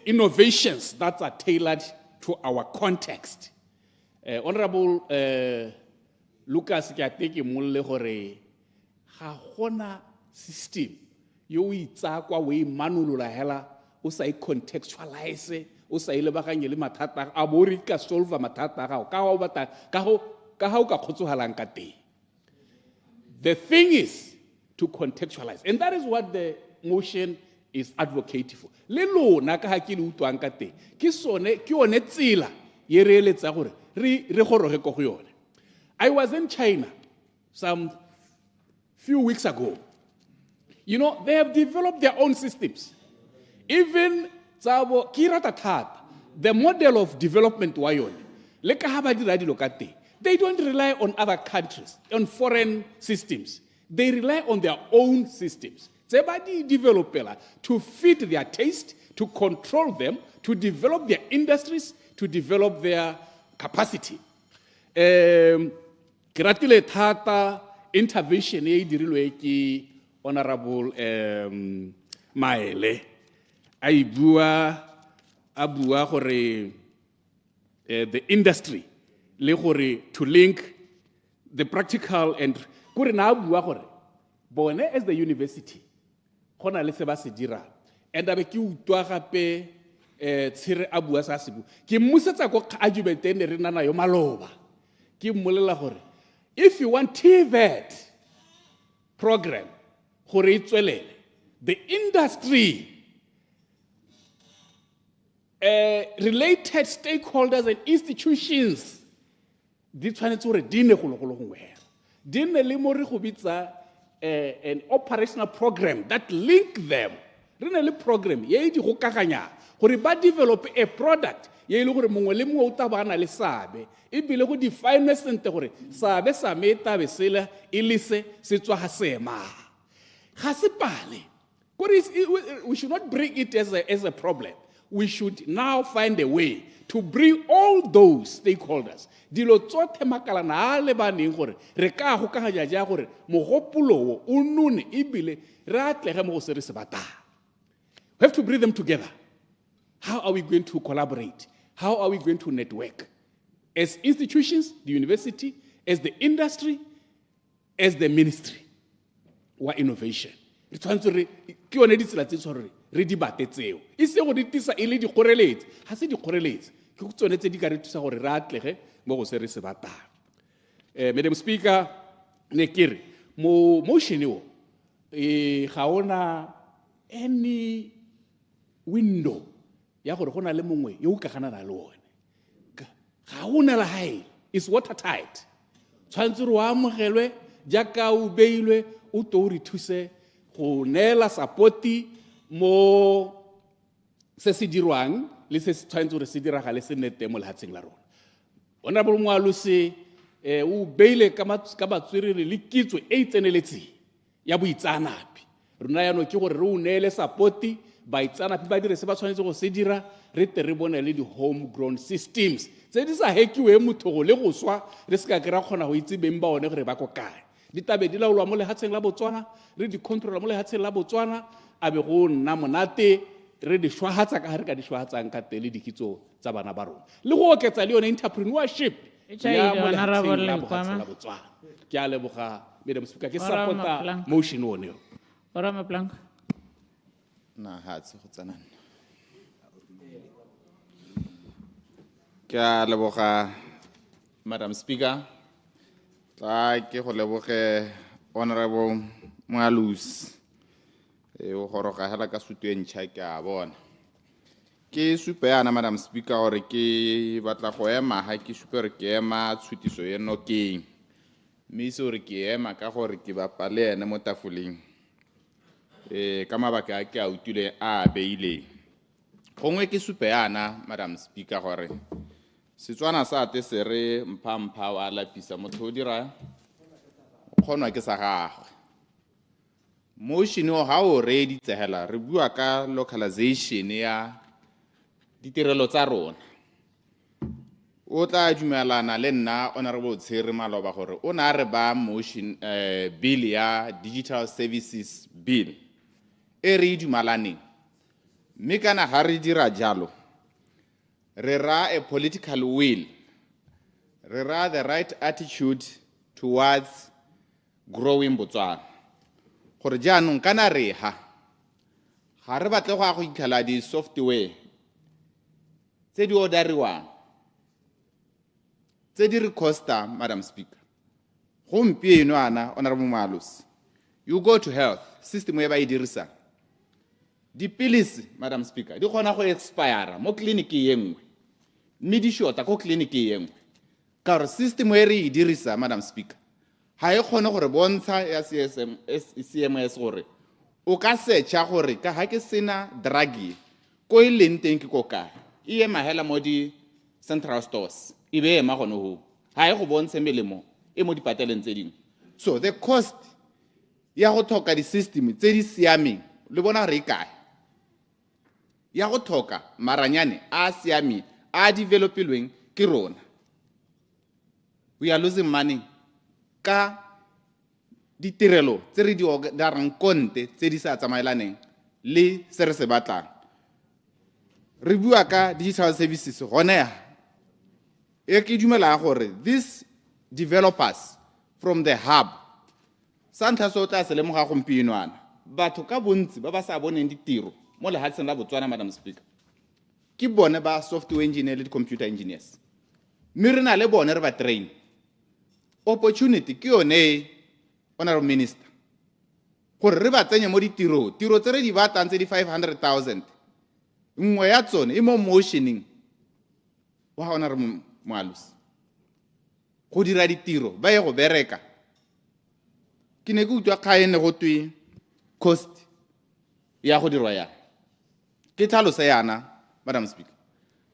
innovations that are tailored to our context. Honorable Lucas Kiateki Mulle Hore Hahona system. You itza kwa we manulula hela usa contextualize. The thing is to contextualize, and that is what the motion is advocating for. I was in China some few weeks ago. You know, they have developed their own systems. Even the model of development they don't rely on other countries, on foreign systems. They rely on their own systems. They develop to fit their taste, to control them, to develop their industries, to develop their capacity. Gratile thata intervention e dirilwe ke Honorable Maele. Abua gore the industry le gore to link the practical and gore na abua gore bone as the university gona le se ba se dira and abe ke utwa gape tshire abua sa sebu ke mmusetsa go argument ene re nana yo maloba ke mmolela gore if you want TVET program gore e tswelele, the industry, related stakeholders and institutions, di tshwanetse gore di ne go gongwe hela. Di ne le mo re go bitsa an operational program that link them. Re ne le program ye di gokaganya gore ba develop a product ye ile gore mongwe le mongwe o tla ba na le sabe e bile go define sente gore sabe sa me ta be sela ile se tswa ga sema ga se pale. We should not bring it as a problem. We should now find a way to bring all those stakeholders. Dilo tsotlhe makalana a le baneng gore re ka gokaganya ja gore mogopolo o none e bile re atlege mo go se re se batang. We have to bring them together. How are we going to collaborate? How are we going to network? As institutions, the university, as the industry, as the ministry, wa innovation. Re tshwanetse re ke yone ditsela tse tshware re di batetseo. E se go di tisa ile di kgoreletsi, ha se di kgoreletsi. Ke go tsone tse di ka re thusa gore re atlege mo go se re se batang. Madam Speaker, ne kere mo motion o ga ona any window ya gore gona le mongwe yo ka gana le one. Ga ona la hae, it's watertight. Tshwantse re wa amogelwe jaaka o beilwe o to re thuse go nela supporti mo se se dirwang le se tshwantse re se diragale se nete mo lehatsheng la rona. Honorable Mpho o beile ka batswerere le kitso e itseneletseng ya boitsanapi. Rona ya no ke gore re o neele supporti baitsanapi ba dire se ba tshwanetse go se dira re te re bone le di homegrown systems tse di sa hekiwe motho le go swa re se ka kera kgona go itse beng ba one gore ba ko kae. Ditabe di laolwa mo lehatsheng la Botswana re di controla mo lehatsheng la Botswana a be go nna monate re di shwahatsa ka re ka di shwahatsang ka tele dikitso tsa bana ba rona le go oketsa le yone entrepreneurship ya mo lehatsheng la Botswana. Ke a leboga Madam Speaker ke supporta motion one yo. Ora Maplanka. Na hatse go tsanana. Ke a leboga Madam Speaker. Ta ke go leboge Honorable Mpho o goroga hela ka sutu e ntšha ke a bona. Ke supe yana Madam Speaker gore ke batla go ema ha ke supe re ke ema tshutiso ye nokeng. Mme se gore ke ema ka gore ke bapale ene mo tafoleng. Ka mabaka a ke a utile a beile. Gongwe ke supe yana Madam Speaker gore Setswana sa te se re mpha wa lapisa motho o dira kgonwa ke sa gagwe. Motion o ha o ready tsehela re bua ka localization ya ditirelo tsa rona. O tla dumelana le nna Honorable Tshere Maloba gore o na re ba motion bill ya Digital Services Bill e re dumelaneng. Mme kana ha re dira jalo re ra a political will, re ra the right attitude towards growing Botswana. Gore jaanong kana re ga re batle go itlhala di software tse di orderiwang tse di re costa Madam Speaker. Gompieno ana Honorable Mpho, you go to health system e ba e dirisa dipilisi Madam Speaker di kgona go expire mo clinic e nngwe mme di shota ko clinic e nngwe ka re system e re e dirisa Madam Speaker ha e kgone gore bontsha ya CMS gore o ka searcha gore ka ha ke sena drug ko e leng teng ke ko kae e ema hela mo di central stores e be ema gone ho ha e go bontshe melemo e mo dipateleng tse dingwe. So the cost ya go thoka di system tse di siameng le bona re kae ya go thoka maranyane a siameng a developilweng ke rona. We are losing money ka ditirelo tse re di darang konte tse di sa tsamaelaneng le se re se batlang. Re bua ka digital services gone e ke dumela gore these developers from the hub santla so tla se lemoga gompieno ana batho ka bontsi ba ba sa boneng ditiro mo lehatsheng la Botswana Madam Speaker ke bone ba software engineer le computer engineers. Mme re na le bone re ba train opportunity ke yone Honorable Minister gore re ba tsenye mo ditiro tse re di batlang tse di 500,000 nngwe ya tsone e mo motioning wa gona re moalusi go dira ditiro ba ye go bereka ke ne ke utlwa kgaene go twe cost ya go dirwa ya ke tlhalosa yana Madam Speaker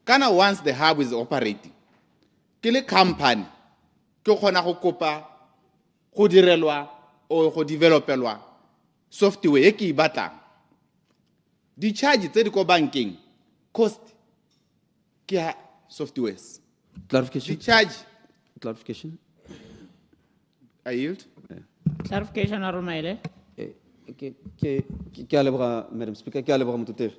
kana once the hub is operating ke le company ke kgona go kopa go direlwa o go developelwa software e ke e batlang di charge tse di ko bankeng cost ke ya softwares Clarification. di charge Clarification. I yield. Clarification or maile? Ke a leboga Madam Speaker, ke a leboga mototegi.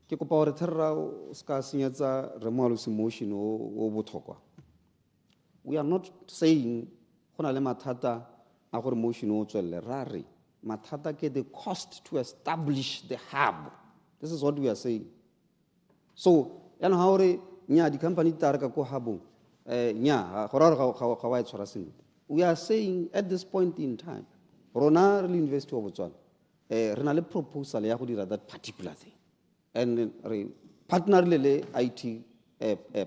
Ke kopa gore therra o ska senyetsa re moalosi motion o botlhokwa. We are not saying go na le mathata a gore motion o tswelle ra re mathata ke the cost to establish the hub. This is what we are saying. So yana ha gore nya di company tare ka ko hubong nya go ra ga wa tshwara sentle. We are saying at this point in time rona re University of Botswana re na le proposal ya go dira that particular thing and re partner le IT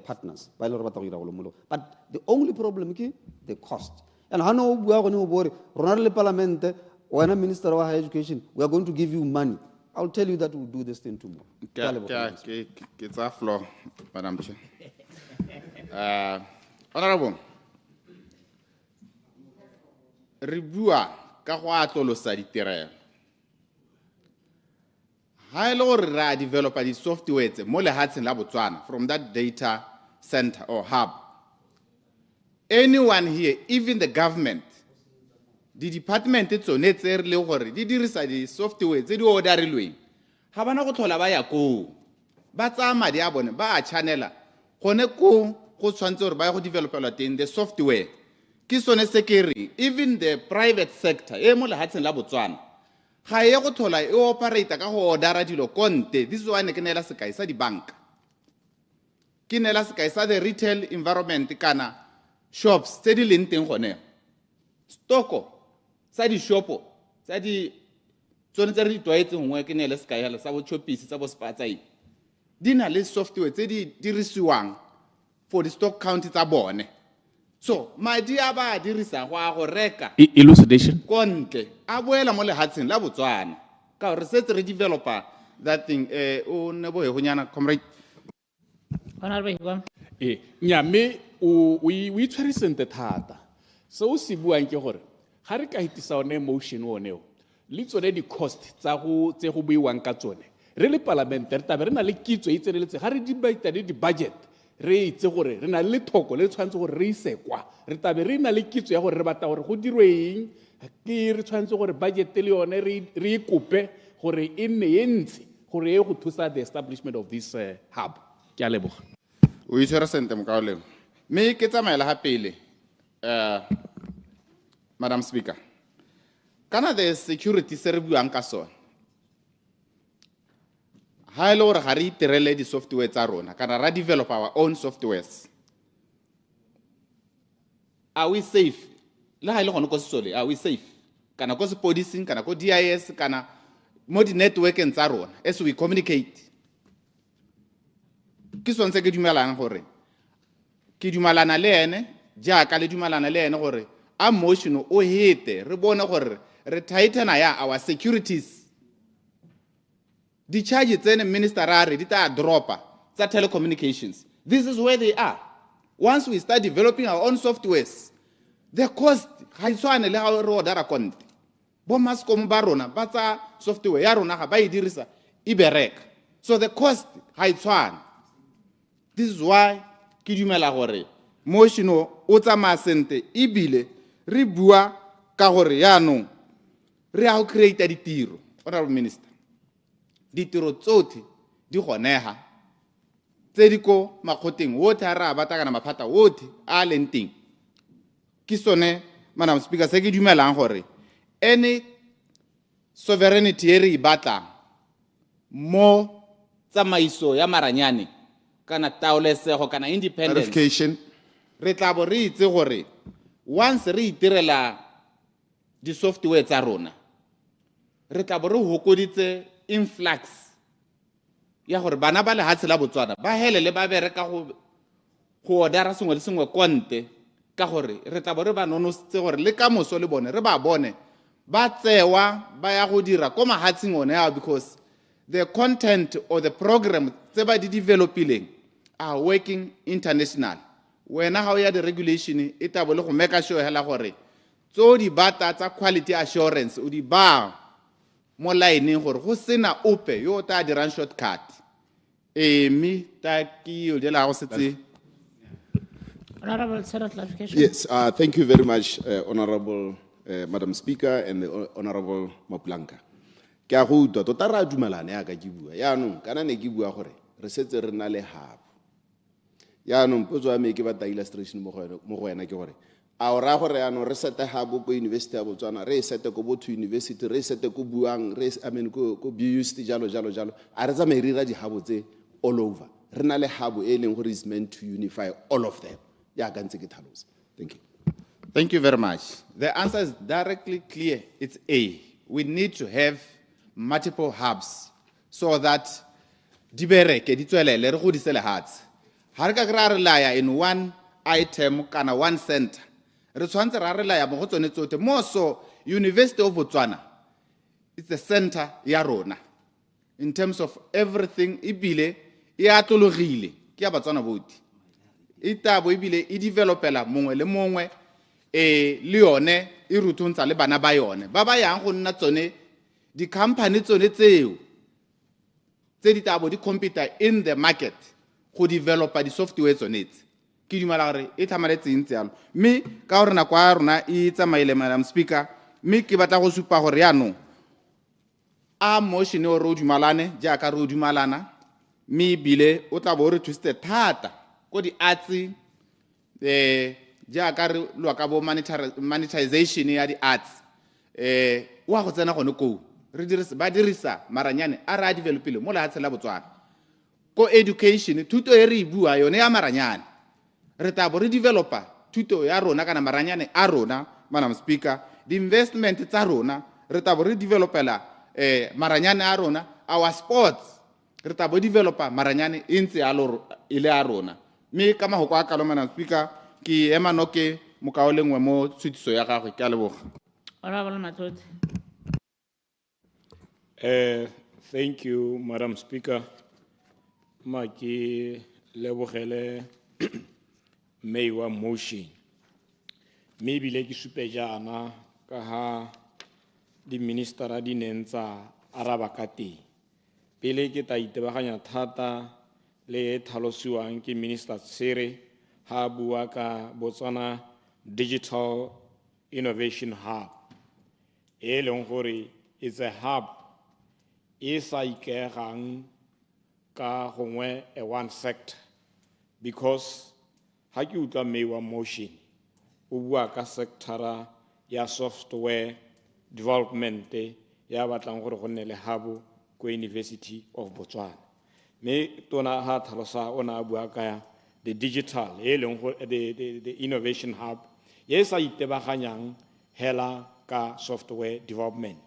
partners ba ile re batla go dira go lo molo, but the only problem ke the cost. And ha no bua go ne go bore rona le parliament wena minister of higher education, we are going to give you money. I'll tell you that we'll do this thing tomorrow. Ke tsa floor Madam Chair. Honorable re bua ka go atlolosa ditirelo ha ile gore ra developer di software tse mo lehatsheng la Botswana from that data center or hub. Anyone here, even the government, the department tsone tse re le gore di dirisa di software tse di orderilweng ga bana go tlhola ba ya ko ba tsa madi a bone ba a channela gone ko go tshwantse gore ba go developela teng the software ke sone se ke re even the private sector e mo lehatsheng la Botswana ga ye go tlhola e operate ka go ordera dilo konte. This is why ne ke nela sekai sa di bank ke nela sekai sa the retail environment kana shops tse di leng teng gone stoko sa di shopo sa di tsone tse re di twaetse ngwe ke nele sekai hala sa bo chopisi sa bo spatsai di na le software tse di dirisiwang for the stock count tsa bone. So madi a ba dirisa go reka elucidation kontle a boela mo lehatsheng la Botswana ka re setse re developer that thing o ne bo he gonyana comrade Honorable Higwa. nya me o itshwere sente thata se o se buang ke gore ga re ka hitisa one motion o neo le tsone di cost tsa go tse go buiwang ka tsone re le parliament re tabe re na le kitso e tseneletse ga re di baita di budget re itse gore re na le thoko le tshwantse gore re isekwa re tabe re na le kitso ya gore re batla gore go dirweng ke re tshwantse gore budget le yone re ikope gore e nne entsi gore e go thusa the establishment of this hub ke a leboga o itshwere sente mokaoleng me ke tsamaela ha pele Madam Speaker kana the security se re buang ka sona ha ile gore ga re itirele di software tsa rona kana ra develop our own softwares. Are we safe? Le ha ile gone go sesole, are we safe? Kana go se policing kana go DIS kana mo di network tsa rona as we communicate. Ke sone se ke dumelang gore ke dumalana le ene jaaka le dumalana le ene gore a motion o hete re bone gore re tightena ya our securities. The charges tsene minister are di ta dropa tsa telecommunications. This is where they are. Once we start developing our own softwares, the cost ga itshwane le ga re order konte. Bo Mascom ba rona ba tsa software ya rona ga ba e dirisa e bereka. So the cost ga itshwane. This is why ke dumela gore motion o tsamaya sente ebile re bua ka gore yaanong re a go create ditiro. Honorable Minister, ditiro tsotlhe di gonega tse di ko makgoteng wotlhe a re a bata kana maphata wotlhe a leng teng ke sone Madam Speaker se ke dumelang gore any sovereignty e re e batlang mo tsamaiso ya maranyane kana taolesego kana independence Clarification. re tla bo re itse gore once re itirela di software tsa rona re tla bo re hokoditse influx ya gore bana ba lehatshe la Botswana ba helele ba bereka go ordera sengwe le sengwe konte ka gore re tla bo re ba nonositse gore le ka moso le bone re ba bone ba tsewa ba ya go dira ko mahatsheng one ya because the content or the program tse ba di developileng are working international. Wena ha o ya the regulation e tla bo le go make sure hela gore tso di bata tsa quality assurance o di ba mo line gore go sena ope yo ta dirang shortcut. Mi ta ki o de la go setse. Honorable Senate clarification. Yes, thank you very much, Honorable Madam Speaker and the Honorable Mapulanka. Ke a go utlwa tota ra dumelana ya ka ke bua yaanong kana ne ke bua gore re setse re na le habo yaanong potso ya me ke batla illustration mo go wena ke gore a o ra gore yaanong re sete habo ko University ya Botswana re sete ko Botho University re sete ko buang re ko BUST jalo a re tsamaye re ra di habo tse all over re na le habo e leng gore is meant to unify all of them ya ka ntse ke tlhalosa. Thank you. Thank you very much. The answer is directly clear. It's A. We need to have multiple hubs so that di bereke di tswelele re go di sele hats. Ha re ka re rely in one item kana one center. Re tshwantse ra rely mo go tsone tsote mo so University of Botswana it's the center ya rona in terms of everything ibile e atlologile ke ya Botswana boti. Itabo ibile e developela mongwe le mongwe le yone e rutuntsha le bana ba yone ba ba yang go nna tsone di company tsone tseo tse di tabo di compete in the market go developa di software tsone tse ke dumela gore e tlhamaletse ntse yalo mme ka gore nako ya rona e tsamaile Madam Speaker mme ke batla go supa gore yaanong a motion o re o dumalane jaaka re o dumalana mme bile o tla bo re thusitse thata ko di arts jaaka re lwa ka bo monetization ya di arts wa go tsena gone ko re dirisa maranyane a re a developile mo lehatshe la Botswana ko education thuto e re e bua yone ya maranyane re tla bo re developa thuto ya rona kana maranyane a rona Madam Speaker di investment tsa rona re tla bo re developela maranyane a rona our sports re tla bo developa maranyane e ntse ya ile a rona mme ka mahoko a kalo Madam Speaker ki ema noke mokaolengwe mo tshutiso ya gagwe ke a leboga. Honorable Matoti. Thank you, Madam Speaker. Maki lebogele meiwa motion. Maybe le ki supe jana ka ha di ministera di nentsa araba kati. Pele ke ta itebaganya thata le thalosiwang ke Minister Tsere ha bua ka Botswana Digital Innovation Hub. E leng gore it's a hub e sa ikegang ka gongwe a one sector because ha ke utla meiwa motion o bua ka sectora ya software development ya batlang gore go nne le hub ko University of Botswana me tona ha thalosa ona bua ka the digital the innovation hub yes a itebaganyang hela ka software development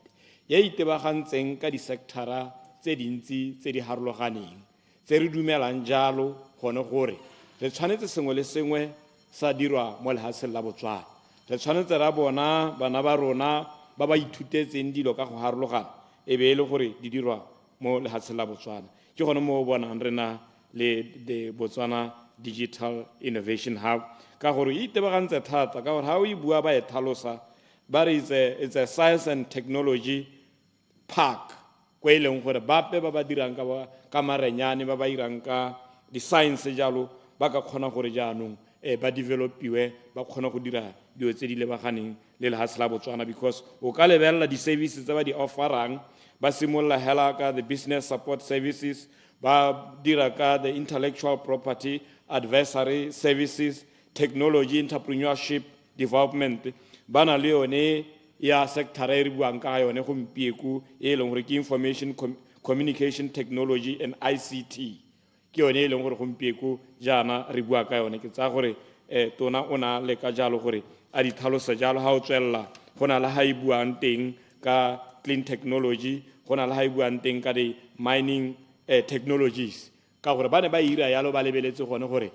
ye itebagantseng ka di sectora tse dintsi tse di harologaneng tse re dumelang jalo gone gore re tshwanetse sengwe le sengwe sa dirwa mo lehatshe la Botswana re tshwanetse ra bona bana ba rona ba ba ithutetseng dilo ka go harologana e be le gore di dirwa mo lehatshe la Botswana ke gone mo bona rena le the Botswana Digital Innovation Hub ka gore itebagantse thata ka gore ha o bua ba e thalosa but it's a science and technology park ko e leng gore bape ba ba dirang ka marenyane ba ba irang ka di science jalo ba ka khona gore jaanong ba developiwe ba khona go dira dio tse di lebaganeng le lehatshe la Botswana because o ka lebella di services tsa ba di offerang ba simolla hela ka the business support services ba dira ka the intellectual property advisory services technology entrepreneurship development bana le yone ya sector e re buang ka yone gompieko e leng gore ke information communication technology and ICT ke yone e leng gore gompieko jana re bua ka yone ke tsa gore tona ona le ka jalo gore a di thalosa jalo ha o tswella gona la ha e buang teng ka clean technology go na le ha e buang teng ka di mining technologies ka gore ba ne ba ira yalo ba lebeletse gone gore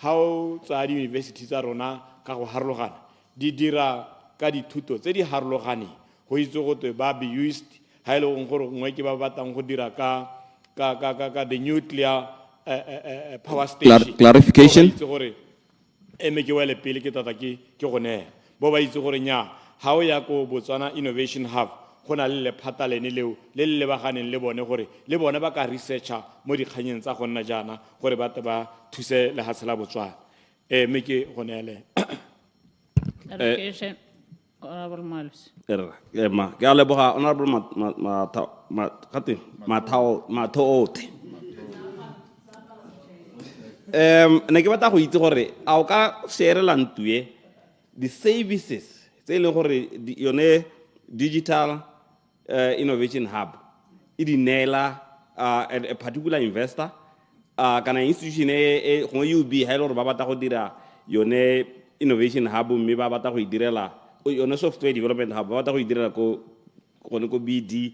ha o tsa di university tsa rona ka go harologana di dira ka dithuto tse di harologaneng go itse go te ba be used ha ile go gore ngwe ke ba batang go dira ka the nuclear power station Clarification. itse gore eme ke wele pele ke tata ke go ne bo ba itse gore nya ha o ya ko Botswana Innovation Hub gona le lephata lene leo le le baganeng le bone gore le bone ba ka researcha mo dikganyeng tsa go nna jana gore ba ba thuse le hatsela Botswana me ke go nele Clarification, Honorable Miles. Ke a leboga Honorable 𝗤𝗦𝗡𝗦𝗧𝗜𝗢𝗢 ne ke batla go itse gore a o ka sherela ntue the services tse le gore yone digital innovation hub e di neela a particular investor kana institution e go UB ha ile gore ba batla go dira yone innovation hub mme ba batla go e direla yone software development hub ba batla go e direla ko BD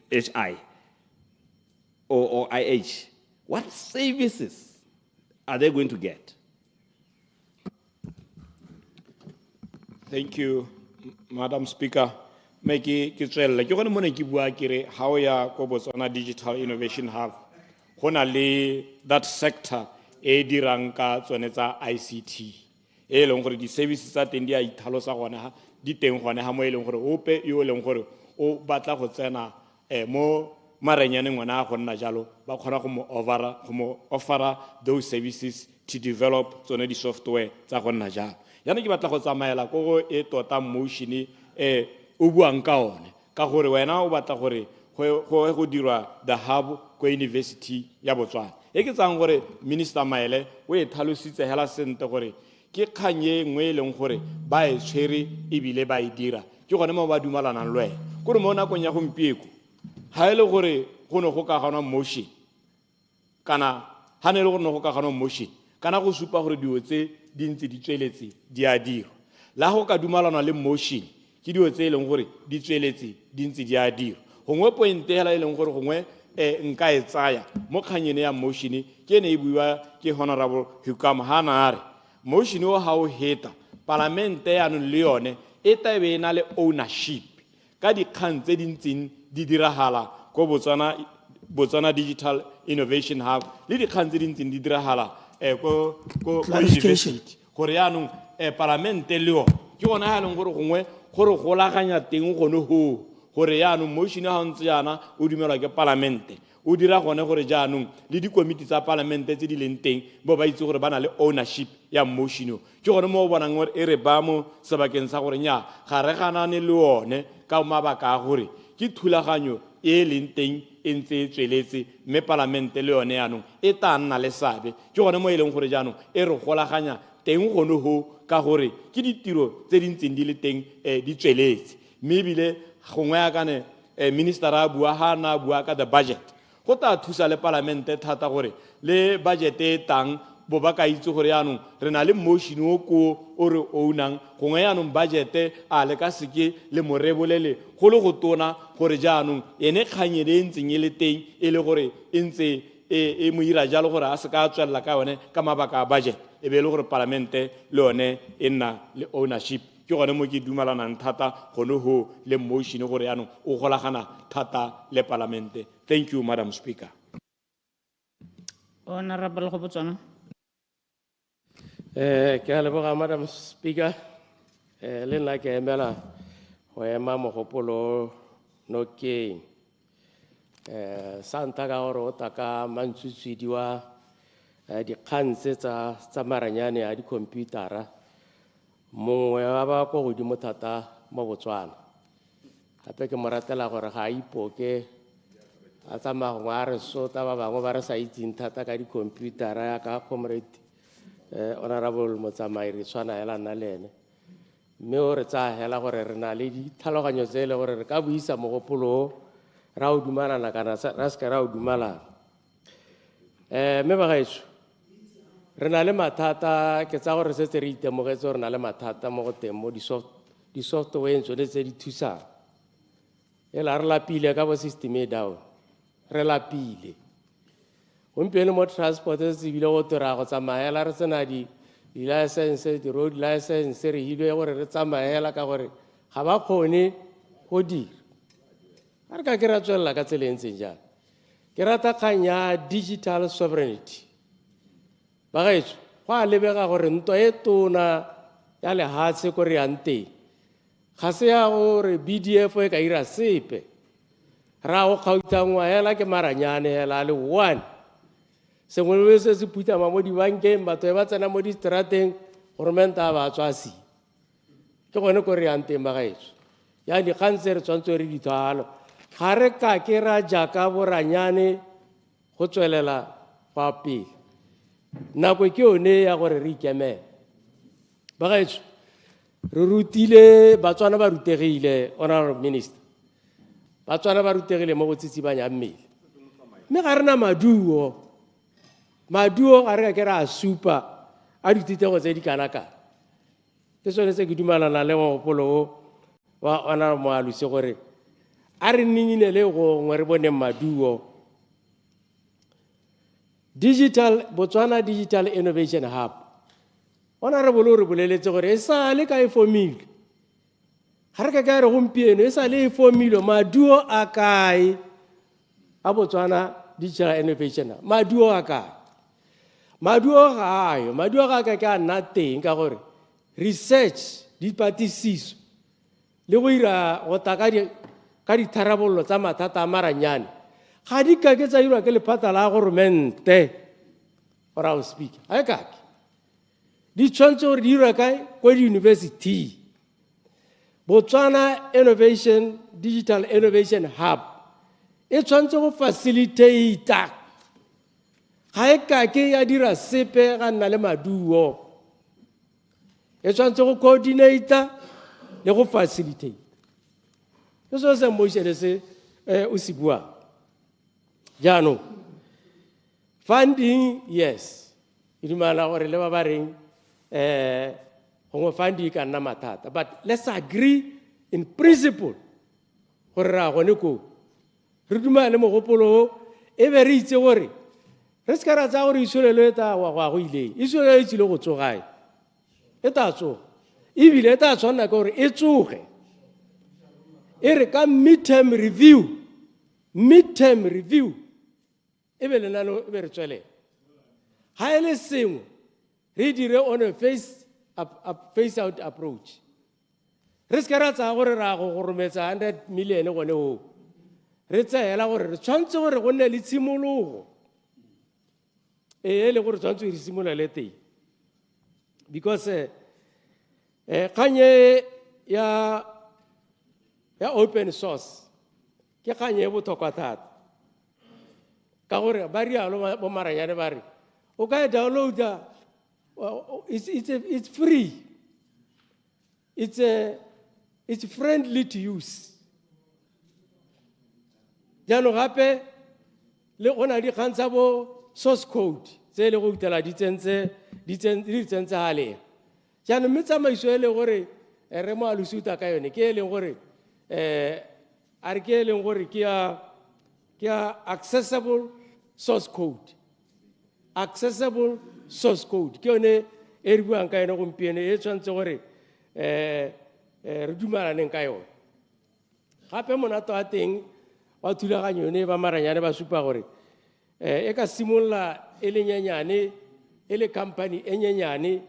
HI or IH. What services are they going to get? Thank you, Madam Speaker. Me ke tswella ke gone mona ke bua kere ha o ya ko Botswana Digital Innovation Hub gona le that sector e dirang ka tsone tsa ICT e leng gore di services tsa teng di a ithalosa gone ha di teng gone ha mo e leng gore ope yo leng gore o batla go tsena mo marenyane ngwana a go nna jalo ba khona go mo offera those services to develop tsone di software tsa go nna jalo yana ke batla go tsamaela go e tota motion o buang ka one ka gore wena o batla gore go dirwa the hub ko university ya Botswana e ke tsang gore minister Maele o e tlhalositse hela sente gore ke khanye ngwe leng gore ba e tshwere e bile ba e dira ke gone mo ba dumalanang lwe gore mo na konya gompieko ha ile gore go no go ka gana motion kana ha ne le gore no go ka gana motion kana go supa gore dio tse di ntse di tsweletse di a dira la go ka dumalana le motion ke dio tse leng gore di tsweletse di ntse di a dira gongwe point hela e leng gore gongwe nka e tsaya mo khanyene ya motion ke ne e buiwa ke Honorable 𝗤𝗓𝗓𝗦𝗧𝗜𝗢𝗡 motion o ha o heta parlamente ya no le yone e tabe na le ownership ka dikgang tse di ntseng di diragala ko Botswana Digital Innovation Hub le dikgang tse di ntseng di diragala ko university gore ya no parlamente le yo ke gona ha leng gore gongwe gore go laganya teng gone ho gore ya no motion ha ntse yana o dumelwa ke parlamente o dira gone gore jaanong le di committee tsa parlamente tse di leng teng bo ba itse gore bana le ownership ya motion ke gone mo bonang gore e re ba mo sebakeng sa gore nya ga re ganane le one ka mabaka a gore ke thulaganyo e leng teng e ntse tsweletse me parlamente le yone yanong e ta nna le sabe ke gone mo e leng gore jaanong e re golaganya teng gone ho ka gore ke ditiro tse di ntseng di le teng di tsweletse mme bile gongwe ya kane minister a bua ha na bua ka the budget go ta thusa le parlamente thata gore le budget e tang bo ba ka itse gore yanong re na le motion o ko o re ownang gongwe yanong budget a le ka seke le morebolele go le go tona gore jaanong ene kganyele e ntseng e le teng e le gore e ntse e mo ira jalo gore a se ka tswella ka yone ka mabaka a budget e be le gore parlamente le yone e nna le ownership ke gone mo ke dumalanang thata gone ho le motion gore yanong o golagana thata le parlamente. Thank you, Madam Speaker. Honorable go Botswana. Ke a leboga Madam Speaker le nna ke emela go ema mogopolo nokeng santa ka gore o ta ka mantsutswedi wa dikgang tse tsa maranyane a dikhomputara mongwe wa ba go godimo thata mo Botswana gape ke mo ratela gore ga a ipoke a tsamaya gongwe a re sota ba bangwe ba re sa itseng thata ka dikhomputara ya ka comrade Honorable Motsamai re tshwana hela nna le ene mme o re tsa hela gore re na le ditlhaloganyo tse le gore re ka buisa mogopolo ra o dumalana kana ra se ka ra o dumalana mme ba gaetsho re na le mathata ke tsa gore se re itemogetse gore na le mathata mo go teng mo di software tsone tse di thusang e la re lapile ka bo system e down re lapile gompieno mo transport se tsebile go tora go tsamaela re tsena di-license di-road license re hilwe gore re tsamaela ka gore ga ba kgone go dira a re ka ke ra tswelela ka tsela e ntseng jang ke rata kgang ya digital sovereignty bagaetso go a lebega gore ntwa e tona ya lehatshe ko re yang teng ga se ya gore BDF e ka ira sepe ra go kgautangwa hela ke maranyane hela le one sengwe le se se putama mo dibankeng batho ba tsena mo distrateng government a ba tswasi ke gone ko re yang teng bagaetso ya dikgang tse re tshwanetse re di thwalo ga re ka ke ra jaka boranyane go tswelela kwa pele nako ke yone ya gore re ikemele bagaetso re rutile batswana ba rutegile honorable minister batswana ba rutegile mo go tsitsibanya mmele mme ga rena maduo ga re ka ke ra supa a dititego tse di kana-kana ke sone se ke dumalana le mogopolo wa honorable Moalusi gore a re nningine le gongwe re bone maduo Botswana Digital Innovation Hub honorable o re boleletse gore e sa le ka e formile ga re ka ka re gompieno e sa le e formile maduo a kae a Botswana Digital Innovation Hub maduo a kae maduo ga ayo maduo ga ka ka nna teng ka gore research dipatlisiso le go ira go ta ka ditharabollo tsa mathata a maranyane ga di ka ke tsa irwa ke lephata la governmente or our speaker a ka ke di tshwanetse gore di irwa kae ko di-university Botswana Digital Innovation Hub e tshwanetse go facilitate ga e ka ke ya dira sepe ga nna le maduo e tshwanetse go coordinate le go facilitate ke so se mošele se o se bua jaanong funding yes e dumela gore le ba ba reng gongwe funding ka nna mathata but let's agree in principle gore ra gone ko re dumela le mogopolo e be re itse gore re se ka ra tsa gore isolelo e ta wa go ileng isolelo e tsile go tsogae e ta tsoga ebile e ta tshwanela ke gore e tsoge e re ka midterm review e be lenano e be re tswelela ga e le sengwe re dire on a face out approach re se ka ra tsaya gore ra go gorometsa 100 million gone o re tseela gore re tshwanetse gore go nne le tshimologo e le gore tshwanetse re simolele teng because kganye ya open source ke kganye e botlhokwa thata ka gore ba rialo bo maranyane ba re o ka e downloada it's free it's friendly to use jaanong gape le go na dikgang tsa bo source code tse le go utela di tsentse galega jaanong mme tsamaiso e le gore re mo alusuta ka yone ke e leng gore a re ke e leng gore ke ya accessible source code ke yone e re buang ka yone gompieno e tshwanetse gore re dumalaneng ka yone gape monato wa teng wa thulaganyo yone ba maranyane ba supa gore e ka simolola e le nyenyane e le company e nyenyane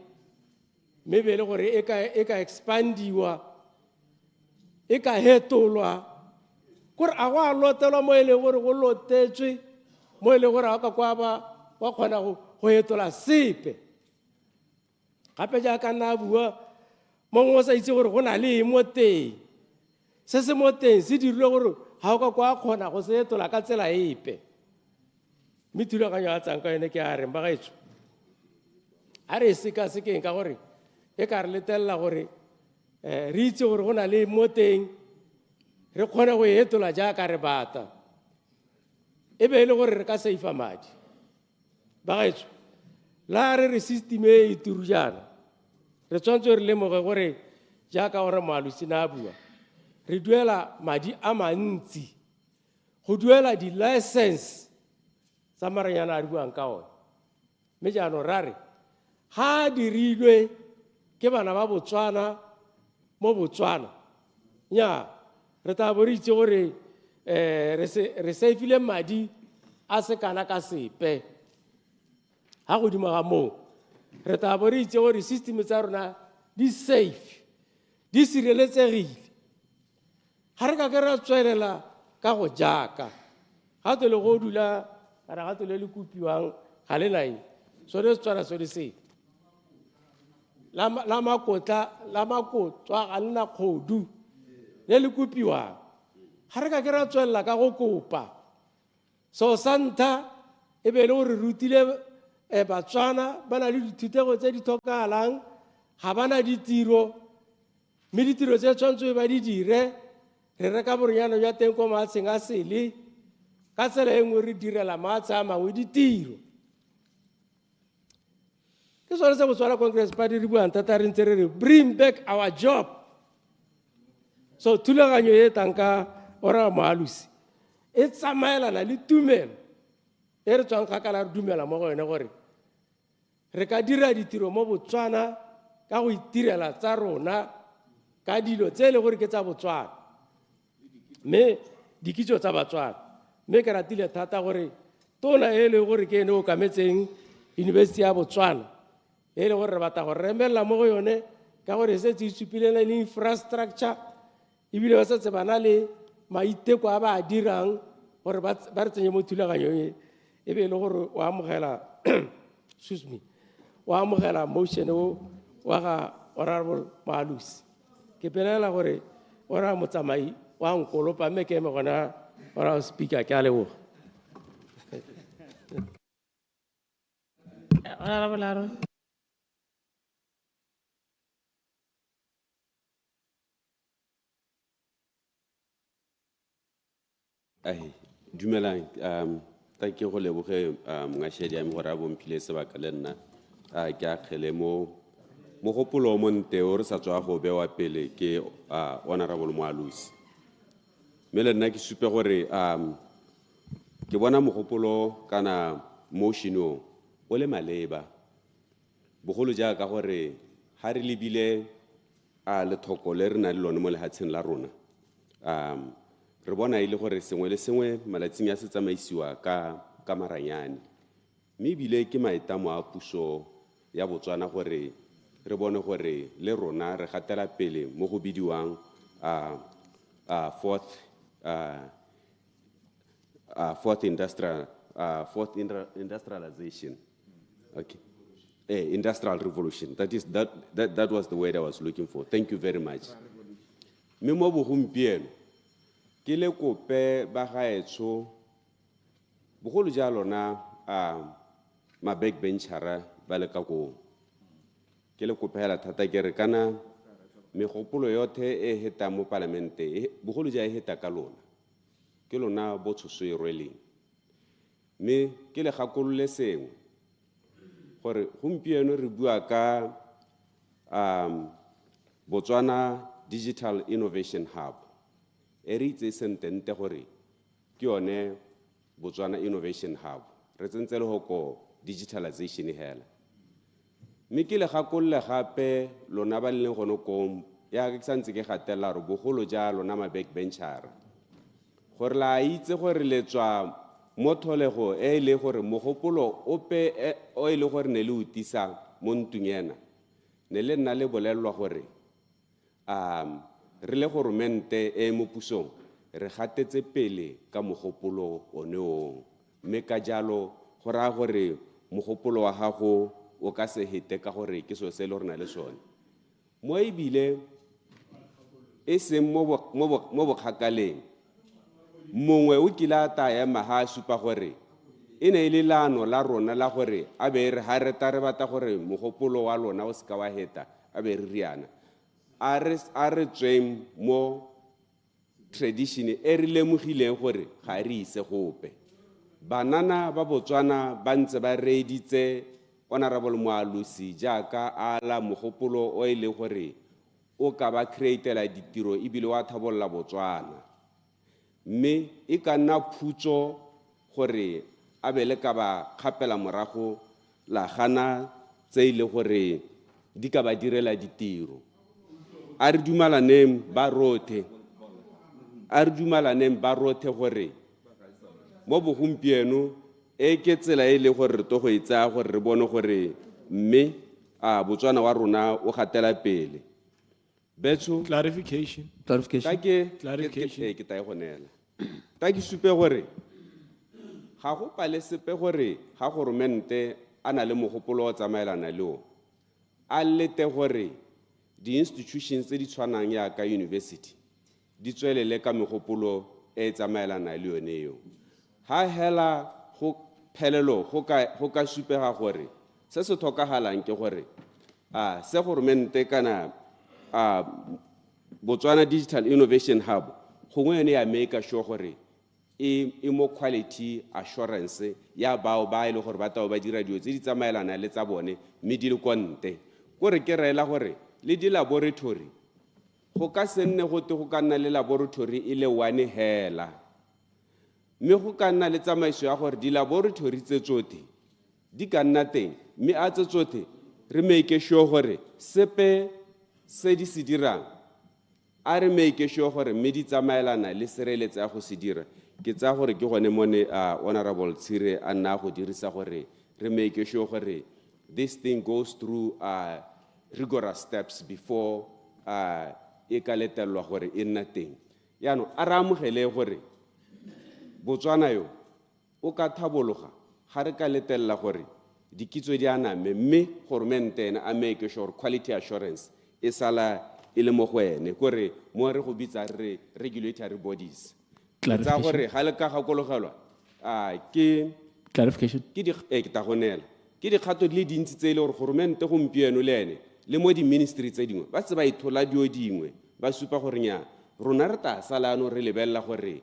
mme be le gore e ka expandiwa e ka hetolwa gore a go a lotelwa mo e leng gore go lotetswe mo e leng gore a ka kwa wa kgona go hetola sepe gape jaaka nna bua mongwe o sa itse gore go na le mo teng se se mo teng se dirile gore ga o ka kwa kgona go se hetola ka tsela epe mme thulaganyo a tsang ka yone ke a reng ba gaetso a re sekasekeng ka gore e ka re letelela gore re itse gore go na le mo teng re kgone go hetola jaaka re bata e be e le gore re ka seifa madi ba gaetso la re system e turu jaana re tshwanetse re lemoge gore jaaka gore Moalusi na bua re duela madi a mantsi go duela di-license tsa maranyana a di buang ka one. Mme jaanong ra re ga dirilwe ke bana ba Botswana mo Botswana, nnyaa re tla bo re itse gore re saifile madi a se kana ka sepe. Ga godimo ga moo re tla bo re itse gore system tsa rona di safe, di sireletsegile. Ga re ka ke ra tswelela ka go jaaka ga to le go dula kana ga to le le kopiwang ga le nai so le tswana so le se la makotla ga nna kgodu le le kopiwang ga re ka ke ra tswelela ka go kopa so santa e be le gore rutile Batswana ba na le dithutego tse di tlhokagalang, ga bana ditiro, mme ditiro tse tshwanetse ba di dire. Re reka boronyana jwa teng ko maatsheng a sele, ka tsela e nngwe re direla matshe a mangwe ditiro. Ke sone se Botswana Congress Party re buang thata re ntse re re bring back our job. So thulaganyo e tanka ora Moalusi e tsamaelana le tumelo e re tswang kgakala re dumela mo go yone gore re ka dira ditiro mo Botswana ka go itirela tsa rona ka dilo tse le gore ke tsa Botswana mme dikitso tsa Batswana. Mme ke ratile thata gore tona e le gore ke ene o kametseng University ya Botswana e le gore re batla go remelela mo go yone ka gore se tse supile le infrastructure ebile ba setse bana le maiteko a ba a dirang gore ba re tsenye mo thulaganyong e be le gore o amogela excuse me o amogela motion o wa ga Honorable Moalusi. Ke pelela gore ora motsamai wa nkolopa mme ke eme gona ora speaker ke a leboga. Honorable Aaron. Dumelang, ta ke go leboge mongashedi ya me gore a bomphile sebaka le nna ke a kgele mo mogopolo o monte o re sa tswa go bewa pele ke Honorable Moalusi. Mme le nna ke supe gore ke bona mogopolo kana motion o le maleba bogolo jaaka gore ha re lebile lethoko le re na le lone mo lehatsheng la rona re bona ile gore sengwe le sengwe malatsing ya se tsamaisiwa ka maranyane mme bile ke maetamo a puso ya Botswana gore re bone gore le rona re gatela pele mo go bidiwang fourth industrialization. Okay. Industrial revolution. That was the word I was looking for. Thank you very much. Me mo bogompieno ke le kope ba gaetsho bogolo jalo na ma backbenchera ba le ka go ke le kopela thata ke re kana megopolo yothe e heta mo parlamente bogolo ja e heta ka lona ke lona botshoso e rweleng me ke le gakolole sengwe gore gompieno re bua ka Botswana Digital Innovation Hub e re itse sentente gore ke yone Botswana Innovation Hub re tsentse le go digitalization hela mme ke le gakolole gape lona ba leng gono ko ya ke santse ke gatela re bogolo ja lona ma backbenchera gore la itse gore le tswa mo tholego e le gore mogopolo ope o ile gore ne le utisa mo ntungena ne le nna le bolelwa gore re le goromente e mo pusong re gatetse pele ka mogopolo one o mme ka jalo go ra gore mogopolo wa gago o ka se hete ka gore ke so se le rena le sone mo ebile e se mo bokgakaleng mongwe o kila ta ya maha supa gore e ne ile lano la rona la gore a be re ha re ta re bata gore mogopolo wa lona o se ka wa heta a be re riana a re tsweng mo tradition e re lemogileng gore ga re ise gope banana ba Botswana ba ntse ba reeditse Honorable Moalusi jaaka ala mogopolo o ile gore o ka ba createla ditiro ebile wa thabolla Botswana mme e ka nna phutso gore a be le ka ba kgapela morago la gana tse ile gore di ka ba direla ditiro a re dumalaneng ba rothe gore mo bogompieno e ke tsela e le gore re to go itsa gore re bone gore mme a Botswana wa rona o gatela pele betso Clarification. ta ke ta go nela ta ke supe gore ga go pale sepe gore ga goromente a na le mogopolo o tsamaelana le o a lete gore di institutions tse di tshwanang ya ka university di tswelele ka megopolo e tsamaelana le yone eo ha hela go phelelo go ka supega gore se se tlhokagalang ke gore se goromente kana Botswana Digital Innovation Hub gongwe yone ya make sure gore e mo quality assurance ya bao ba ile gore ba tao ba dira dio tse di tsamaelana le tsa bone mme di le konte gore ke reela gore le di laboratory go ka senne go te go ka nna le laboratory ile one hela mme go ka nna le tsamaiso ya gore di laboratory tse tsote di ka nna teng mme a tse tsote re make sure gore sepe se di se dirang a re make sure gore mme di tsamaelana le sereletse ya go se dira ke tsa gore ke gone mone honorable Tsire a nna go dirisa gore re make sure gore this thing goes through rigorous steps before e ka letelwa gore e nna teng yaano a re amogele gore Botswana yo o ka thabologa ga re ka letella gore dikitso di aname mme goromente ena a make sure quality assurance e sala e le mo go ene gore mo re go bitsa re regulatory bodies tsa gore ga le ka gakologelwa ke clarification ke di ke ta gonela ke dikgato di le dintsi tse ile gore goromente gompieno le ene le mo di ministry tse dingwe ba se ba ithola dio dingwe ba supa gore nya rona re ta salano re lebella gore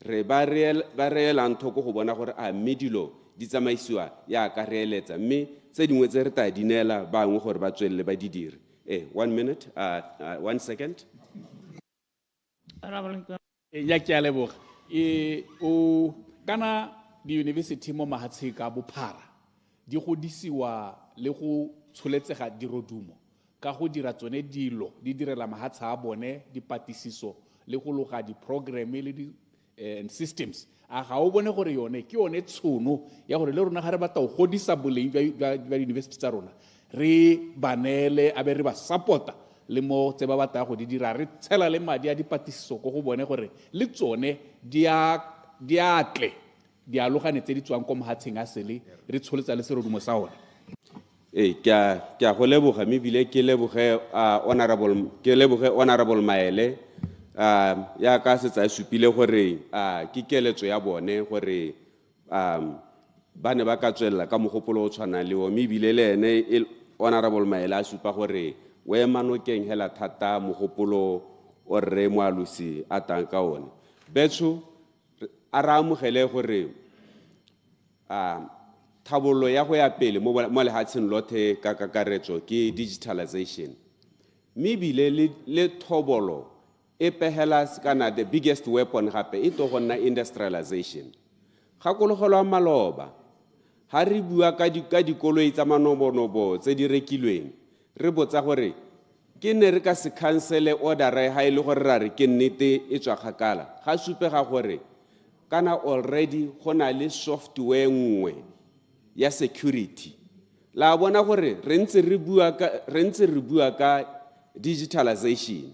re ba reela nthoko go bona gore a medilo di tsamaisiwa ya ka reeletsa mme tse dingwe tse re ta dinela bangwe gore ba tswelle ba di dire 1 minute 1 second ya ke a leboga o kana di university mo mahatsheng ka bophara di godisiwa le go tsholetsega dirodumo ka go dira tsone dilo di direla mahatsha a bone dipatisiso le go loga di-programme le systems a ga o bone gore yone ke yone tshono ya gore le rona ga re batla go godisa boleng ba university tsa rona re banele a be re ba supporta le mo tse ba batla go di dira re tshela le madi a dipatisiso go go bone gore le tsone di atle di alogane tse di tswang ko mahatsheng a sele re tsholetsa le serodumo sa ona ke a go leboga mme bile ke leboge honorable Maele ya ka se tsa supile gore ke keletso ya bone gore ba ne ba ka tswella ka mogopolo o tshwana le o mme bile le ene honorable Maele a supa gore we manokeng hela thata mogopolo o re moalusi a tang ka one betso a ra amogele gore thabollo ya go ya pele mo lehatsheng lothe ka kakaretso ke digitalization mme bile le thobolo e pehela kana the biggest weapon gape e to gonna industrialization gakologelwa a maloba ha re bua ka dikoloi tsa manobonobo tse di rekilweng re botsa gore ke ne re ka se cancele order ha ile gore ra re ke nnete e tswa kgakala ga supe ga gore kana already gona le software nngwe ya security la bona gore re ntse re bua ka digitalization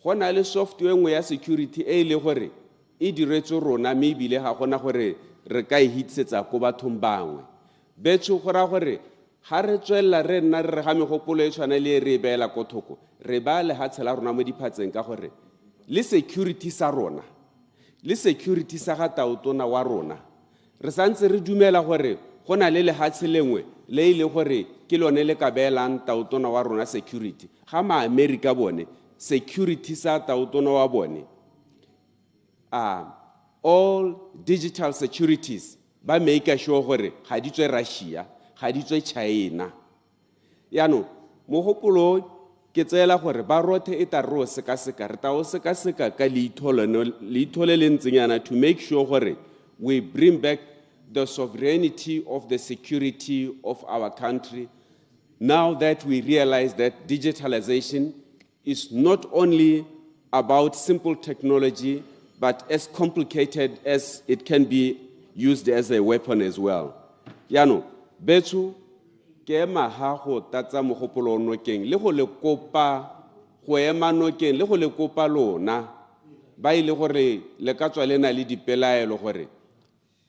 gona le software nngwe ya security e ile gore e diretswe rona mme bile ga gona gore re ka e hitsetsa ko bathong bangwe betso gora gore ha re tswella re nna re ga megopolo e tshwana le re beela ko thoko re ba le ha tshela rona mo diphatseng ka gore le security sa rona le security sa ga taotona wa rona re santse re dumela gore gona le lehatshe lengwe le ile gore ke lone le ka beelang taotona wa rona security ga ma America bone security sa taotona wa bone all digital securities ba make sure gore ga di tswe Russia ga di tswe China yaano mogopolo ke tseela gore ba rothe e ta re o sekaseka re ta o sekaseka ka leitho le le ntsenyana to make sure gore we bring back the sovereignty of the security of our country now that we realize that digitalization is not only about simple technology but as complicated as it can be used as a weapon as well. Yano, betsu ke maha go tatsa mogopolo nokeng le go le kopa go ema nokeng le go le kopa lona ba ile gore le ka tswa lena le dipelaelo gore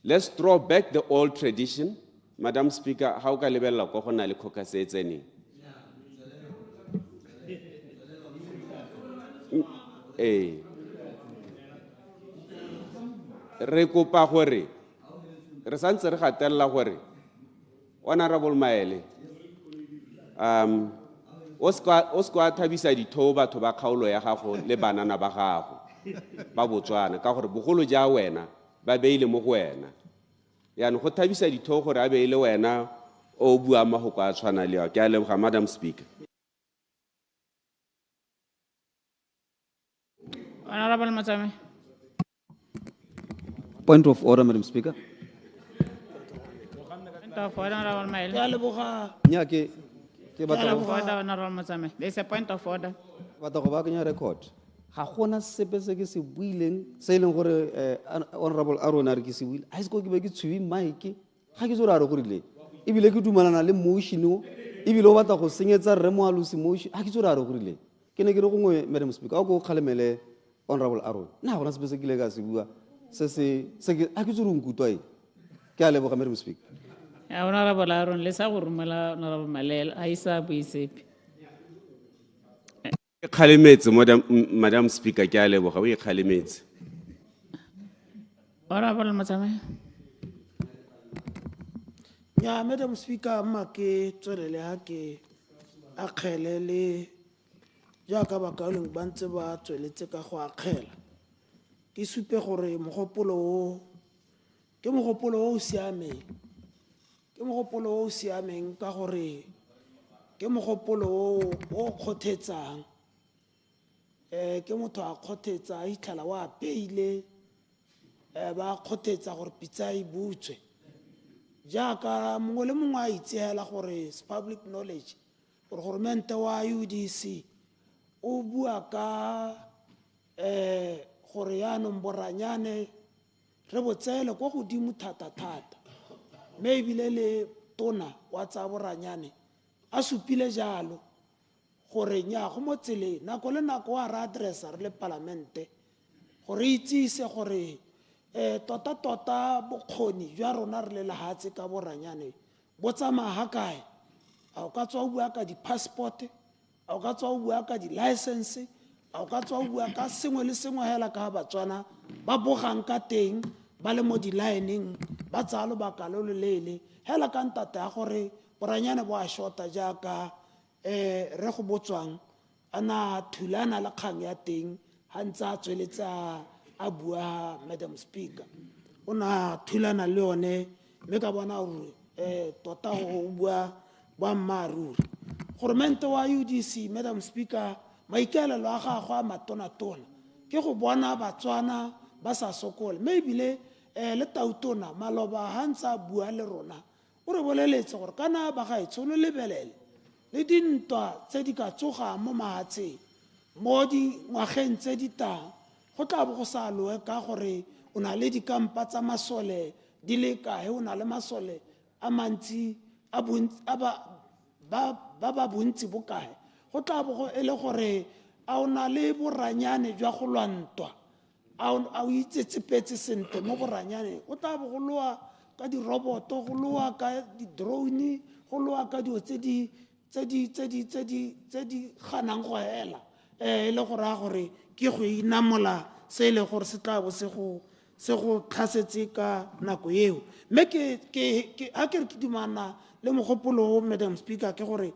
let's draw back the old tradition. Madam Speaker, how ka lebella go gona le caucus e tseneng re kopa gore re santse re gatella gore Honorable Maele o ska thabisa ditho batho ba kgaolo ya gago le banana ba gago ba Botswana ka gore bogolo ja wena ba beile mo go wena ya no go thabisa ditho gore a beile wena o bua ma go kwa tshwana le ke a leboga Madam Speaker. Honorable Matsame. Point of order, Madam Speaker. Honorable Maele. Nya ke Honorable Matsame. There's a point of order. Batla go ba kenya record. Ga gona sepe se ke se buileng se ileng gore Honorable Aaron a re ke se buile. A se go ke be ke tshubi mic. Ga ke tsora re go rile. E bile ke dumalana le motion o. E bile o batla go senyetsa re mo alusi motion. A ke tsora re go rile. Ke ne ke re gongwe Madam Speaker. A go kgalemele Honorable Aaron. Na gona sepe se ke le ka se bua. Se a ke tsoro nkutwa e. Ke a leboga Madam Speaker. Honorable Aaron, let's have Honorable Malel. Aisa Buisepi. Khalemetse Madam Speaker ke a leboga o e khalemetse. Honorable Matsame. Ya Madam Speaker ma ke tswelele ha ke akgele le jaaka ba kaoleng ba ntse ba tsweletse ka go akgela. Ke supe gore mogopolo o ke mogopolo o siameng. Ke mogopolo o siameng ka gore ke mogopolo o kgothetsang. Ke motho a kgothetsa a itlhala wa peile ba kgothetsa gore pitsa e butswe. Jaaka mongwe le mongwe a itseela gore public knowledge gore goromente wa UDC o bua ka gore yaanong boranyane re botsele go godimo thata-thata. Mme ebile le tona wa tsa boranyane a supile jalo gore nya go mo tseleng nako le nako wa re addressa re le parlamente gore itsise gore tota bokgoni jwa rona re le lahatse ka boranyane bo tsamaya kae. A o ka tswa o bua ka di-passport, a o ka tswa o bua ka di-license, a o ka tswa o bua ka sengwe le sengwe hela ka Batswana ba bogang ka teng ba le mo di-lineng ba tsaya lobaka lo loleele hela ka ntate ya gore boranyane bo a shota jaaka re go botswang a na thulana le kgang ya teng ha ntse a tsweletse a bua Madam Speaker. O na thulana le yone mme ka bona gore tota go bua boammaaruri. Goromente wa UDC Madam Speaker maikaelelo a gagwe a matona-tona ke go bona Batswana ba sa sokole. Mme ebile le tautona maloba ha ntse a bua le rona o re boleletse gore kana ba gaetsho lo lebelele le dintwa tse di ka tsogang mo mahatsheng mo dingwageng tse di tang go tla bo go sa loe ka gore o na le dikampa tsa masole di le kae o na le masole a mantsi ba bontsi bokae go tla bo go ele gore a o na le boranyane jwa go lwantwa a o itsetsepetse sentle mo boranyane o tla bo go loa ka diroboto go loa ka di-drone go loa ka dio tse di ganang go hela e le gore a gore ke go inamola se le gore se tla bo se go tlhasetse ka nako eo. Mme ha ke re ke dumana le mogopolo Madam Speaker ke gore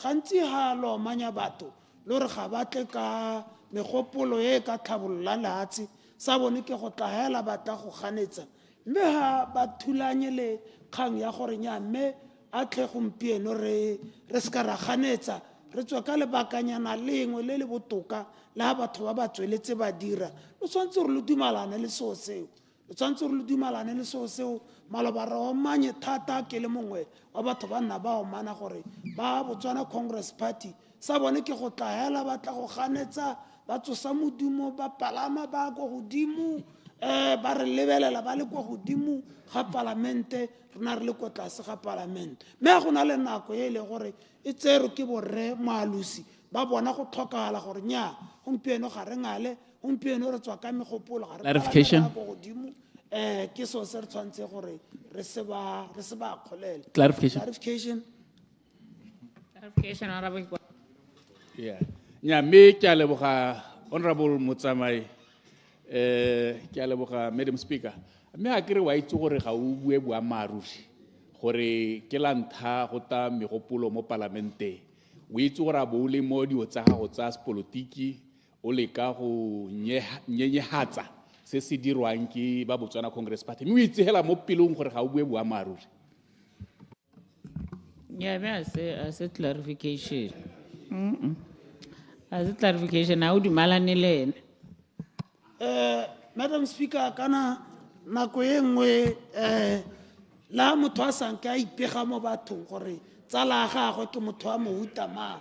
gantsi ha lo manya batho le gore ga batle ka megopolo e ka tlhabololang lehatshe sa bone ke go tla hela batla go ganetsa mme ha ba thulanye le kgang ya gore nya mme a tle gompieno re se ka ra ganetsa re tswa ka lebakanyana lengwe le le botoka le ha batho ba ba tsweletse ba dira lo tshwanetse re lo dumalane le seo seo lo tshwanetse re lo dumalane le seo seo maloba re omanye thata ke le mongwe wa batho ba nna ba omana gore ba Botswana Congress Party sa bone ke go tla hela ba tla go ganetsa ba tsosa modumo ba palama ba go godimo ba re lebelela ba le go godimo ga parlamente rena re le go tlase ga parlamente me go na le nako e le gore e tsero ke borre Moalusi ba bona go tlhokagala gore nya gompieno ga re ngale gompieno re tswa ka megopolo ga re Clarification. go godimo ke so se re tshwantse gore re se ba kgolele Clarification. Clarification, Honorable Igwe. Yeah. Nya me ke a leboga Honorable Motsamai ke a leboga Madam Speaker. Me ha kere wa itse gore ga o bue boammaruri gore ke la ntha go ta megopolo mo parlamente. O itse gore a bo le mo dio tsa gago tsa sepolotiki o le ka go nyenyehatsa se se dirwang ke ba Botswana Congress Party. Me o itse hela mo pelong gore ga o bue boammaruri. Yeah, I say clarification. As a clarification, how do Malanile? Madam Speaker, kana nako e nngwe la motho a sanka ipega mo bathong gore tsala ga gagwe ke motho a mohuta ma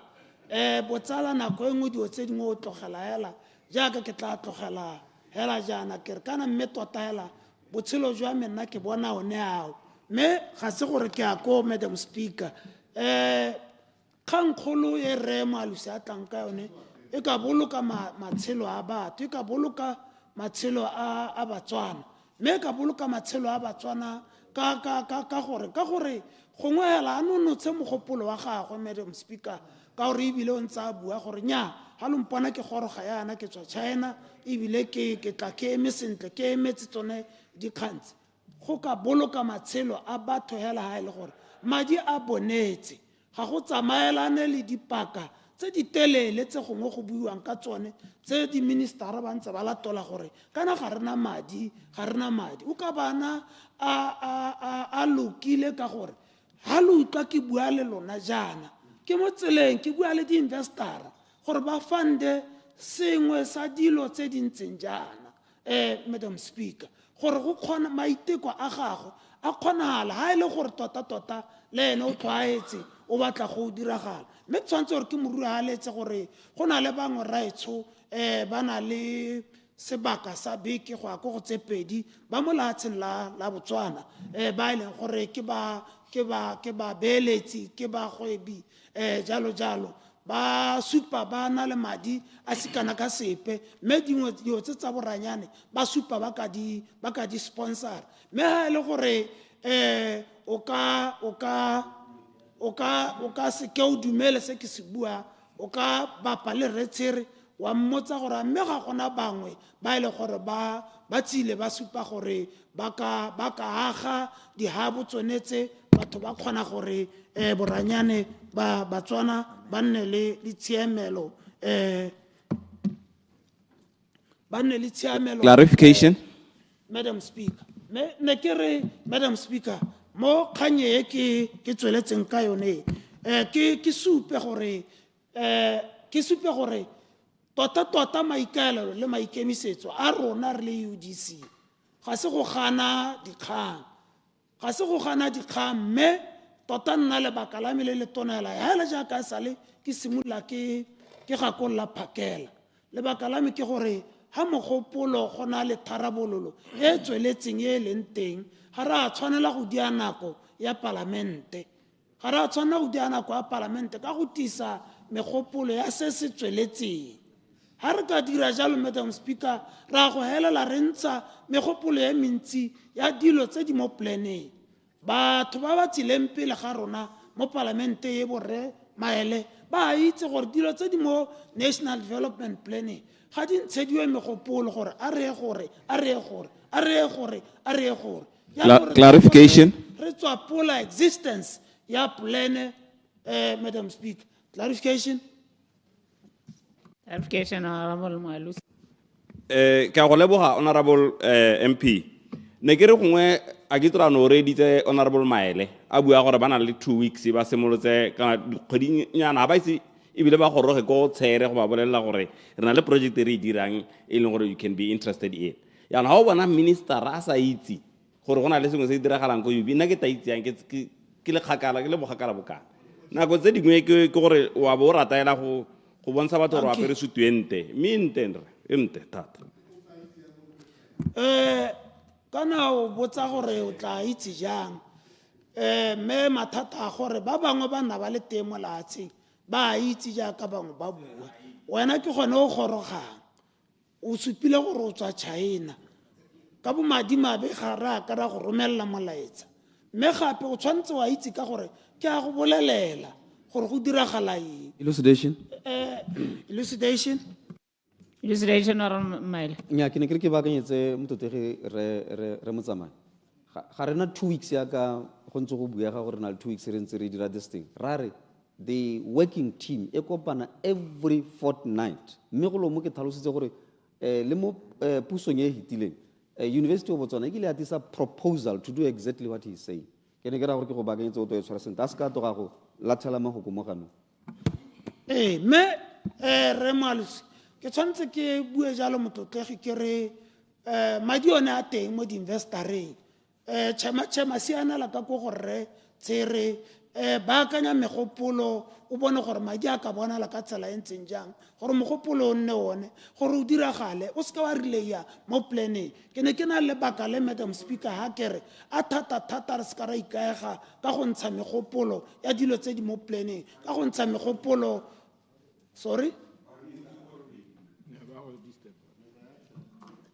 botsala nako e nngwe dio tse dingwe o tlogela hela jaaka ke tla tlogela hela jana ke re kana mme tota hela botshelo jwa me nna ke bona one ao me ga se gore ke a ko Madam Speaker khankgolo e re Moalusi a tlang ka yone e ka boloka matshelo a batho e ka boloka matshelo a Batswana me ka boloka matshelo a Batswana ka gore gongwe hela a nonotse mogopolo wa gagwe Madam Speaker ka gore ebile o ntse a bua gore nya ga lo mpona ke goroga yana ke tswa China ebile ke tla ke eme sentle ke emetse tsone dikgantse go ka boloka matshelo a batho hela ha ile gore madi a bonetse ga go tsamaelane le dipaka tse di telele tse gongwe go buiwang ka tsone tse di ministera ba ntse ba latola gore kana ga rena madi o ka bana a lokile ka gore ha lo utlwa ke bua le lona jana ke mo tseleng ke bua le di investora gore ba fande sengwe sa dilo tse di ntseng jana Madam Speaker gore go kgona maiteko a gago a kgonagala ha ile gore tota le ene o tlwaetse o batla go diragala mme tshwantse gore ke morui a letse gore go na le bangwe raetsho ba na le sebaka sa beke go ya go tse pedi ba mo lehatsheng la Botswana ba ileng gore ke ba beeletsi ke ba gwebi jalo ba supa ba na le madi a sikana ka sepe mme dingwe dio tse tsa boranyane ba supa ba ka di sponsor mme ha ile gore o ka se ke o dumele se ke se bua o ka bapa le retsere wa mmotsa gore mme ga gona bangwe ba ile gore ba tsile ba supa gore ba ka aga di habo tsonetse batho ba kgona gore boranyane ba Batswana ba nne le tshiamelo Clarification. Madam Speaker ne ke re Madam Speaker mo kganye ke tsweletseng ka yone ke supe gore tota maikaelelo le maikemisetso a rona re le UDC ga se go gana dikgang mme tota nna lebaka la me le tonela hela jaaka sale ke simolola ke gakolola phakela lebaka la me ke gore ha mogopolo gona le tharabololo e tsweletseng e leng teng ga re a tshwanela go dia nako ya parlamente ka go tisa megopolo ya se se tsweletseng ha re ka dira jalo Madam Speaker ra go helela re ntsha megopolo ya mentsi ya dilo tse di mo planeng batho ba ba tsileng pele ga rona mo parlamente e borre maele ba itse gore dilo tse di mo National Development Planning ga di ntshediwe megopolo gore a reye gore Clarification. re tswa pola existence ya plan Madam Speaker. Clarification. Honorable Moalusi. Ke a go leboga Honorable MP ne ke re gongwe a ke tsora no reditse Honorable Maele a bua gore ba na le 2 weeks ba semolotse kana dikgwedinyana ba itse ebile ba goroge ko tshere go ba bolelela gore re na le project e re e dirang e leng gore you can be interested in yana ha o bona minister a sa itse gore go na le sengwe se diragalang ko UB nna ke ta itse yang ke le kgakala ke le bogakala bokana nako tse dingwe ke gore wa bo rataela go bontsha batho gore wa pere sutuente me ente thata kana o botsa gore o tla itse jang me mathata a gore ba bangwe ba nna ba le teng mo lefatsheng ba itse jaaka bangwe ba bua wena ke gone o gorogang o supile gore o tswa China ka bomadimabe ga re a ka ra go romelela molaetsa mme gape o tshwanetse wa itse ka gore ke a go bolelela gore go diragala eng Elucidation. Elucidation or mail. Nya ke ne ke baakanyetse mototegi re motsamai. Ga rena 2 weeks ya ka go ntse go bua ga gore na 2 weeks re ntse re dira this thing. Rare the working team e kopana every fortnight. Mme go lo mo ke tlhalositse gore le mo pusong e hitileng University of Botswana ke le atisa proposal to do exactly what he is saying. Ke ne ke ra gore ke go baakanyetse o to e tshwara sente a ska to ga go latlhela mahoko mo gano. Me re malus ke tshwanetse ke bue jalo mototlegi ke re madi one a teng mo di-investoreng chema siana la ka ko gore tsere ba akanya megopolo o bone gore madi a ka bona la ka tsela e ntseng jang gore mogopolo o nne one gore o diragale o seka wa relaya mo planning ke ne ke na le baka le Madam Speaker ha kere a thata re seka ra ikaega ka go ntsha megopolo ya dilo tse di mo planning ka go ntsha megopolo sorry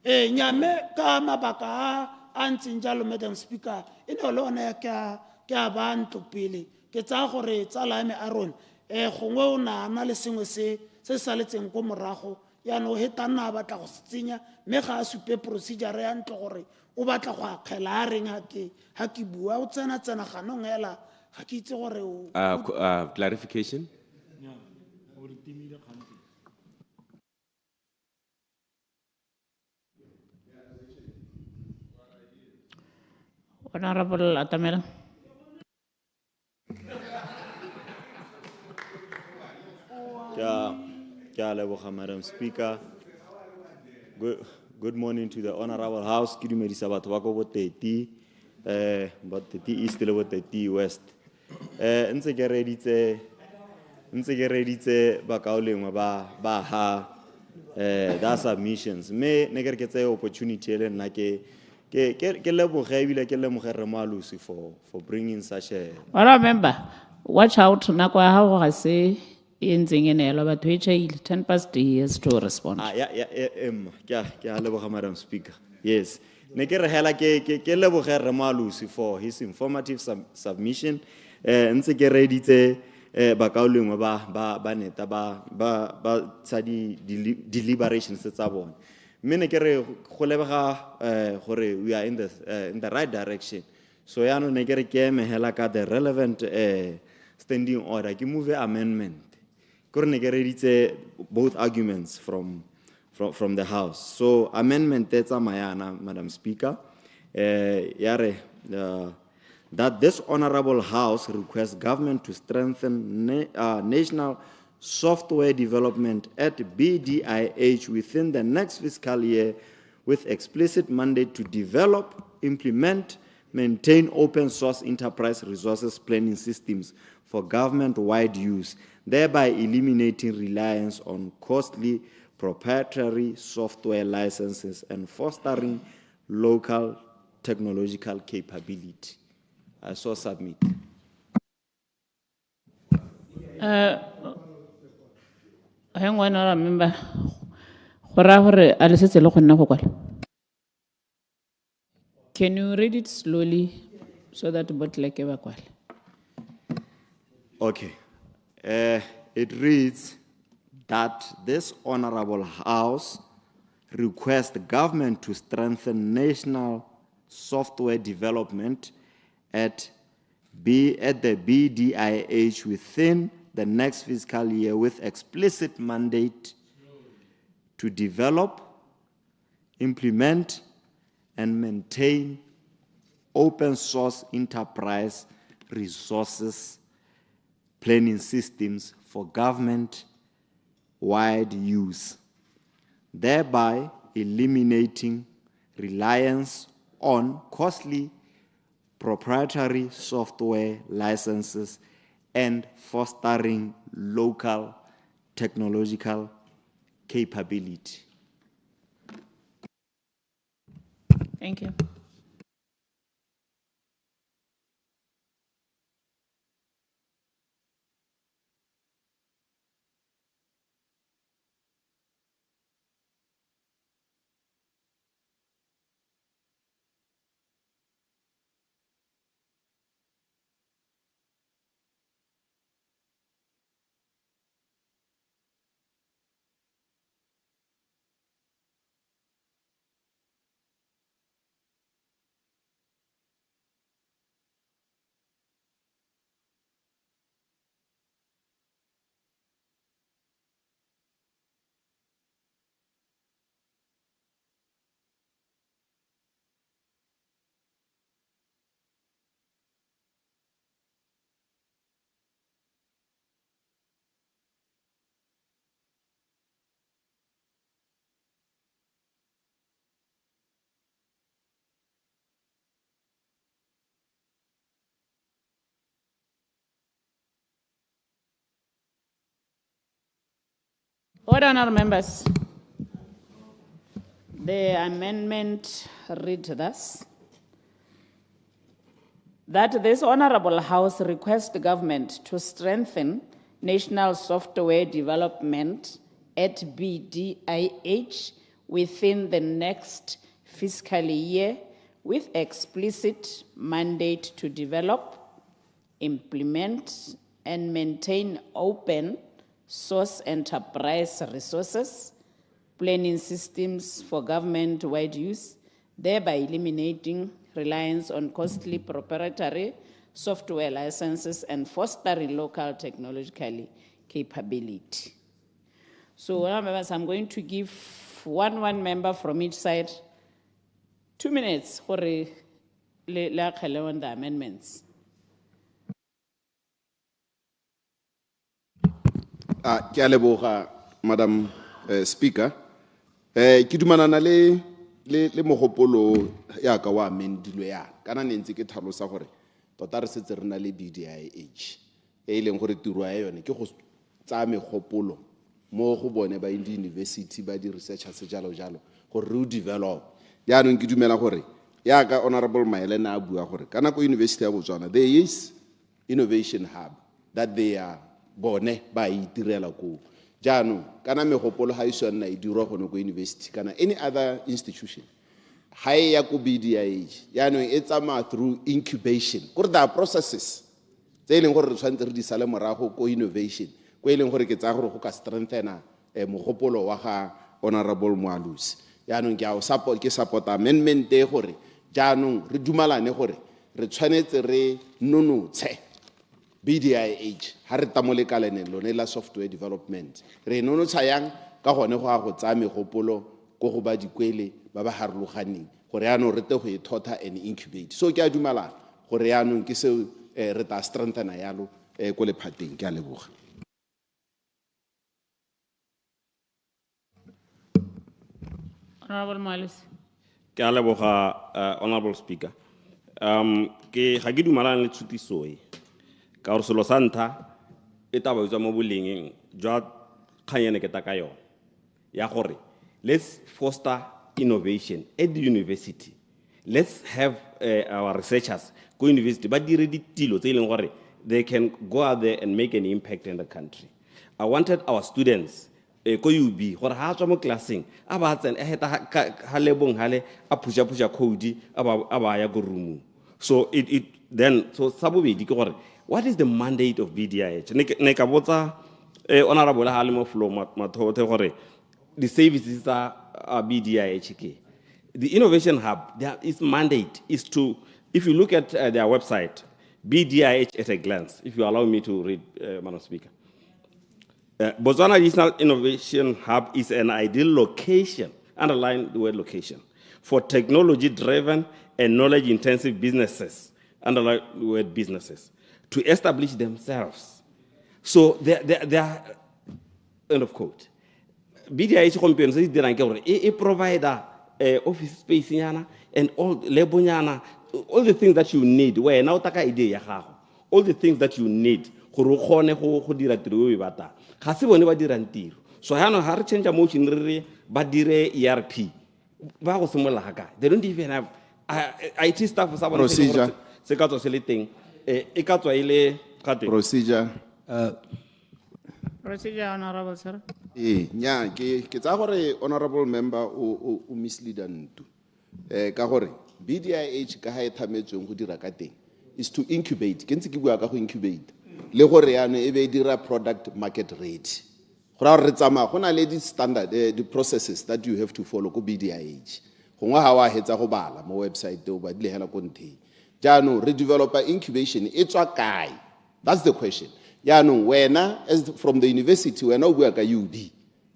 nyame ka mabaka a ntseng jalo Madam Speaker e ne le ona ya ke a bantu pele ke tsa gore tsala ya me a rona gongwe o naana le sengwe se saletseng ko morago yana o heta nna a batla go se tsenya mme ga a supe procedure ya ntle gore o batla go akgela a reng ha ke bua o tsena ganong hela ga ke itse gore Clarification. Honorable Atamela. Madam Speaker. Good morning to the Honorable House. Ke dumedisa batho ba ko bo 30 East le bo 30 West. Ntse ke reditse bakaolengwe ba ha da submissions me ne ke tse opportunity le nna ke leboge ebile ke lemoge re malusi for bringing such a Remember, watch out nako ya gago ga se e ntseng e neelwa batho e chaile 10 years to respond. ke a leboga Madam Speaker. Yes. Ne ke re hela ke leboge re malusi for his informative submission. Ntse ke reditse bakaolengwe ba neta ba tsa deliberations tsa bona. Mene ke re go lebega gore we are in the right direction. So yano ne ke re ke emehela ka the relevant standing order ke move amendment. Gore ne ke reditse both arguments from the House. So amendment tsa mayana Madam Speaker yare that this Honorable House requests government to strengthen national software development at BDIH within the next fiscal year with explicit mandate to develop, implement, maintain open source enterprise resources planning systems for government-wide use, thereby eliminating reliance on costly proprietary software licenses and fostering local technological capability. I so submit. Hang on, I remember. Can you read it slowly so that bot like evacuate? Okay. It reads that this Honorable House requests the government to strengthen national software development at the BDIH within the next fiscal year with explicit mandate to develop, implement, and maintain open source enterprise resources planning systems for government-wide use, thereby eliminating reliance on costly proprietary software licenses and fostering local technological capability. Thank you. Order, honourable members. The amendment reads thus: that this honourable House requests the government to strengthen national software development at BDIH within the next fiscal year with explicit mandate to develop, implement, and maintain open source enterprise resources, planning systems for government-wide use, thereby eliminating reliance on costly proprietary software licenses and fostering local technological capability. So, members, I'm going to give one member from each side 2 minutes for the amendments. Ke a leboga, Madam Speaker. Ke dumelana le mogopolo ya ka wa amendilwe ya kana ne ntse ke tlhalosa gore tota re setse re na le BDIH e leng gore tiro ya yone ke go tsaya megopolo mo go bone ba di-university ba di-researchers jalo gore re o develop. Yaanong ke dumela gore ya ka Honourable Maele na a bua gore kana ko University ya Botswana there is innovation hub that they are bone ba itirela ko. Jaanong kana megopolo ha iso nna e dirwa gone ko university kana any other institution ha e ya ko BDIH yaanong e tsamaya through incubation gore there are processes tse e leng gore re tshwanetse re di sale morago ko innovation ko e leng gore ke tsaya gore go ka strengthena mogopolo wa ga Honourable 𝗠𝗦𝗧𝗜𝗢𝗡. Yaanong ke support amendment e gore jaanong re dumalane gore re tshwanetse re nonotshe BDIH ha re tamole kaleneng lone la software development re nonotsha yang ka gone go a go tsaya megopolo go go ba dikwele ba ba harologaneng gore yaanong re te go e thotha and incubate. So ke a dumalana gore yaanong ke seo re ta strengthena yalo ko lephateng. Ke a leboga. Honourable 𝗠𝗦𝗧𝗜𝗢𝗡. Ke a leboga, Honourable Speaker. Ke ga ke dumalana le tshutiso e ka gore selo sa ntlha e taba tswa mo bolengeng jwa kganyene ke ta ka yone ya gore let's foster innovation at the university. Let's have our researchers go university ba dire ditilo tse e leng gore they can go out there and make an impact in the country. I wanted our students ko UB gore ha tswa mo classing a ba tsena e heta ha lebong hale a pusha code a ba ya go room. So so sabobedi ke gore what is the mandate of BDIH? Ne ka botsa honorable ha le mo flow mathothe gore the services are BDIH ke. The Innovation Hub, its mandate is to, if you look at their website, BDIH at a glance, if you allow me to read, Madam Speaker. Botswana Regional Innovation Hub is an ideal location, underline the word location, for technology-driven and knowledge-intensive businesses, underline the word businesses, to establish themselves, So they are, end of quote. BDIH gompieno se di dirang ke gore e provider office space nyana and all labor nyana, all the things that you need. Wena o taka idea ya gago, all the things that you need gore o kgone go dira tiro e batang. Ga se bone ba dirang tiro. So ha re change motion re ba dire ERP. Ba go semolla ga kae? They don't even have IT staff sa bona Procedure. se ka tswa se le teng. E ka tswa ile ga teng. Procedure. Procedure, Honorable Sir. Nya ke tsa gore honorable member o mislead ntu. Ka gore BDIH ka ha e thametsweng go dira ka teng is to incubate. Ke ntse ke bua ka go incubate. Le gore yana e be dira product market ready. Go re tsama go na le di standard the processes that you have to follow go BDIH. Go ngwa ha wa hetsa go bala mo website o ba di hela konte. Jaanong re developer incubation e tswa kae? That's the question. Jaanong wena as from the university wena o bua ka UB.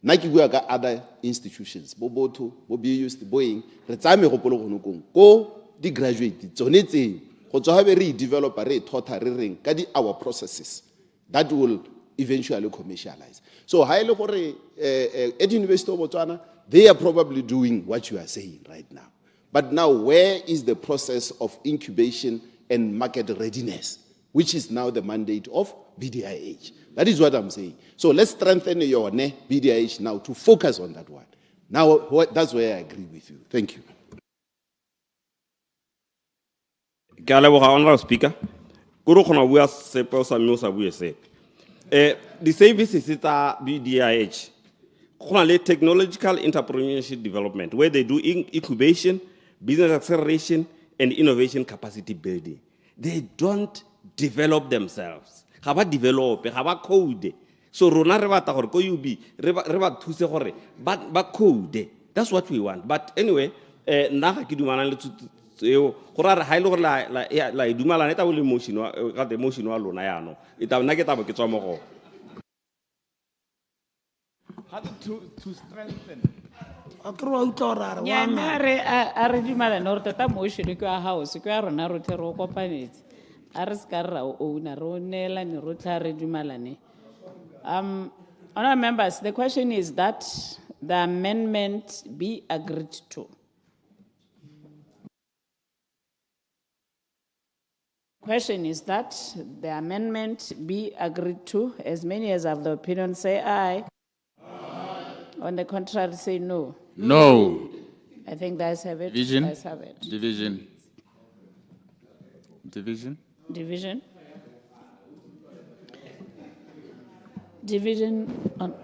Na ke bua ka other institutions bo botho bo BUST boeng re tsame go polo go nokong ko di graduate tsone tse go tswa be re developer re thotha re reng ka di our processes that will eventually commercialize. So ha ile gore at University of Botswana they are probably doing what you are saying right now. But now where is the process of incubation and market readiness, which is now the mandate of BDIH? That is what I'm saying. So let's strengthen your BDIH now to focus on that one. Now, that's where I agree with you. Thank you. Ke a leboga Honorable Speaker. Kuro khona bua sepe o sa mme o sa bue sepe. The services tsa BDIH khona le technological entrepreneurship development where they do incubation, business acceleration and innovation capacity building. They don't develop themselves. Ga ba develop, ga ba code. So rona re batla gore ko UB re ba thuse gore ba code. That's what we want. But anyway, nna ga ke dumana le tseo gore re ha ile gore la dumala neta bo le motion wa ga the motion wa lona yana. Ita nna ke taba ke tswa mo go. To strengthen. Yeah, re dumela no re tota motion ke wa house ke wa rona re tle re kopanetse. A re ska ra owner ro nela ne ro tla re dumalane. Honourable members, the question is that the amendment be agreed to. Question is that the amendment be agreed to. As many as have the opinion say aye. On the contrary, say no. No. I think that's have it. Division. That's have it. Division. Division. Division. Division on.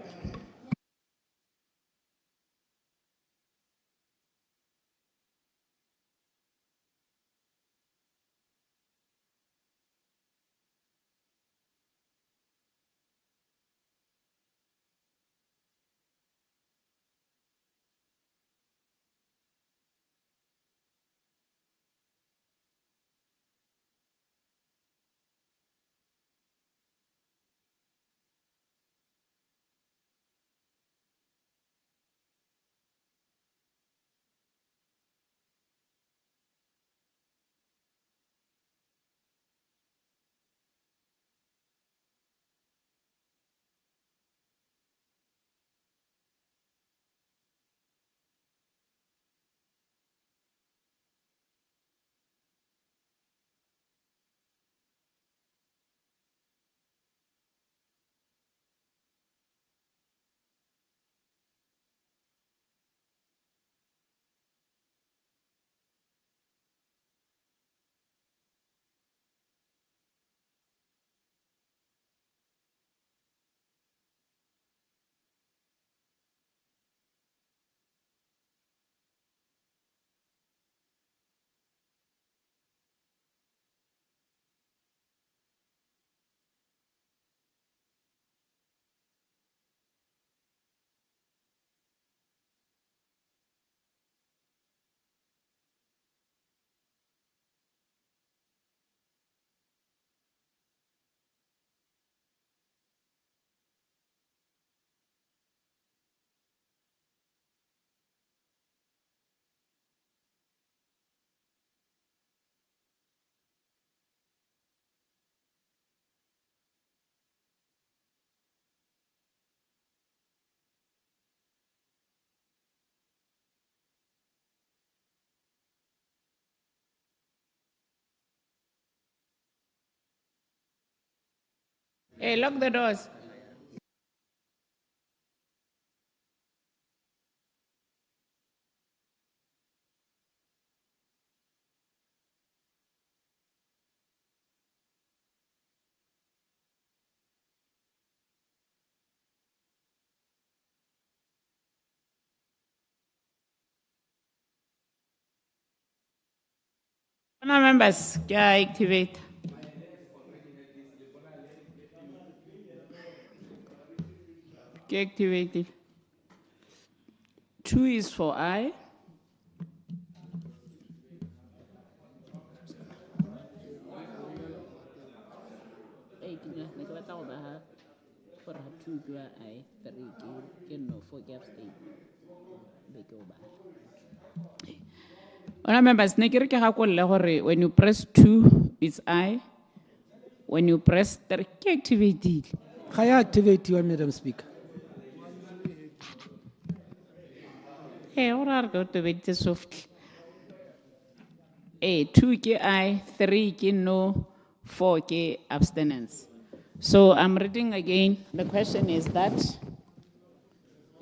Hey, lock the doors. SONA members, can I activate? Get activated. 2 is for I. Honourable members, when you press 2, it's I. When you press 3, activate it. Can I activate you, Madam Speaker? Hey, what are going to be soft? 2 ke I, 3 ke no, 4 ke abstinence. So I'm reading again. The question is that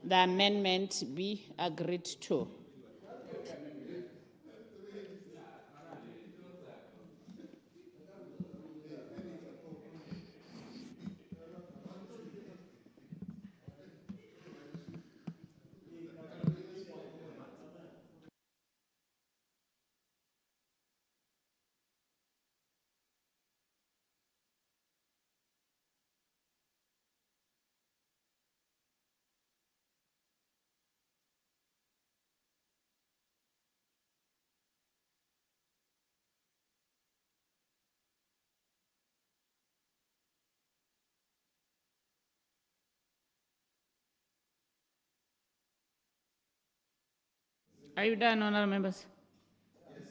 the amendment be agreed to. Are you done, honourable members? Yes.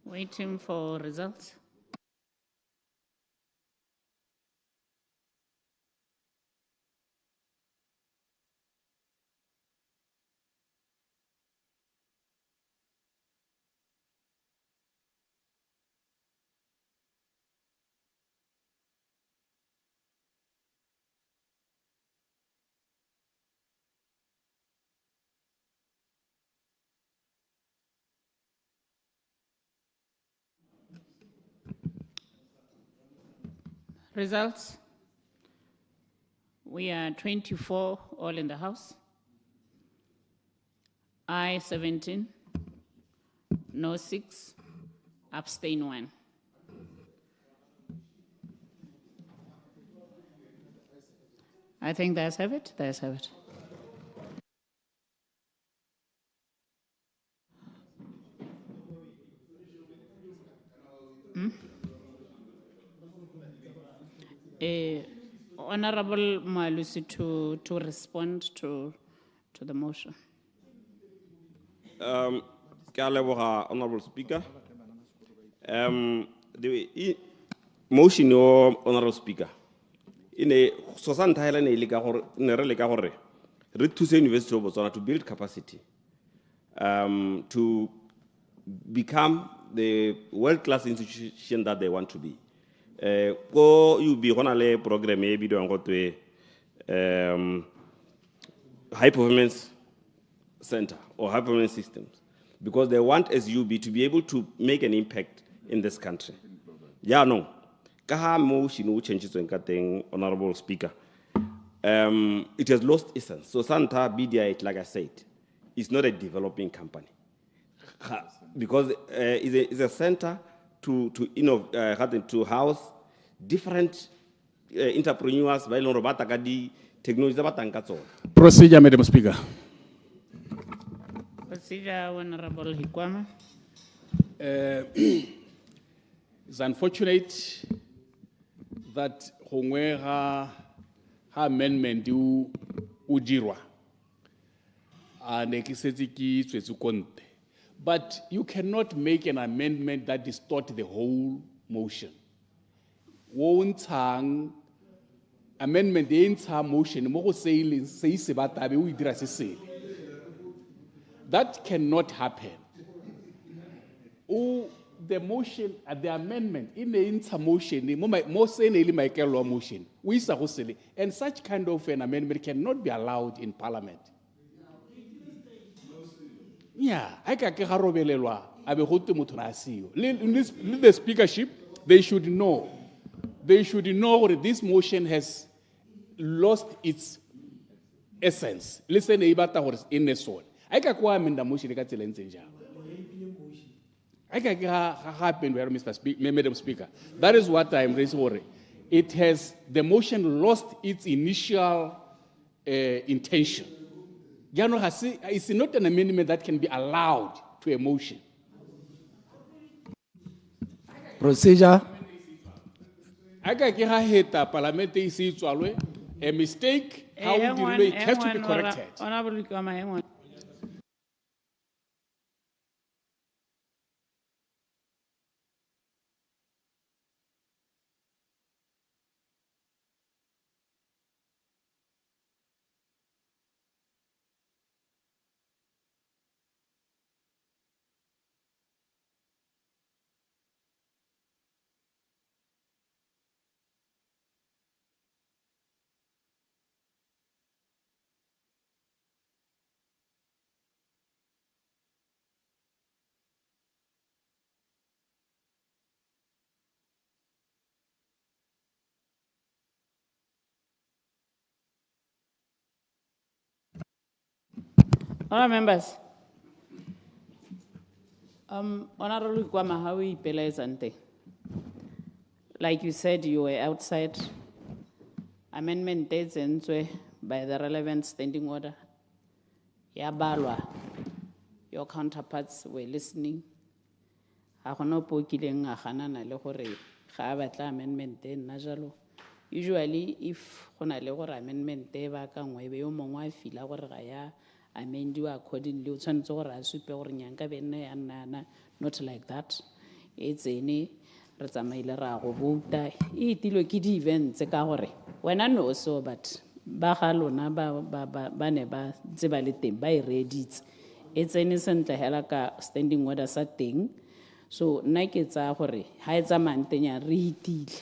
Waiting for results. Results. We are 24 all in the house. I 17, no 6, abstain 1. I think that's have it. That's have it. Honorable Malusi to respond to the motion. Honorable Speaker. The motion of Honorable Speaker. In a society University of Botswana to build capacity to become the world-class institution that they want to be. You be on a program maybe don't go to high performance center or high performance systems because they want SUB to be able to make an impact in this country. Yeah, no. Kaha motion changes when cutting, Honorable Speaker. It has lost essence. So Santa BDI, like I said, is not a developing company because it's a center to innovate, to house different entrepreneurs, technology. Procedure, Madam Speaker. Procedure, Honorable Hikwama. It's unfortunate that her amendment udirwa and ekisetsiki tswetsu konte But you cannot make an amendment that distort the whole motion. Wontang amendment e ntsha motion mo go se se batabe o dira se sele. That cannot happen. The motion, the amendment, in the inter motion, motion, and such kind of an amendment cannot be allowed in Parliament. Yeah, I can't get the speakership, they should know. They should know that this motion has lost its essence. Listen, in the soul. I can't go amend the motion. I can happen where Madam Speaker. That is what I'm raising. It has, the motion lost its initial intention. It's not an amendment that can be allowed to a motion. Procedure. I can hit a parliamentary seat, a mistake, how we delay it has to be corrected. All members. Honorable Kwama, how we Ante? Like you said, you were outside. Amendment dates by the relevant standing order. Yabalwa. Your counterparts were listening. Amendment usually, if amendment amend you accordingly, not like that. It's any events when I know so, but Bahalona Baneba Zebalitim by Reddit. It's innocent Helaka standing order setting. So Nike Zahore, Heiza Mantenia read.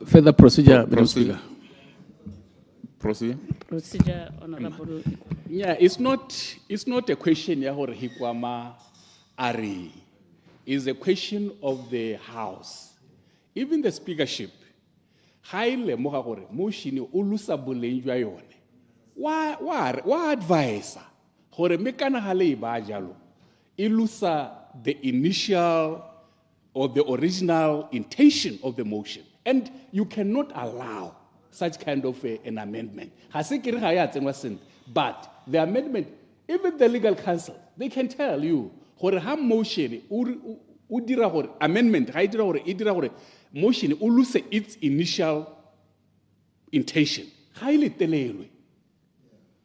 Further procedure, Madam Speaker. Procedure, Honorable. Yeah, it's not a question Yahor Hikwama Ari. It's a question of the House. Even the speakership. Haile Mohagore, Mushini Ulusa Bulenjayone. Why advisor? Hore Mekana Hale Bajalo. Ilusa the initial or the original intention of the motion. And you cannot allow such kind of an amendment. But the amendment, even the legal counsel, they can tell you, motion, amendment, motion, lose its initial intention.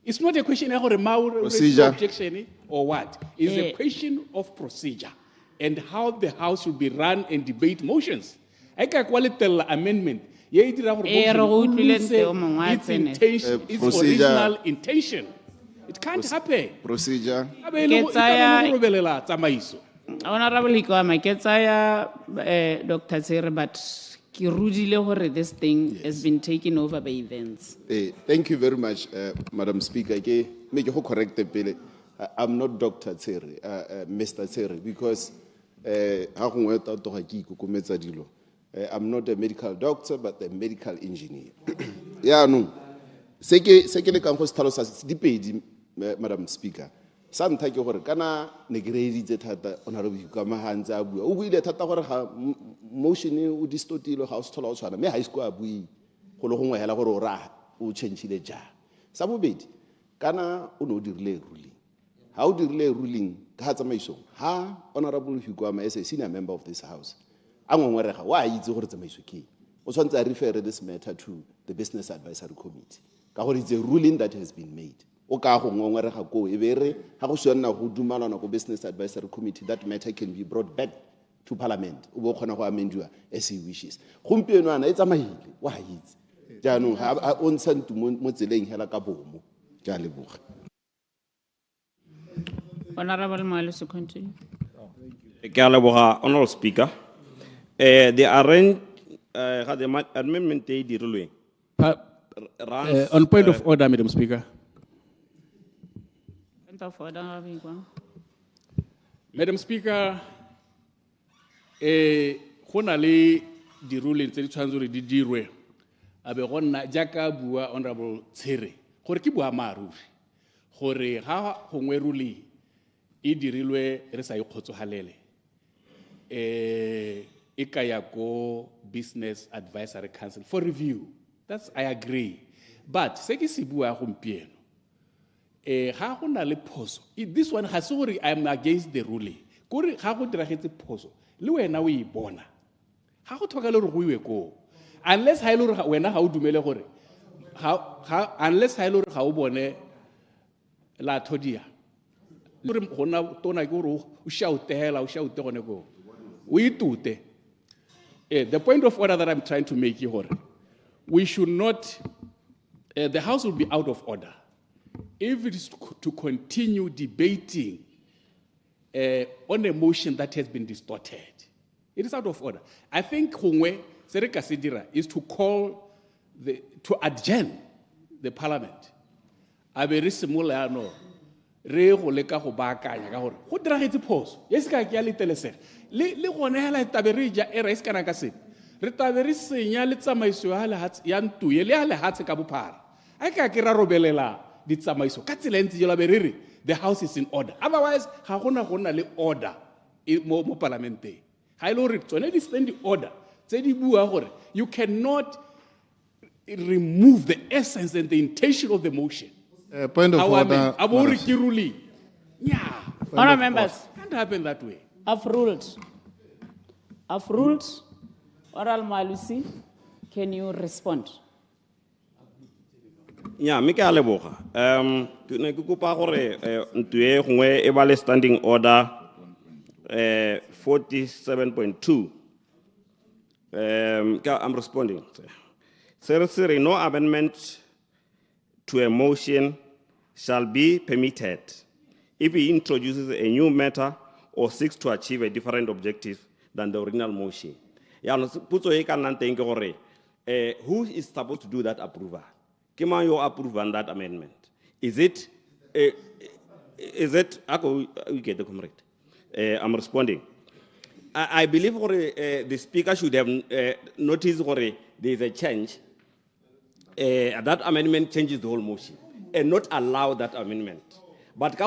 It's not a question of objection or what. It's a question of procedure and how the House should be run and debate motions. I can call it the amendment. Its original intention. It can't happen. Procedure. Honorable Hikwama, Dr. Tsere, but this thing has been taken over by events. Thank you very much, Madam Speaker. Correct the bill. I'm not Dr. Tsere, Mr. Tsere, because I'm not a medical doctor, but a medical engineer. Yeah, no. Madam Speaker. Some take over Ghana, Negredi, that Honorable Kamahanza, we let her motion with this total house to also may high school we Holonga Helagora, who change the jar. Some bit Ghana uno delay ruling. How delay ruling Kazamaso? Ha, Honorable Hugama as a senior member of this house. Why is the Hortamasuki? Also, I refer this matter to the Business Advisory Committee. It's a ruling that has been made. o ka go ngongorega koo e be re ga go se nna go dumalana go business advisory committee that matter can be brought back to parliament o bo khona go amendiwa as he wishes gompieno ana e tsamaile wa itse jaanong ga o ntsha ntu mo tseleng hela ka bomo ke a leboga. Honorable Mpho, continue. Ke a leboga, Honorable Speaker. The amendment e dirilweng on point of order, Madam Speaker. Point of order, Rabigwa. Madam Speaker, go na le di ruling tse di tshwanetse gore di dirwe a be go nna jaaka bua Honorable Tshere gore ke bua maaruri gore ga gongwe ruling e dirilwe re sa ikgotsogalele e ka ya go Business Advisory Council for review. That's I agree. But se ke se bua gompieno ga go na le phoso this one has gore I'm against the ruling gore ga go diragetse phoso le wena o e bona ga go thoka le re go iwe ko unless ha ile gore wena ga o dumele gore unless ha ile gore ga o bone la thodia le re gona tona ke gore o shout gone go o itute. The point of order that I'm trying to make here, we should not, the House will be out of order if it is to continue debating on a motion that has been distorted. It is out of order. I think Kongwe Sereka Sidira is to call to adjourn the parliament. A very similar no. Re go leka go baakanya ka gore go diragetse phoso yes ka ke a le telesega le gone hela taberija e rice kana ka se re taberi senya le tsamaiso ya le hatsi ya ntuye le ya le hatsi ka bophara a ka ke ra robelela di tsamaiso ka tsela ntse jela berere the house is in order otherwise ga gona le order mo parlamenteng ga ile gore tsone di stand order tse di bua gore you cannot remove the essence and the intention of the motion. Point of order. Honourable members, can't happen that way. I've ruled. Oral Malusi, can you respond? Yeah, me ke a leboga. Ke ne ke kopa gore ntwe gongwe e ba le standing order 47.2. I'm responding. Seriously, no amendment to a motion shall be permitted if he introduces a new matter or seeks to achieve a different objective than the original motion. Who is supposed to do that approval? Can you approve on that amendment? Is it, we get the comrade. I'm responding. I believe the speaker should have noticed there is a change. That amendment changes the whole motion and not allow that amendment. But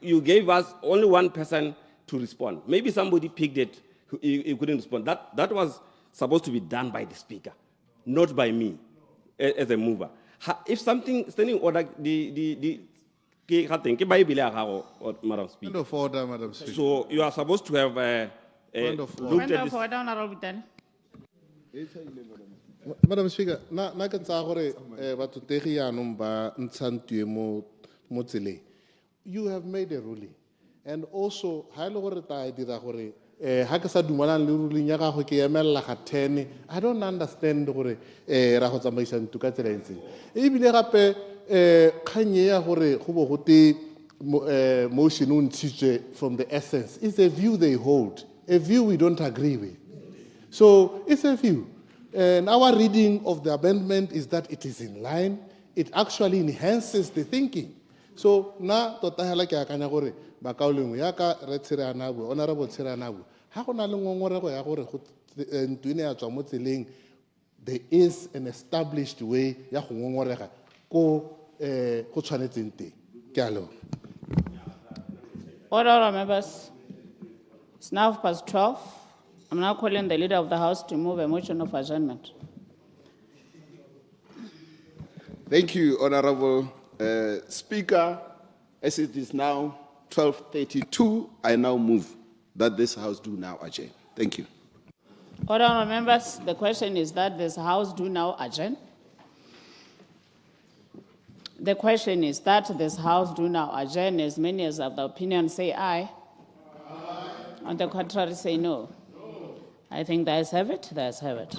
you gave us only one person to respond. Maybe somebody picked it, he couldn't respond. That was supposed to be done by the speaker, not by me as a mover. If something standing order, Madam Speaker. Point of order, Madam Speaker. So you are supposed to have looked at this. Madam Speaker, na ka tsa gore batho tegi yaanong ba ntshantwe mo tseleng. You have made a ruling. And also, ha ile gore ta dira gore ha ke sa dumalang le ruling ya gago ke emella ga 10. I don't understand gore ra go tsamaisa ntu ka tsela ntse. E bile gape khanye ya gore go bo go te motion o ntshitswe from the essence. It's a view they hold, a view we don't agree with. So it's a view. And our reading of the amendment is that it is in line. It actually enhances the thinking. So na tota hela ke akanya gore ba kaolengwe ya ka re tshirana bo honorable tshirana bo ha go na le ngongorego ya gore go ntwene ya tswa mo tseleng there is an established way ya go ngongorega go tshwanetseng teng ke a lo. Order, members. It's now 12:00. I'm now calling the Leader of the House to move a motion of adjournment. Thank you, Honorable Speaker. As it is now 12:32, I now move that this House do now adjourn. Thank you. Order, members. The question is that this House do now adjourn. The question is that this House do now adjourn as many as of the opinion say aye. On the contrary, say no. I think the ayes have it, the ayes have it.